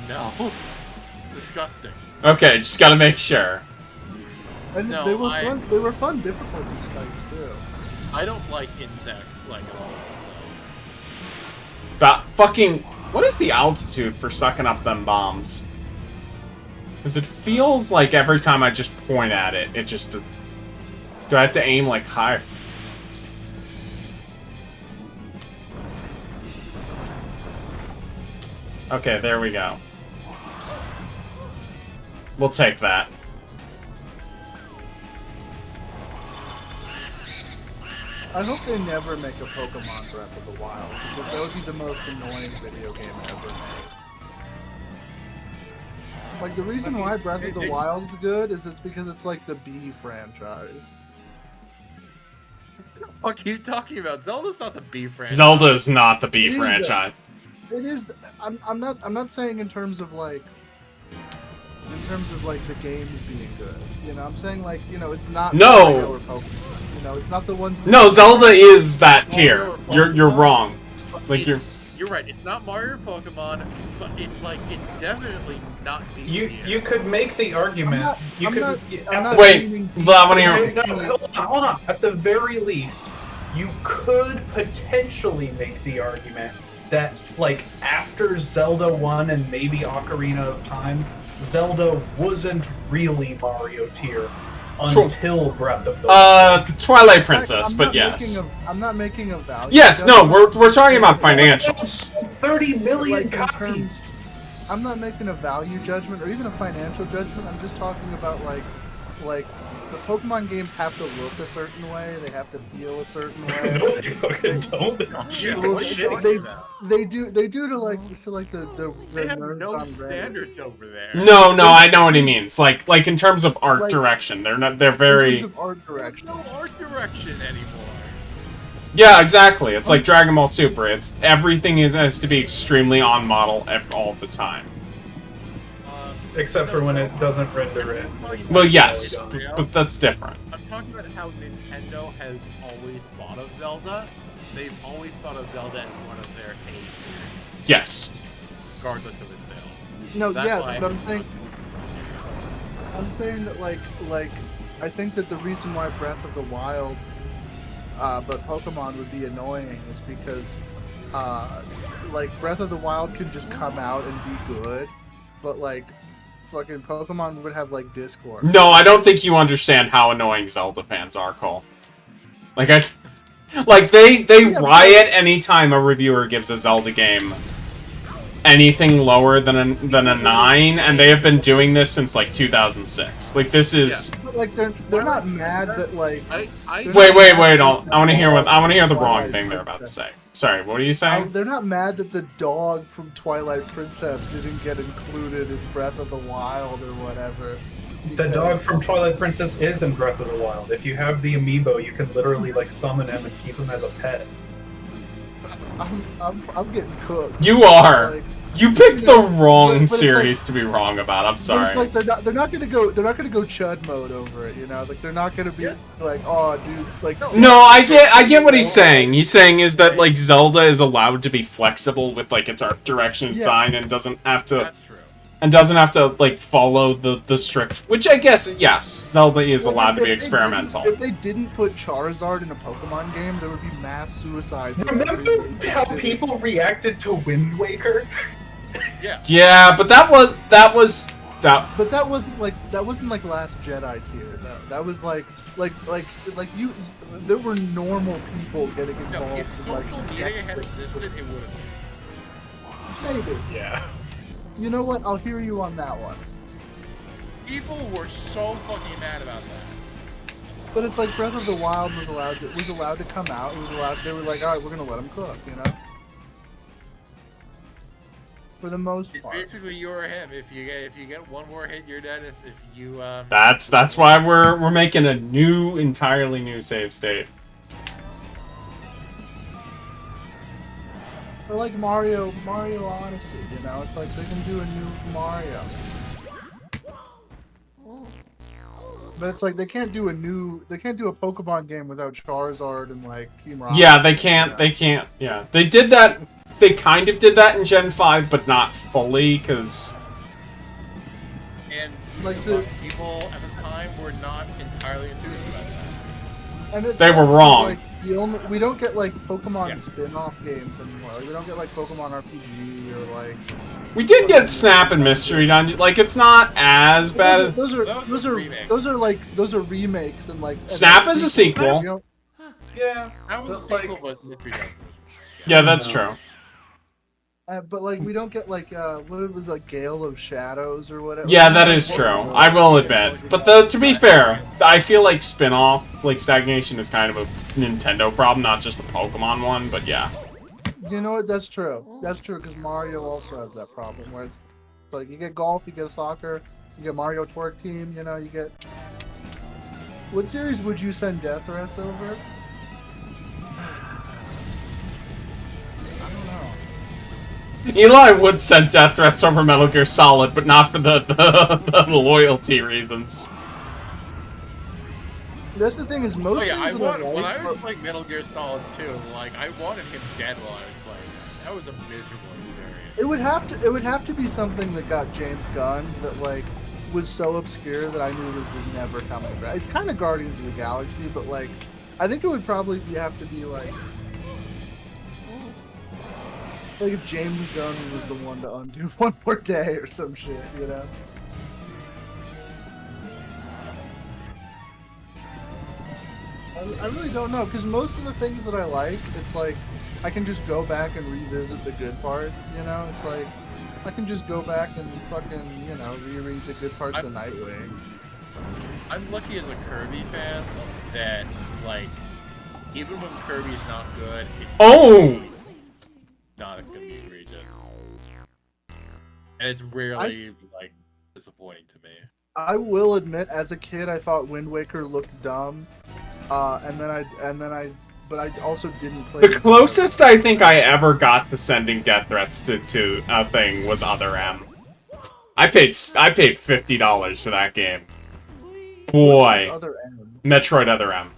No. It's disgusting. Okay, just gotta make sure. And No, they were fun. They were fun difficulty types too. I don't like insects like at all. But fucking, what is the altitude for sucking up them bombs? Because it feels like every time I just point at it, it just... Do I have to aim like higher? Okay, there we go. We'll take that. I hope they never make a Pokemon Breath of the Wild, because that would be the most annoying video game ever made. Like, the reason why Breath of the Wild is good is it's because it's like the B franchise. What are you talking about? Zelda's not the B franchise. Zelda is not the B It is franchise. It is. I'm not saying in terms of like the games being good. You know, I'm saying like, you know, it's not No! Mario or Pokemon. You know, it's not the ones. No, Zelda is that tier. You're wrong. But Like you're. you're right. It's not Mario or Pokemon, but it's like it's definitely not B You tier. could make the argument. I'm not Wait, meaning I wanna hear- Hold on. At the very least, you could potentially make the argument that, like, after Zelda 1 and maybe Ocarina of Time, Zelda wasn't really Mario tier until Breath of the Wild. Twilight Princess, but yes. I'm not making a value. Yes, no, judgment. we're talking about financials. 30 million Like, in copies. terms- I'm not making a value judgment or even a financial judgment. I'm just talking about like the Pokemon games have to look a certain way. They have to feel a certain way. No, you fucking don't. Yeah, Well, what are you shit. talking about? They do to like the They have nerds no on Reddit. standards over there. No, I know what he means. Like in terms of art Like- direction, they're In very. terms of art There's direction. no art direction anymore. Yeah, exactly. It's like Dragon Ball Super. It's everything has to be extremely on model all the time. Except for when it doesn't render it. Well, yes, Totally but that's different. I'm talking about how Nintendo has always thought of Zelda. They've always thought of Zelda as one of their A series, Yes. regardless of its sales. No, That's yes, why but I I'm saying that like I think that the reason why Breath of the Wild but Pokemon would be annoying is because like Breath of the Wild can just come out and be good, but like fucking Pokemon would have like Discord. No, I don't think you understand how annoying Zelda fans are, Cole. Like they riot anytime a reviewer gives a Zelda game anything lower than a 9, and they have been doing this since like 2006. Like this is. But, like they're not mad that like I Wait! I want to hear the wrong thing they're about to say. Sorry, what are you saying? they're not mad that the dog from Twilight Princess didn't get included in Breath of the Wild or whatever. The because- dog from Twilight Princess is in Breath of the Wild. If you have the amiibo, you can literally like summon him and keep him as a pet. I'm getting cooked. You are. Like, You picked the wrong but it's series to be wrong about. I'm but sorry. it's like they're not gonna go chud mode over it, you know? Like they're not gonna be like, oh dude, like No, I get what he's saying. He's saying is that like Zelda is allowed to be flexible with like its art direction Yeah. design and doesn't have to That's true. like follow the strict. Which I guess yes, Zelda is Well, allowed to be if they experimental. If they didn't put Charizard in a Pokemon game, there would be mass suicides. Remember how people reacted to Wind Waker? Yeah. Yeah, but that was But that wasn't like Last Jedi tier though. That was like you. There were normal people getting No, involved. if in, like, social media next had thing. existed, it would have. Maybe. Yeah. You know what? I'll hear you on that one. People were so fucking mad about that. But it's like Breath of the Wild was allowed to come out. It was allowed. They were like, all right, we're gonna let them cook. You know. For the most It's part. basically you or him. If you get one more hit, you're dead. If you that's why we're making a entirely new save state. Or like Mario Odyssey. You know, it's like they can do a new Mario. But it's like they can't do a Pokemon game without Charizard and like Team Rocket. Yeah, they can't. Yeah, they did that. They kind of did that in Gen 5, but not fully, because... and Like a lot of people at the time were not entirely enthused about that. And it's They were wrong. Like, we don't get like Pokemon Yeah. spin-off games anymore. Like, we don't get like Pokemon RPG or like. We did get Snap and Mystery Dungeon. Like, it's not as bad. Those are That was those a are remake. those are remakes and like. Snap is a sequel. You know, Yeah. That was a That's like- sequel, but Mystery Dungeon was- Yeah, that's true. but like we don't get like what it was like Gale of Shadows or whatever. Yeah, that is true. I will admit. But to be fair, I feel like spin-off, like Stagnation, is kind of a Nintendo problem, not just a Pokemon one, but yeah. You know what? That's true. That's true because Mario also has that problem where it's like you get golf, you get soccer, you get Mario Twerk Team. You know, you get. What series would you send death threats over? I don't know. Eli would send death threats over Metal Gear Solid, but not for the loyalty reasons. That's the thing is most Oh yeah, things that I when I like, was playing Metal Gear Solid 2, like I wanted him dead while I was playing. That was a miserable experience. It would have to be something that got James Gunn that like was so obscure that I knew was just never coming back. It's kind of Guardians of the Galaxy, but like I think it would probably have to be like if James Gunn was the one to undo One More Day or some shit, you know? I really don't know, because most of the things that I like, it's like, I can just go back and revisit the good parts, you know? It's like, I can just go back and fucking, you know, reread the good parts of Nightwing. I'm lucky as a Kirby fan that, like, even when Kirby's not good, it's not gonna be egregious. And it's rarely, like, disappointing to me. I will admit, as a kid, I thought Wind Waker looked dumb, but I also didn't play. The closest I think I ever got to sending death threats to a thing was Other M. I paid $50 for that game. Boy, Other M? Metroid Other M.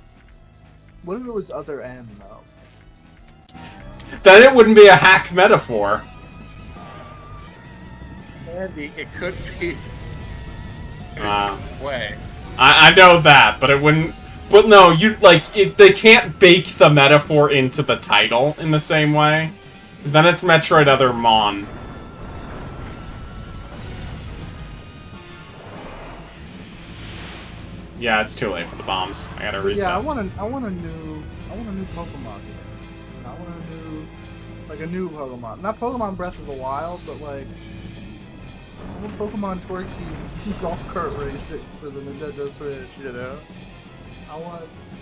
What if it was Other M though? Then it wouldn't be a hack metaphor. Andy, it could be. Way. I know that, but it wouldn't. But no, they can't bake the metaphor into the title in the same way. Because then it's Metroid Other Mon. Yeah, it's too late for the bombs. I gotta reset. Yeah, I want a new Pokemon game. I want a new Pokemon. Not Pokemon Breath of the Wild, but like I want Pokemon Tour Team golf cart racing for the Nintendo Switch. You know,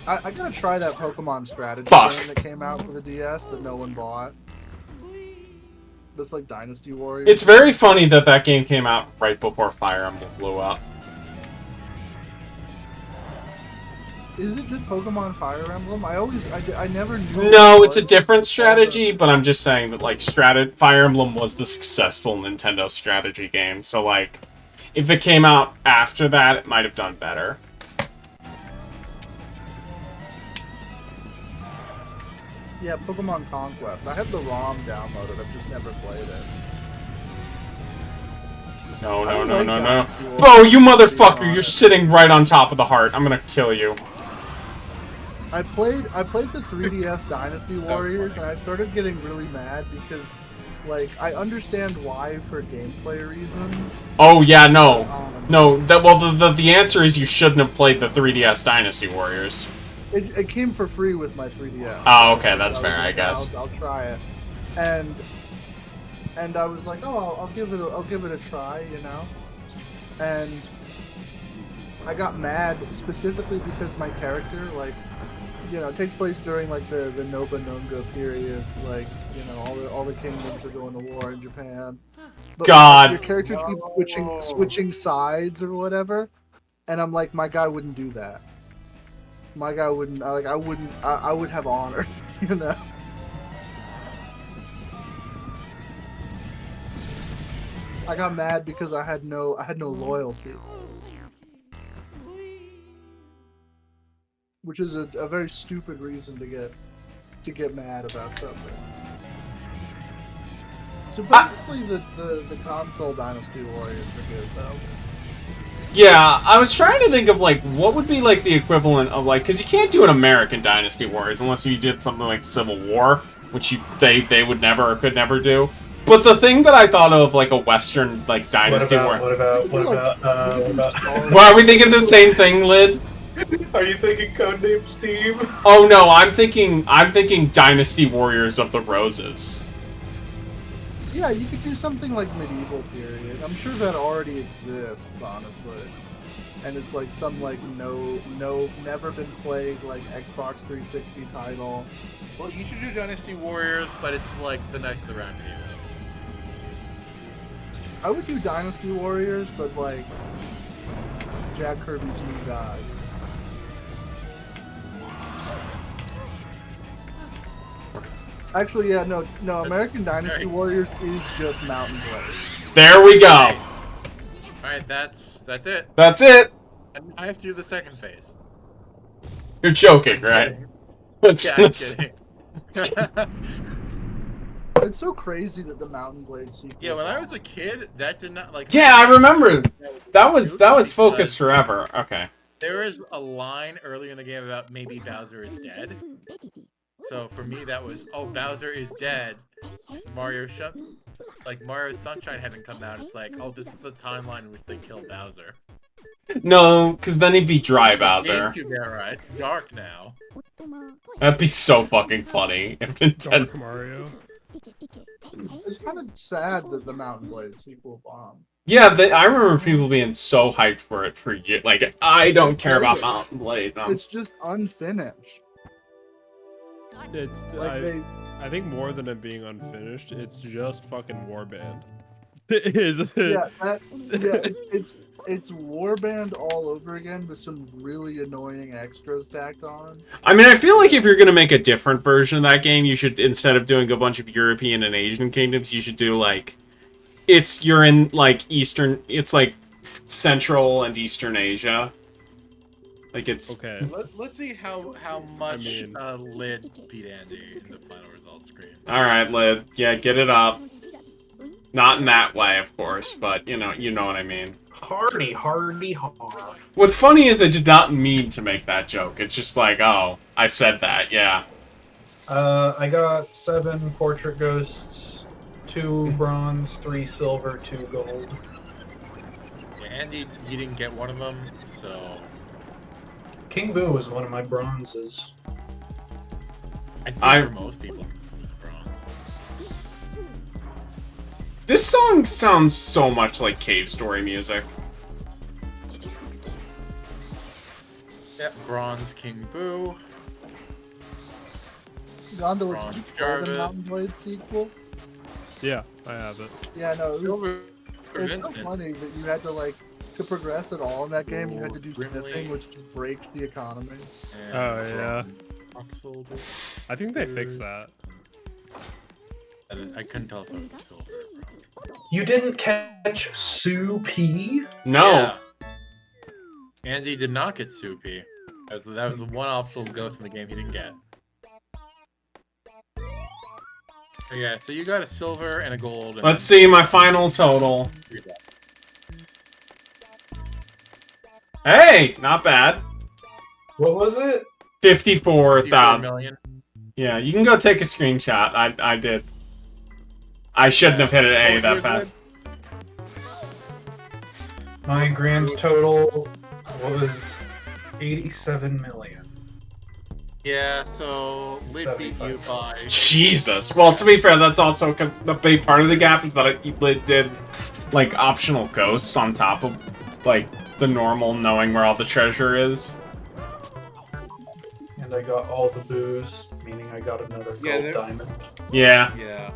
I gotta try that Pokemon strategy game that came out for the DS that no one bought. That's like Dynasty Warriors. It's very funny that that game came out right before Fire Emblem blew up. Is it just Pokemon Fire Emblem? I never knew. No, it's a different strategy, but I'm just saying that, like, Fire Emblem was the successful Nintendo strategy game, so, like, if it came out after that, it might have done better. Yeah, Pokemon Conquest. I have the ROM downloaded, I've just never played it. No. Bo, you motherfucker, you're sitting right on top of the heart. I'm gonna kill you. I played the 3DS Dynasty Warriors, and I started getting really mad because, like, I understand why for gameplay reasons. Oh yeah, no. The answer is you shouldn't have played the 3DS Dynasty Warriors. It came for free with my 3DS. Oh, okay, that's fair, I guess. I'll try it, and I was like, oh, I'll give it a try, you know, and I got mad specifically because my character, like, you know, it takes place during like the Nobunaga period, like, you know, all the kingdoms are going to war in Japan. But God, your character keeps switching sides or whatever, and I'm like, my guy wouldn't do that. My guy wouldn't. I would have honor, you know. I got mad because I had no loyalty. Which is a very stupid reason to get mad about something. Supposedly the console Dynasty Warriors are good though. Yeah, I was trying to think of, like, what would be, like, the equivalent of, like, because you can't do an American Dynasty Warriors unless you did something like Civil War, which they would never or could never do. But the thing that I thought of, like, a Western, like, Dynasty War. What about? Why are we thinking the same thing, Lid? Are you thinking Codename Steam? Oh no, I'm thinking Dynasty Warriors of the Roses. Yeah, you could do something like medieval period. I'm sure that already exists, honestly. And it's like some like never been played like Xbox 360 title. Well, you should do Dynasty Warriors, but it's like the Knights of the Round Table. I would do Dynasty Warriors, but like Jack Kirby's new guys. Actually, yeah, no. American Dynasty Warriors is just Mountain Blade. There we go. All right, that's it. That's it. And I have to do the second phase. You're joking, right? Yeah, I'm kidding. It's so crazy that the Mountain Blade sequel. Yeah, when I was a kid, that did not like. Yeah, I remember. That was because focused forever. Okay. There is a line earlier in the game about maybe Bowser is dead. So for me, that was, oh, Bowser is dead. Mario Sunshine hadn't come out. It's like, oh, this is the timeline in which they kill Bowser. No, because then he'd be dry Bowser. GameCube era, it's dark now. That'd be so fucking funny if Nintendo. Dark Mario. It's kind of sad that the Mountain Blade sequel bombed. Yeah, I remember people being so hyped for it for years. Like, I don't care about Mountain Blade. No. It's just unfinished. It's Like I think more than it being unfinished, it's just fucking Warband. Is yeah, it's Warband all over again with some really annoying extras tacked on. I mean, I feel like if you're gonna make a different version of that game, you should, instead of doing a bunch of European and Asian kingdoms, you should do like, you're in like it's like Central and Eastern Asia. Like it's okay. Let's see how much Lid beat Andy in the final results screen. All right, Lid. Yeah, get it up. Not in that way, of course, but you know what I mean. Hardy. What's funny is I did not mean to make that joke. It's just like, oh, I said that, yeah. I got 7 portrait ghosts, 2 bronze, 3 silver, 2 gold. Yeah, Andy, you didn't get one of them, so. King Boo was one of my bronzes. I think for most people, bronze. This song sounds so much like Cave Story music. Yep, bronze King Boo. Gonda, Ron would you play Jarvis. the Mountain Blade sequel? Yeah, I have it. Yeah, no, Silver it's so Vincent. funny that you had to like to progress at all in that game. You had to do Brimley. sniffing, which just breaks the economy. And Oh, yeah. Rock Soldier. I think they fixed that. I couldn't tell if it was silver or bronze. You didn't catch Sue P? No. Yeah. Andy did not get Soupy. That was the one optional ghost in the game he didn't get. Yeah, so you got a silver and a gold. And Let's see my final total. Hey, not bad. What was it? 54,000. million. Yeah, you can go take a screenshot. I did. I shouldn't have hit an A that fast. My grand total was 87 million. Yeah, so Lid beat you by. Jesus. Well, to be fair, that's also the big part of the gap is that it did like optional ghosts on top of like the normal knowing where all the treasure is. And I got all the booze, meaning I got another gold diamond. Yeah. Yeah.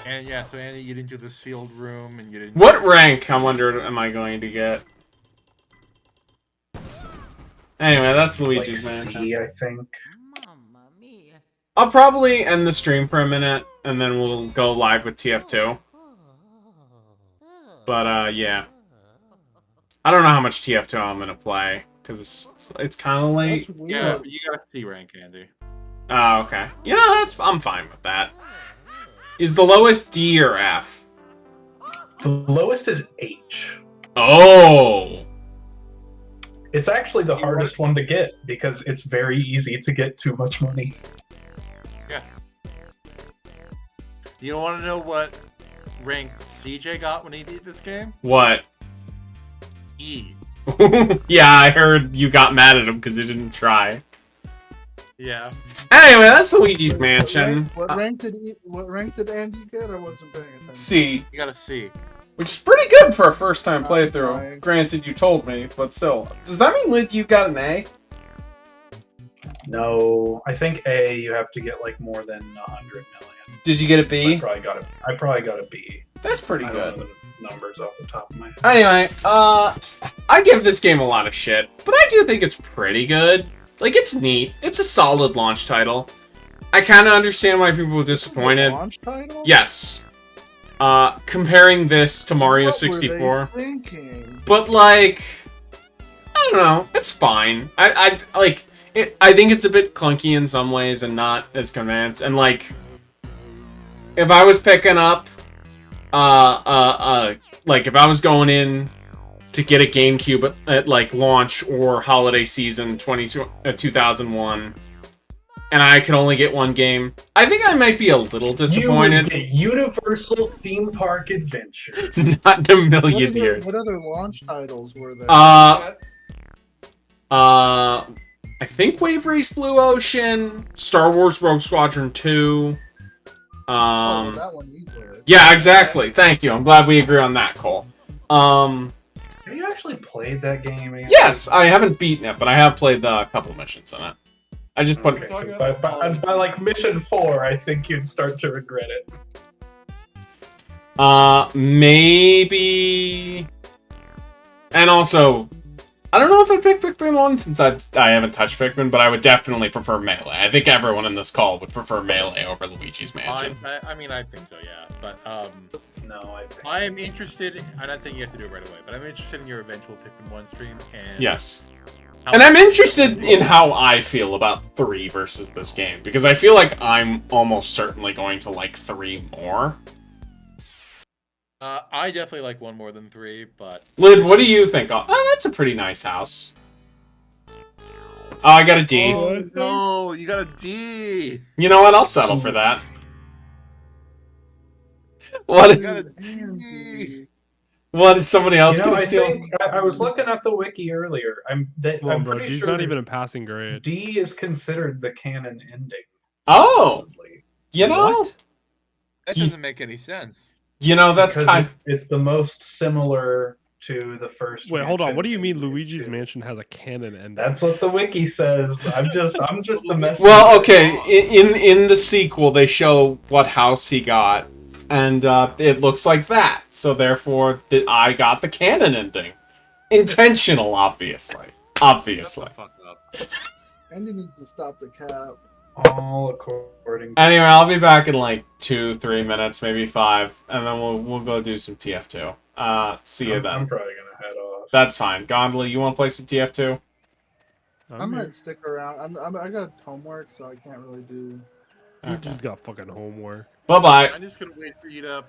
And yeah, so Andy, you didn't do the sealed room, and you didn't. What rank, I wonder, am I going to get? Anyway, that's Luigi's like Mansion. C, I think. I'll probably end the stream for a minute, and then we'll go live with TF2. But, yeah. I don't know how much TF2 I'm gonna play, because it's kind of late. That's weird. Yeah, you got a C rank, Andy. Oh, okay. Yeah, I'm fine with that. Is the lowest D or F? The lowest is H. Oh! It's actually the hardest one to get because it's very easy to get too much money. Yeah. You don't want to know what rank CJ got when he beat this game? What? E. Yeah, I heard you got mad at him because he didn't try. Yeah. Anyway, that's Luigi's Mansion. What rank did Andy get? I wasn't paying attention. C, You got a C. which is pretty good for a first-time I'm playthrough. trying. Granted, you told me, but still. Does that mean, Lid, you got an A? No, I think A, you have to get like more than 100 million. Did you get a I B? probably got a B. That's pretty I good. don't know the numbers off the top of my head. Anyway, I give this game a lot of shit, but I do think it's pretty good. Like, it's neat. It's a solid launch title. I kind of understand why people were disappointed. Launch title? Yes. Comparing this to Mario What 64. were they thinking? But, like, I don't know. It's fine. I think it's a bit clunky in some ways and not as convinced. And, like, if I was picking up, like if I was going in to get a GameCube at like launch or holiday season 2001, and I could only get one game, I think I might be a little disappointed. You would get Universal Theme Park Adventure. Not in a million years. What other launch titles were there? I think Wave Race Blue Ocean, Star Wars Rogue Squadron 2. That one easily. Yeah, exactly. Thank you. I'm glad we agree on that, Cole. Have you actually played that game? Andy? Yes, I haven't beaten it, but I have played a couple missions in it. I just put. Okay, by like mission 4, I think you'd start to regret it. Maybe. And also, I don't know if I picked Pikmin 1 since I haven't touched Pikmin, but I would definitely prefer Melee. I think everyone in this call would prefer Melee over Luigi's Mansion. I mean, I think so, yeah. But No, I think. I am interested. I'm not saying you have to do it right away, but I'm interested in your eventual Pikmin 1 stream. And Yes. And I'm interested in how I feel about 3 versus this game, because I feel like I'm almost certainly going to like 3 more. I definitely like 1 more than 3, but... Lid, what do you think? Oh, that's a pretty nice house. Oh, I got a D. Oh, no, you got a D! You know what? I'll settle for that. What? You got a D! What is somebody else gonna I steal? think I was looking at the wiki earlier. I'm Bro, pretty D's sure not even a passing grade. D is considered the canon ending. Oh, supposedly. you know, What? That doesn't make any sense. you know that's Because kind. it's the most similar to the first. Wait, hold on. Mansion What do you mean in Luigi's two. Mansion has a canon ending? That's what the wiki says. I'm just the messenger. Well, okay. In the sequel, they show what house he got, and it looks like that. So therefore, I got the canon ending. Intentional, obviously. Obviously. Shut the fuck up. Andy needs to stop the cap. All according. Anyway, I'll be back in like 2-3 minutes, maybe 5, and then we'll go do some TF2. See you I'm then. probably gonna head off. That's fine. Gondola, you want to play some TF2? I might stick around. I got homework, so I can't really do. You just got fucking homework. Bye bye. I'm just gonna wait for you to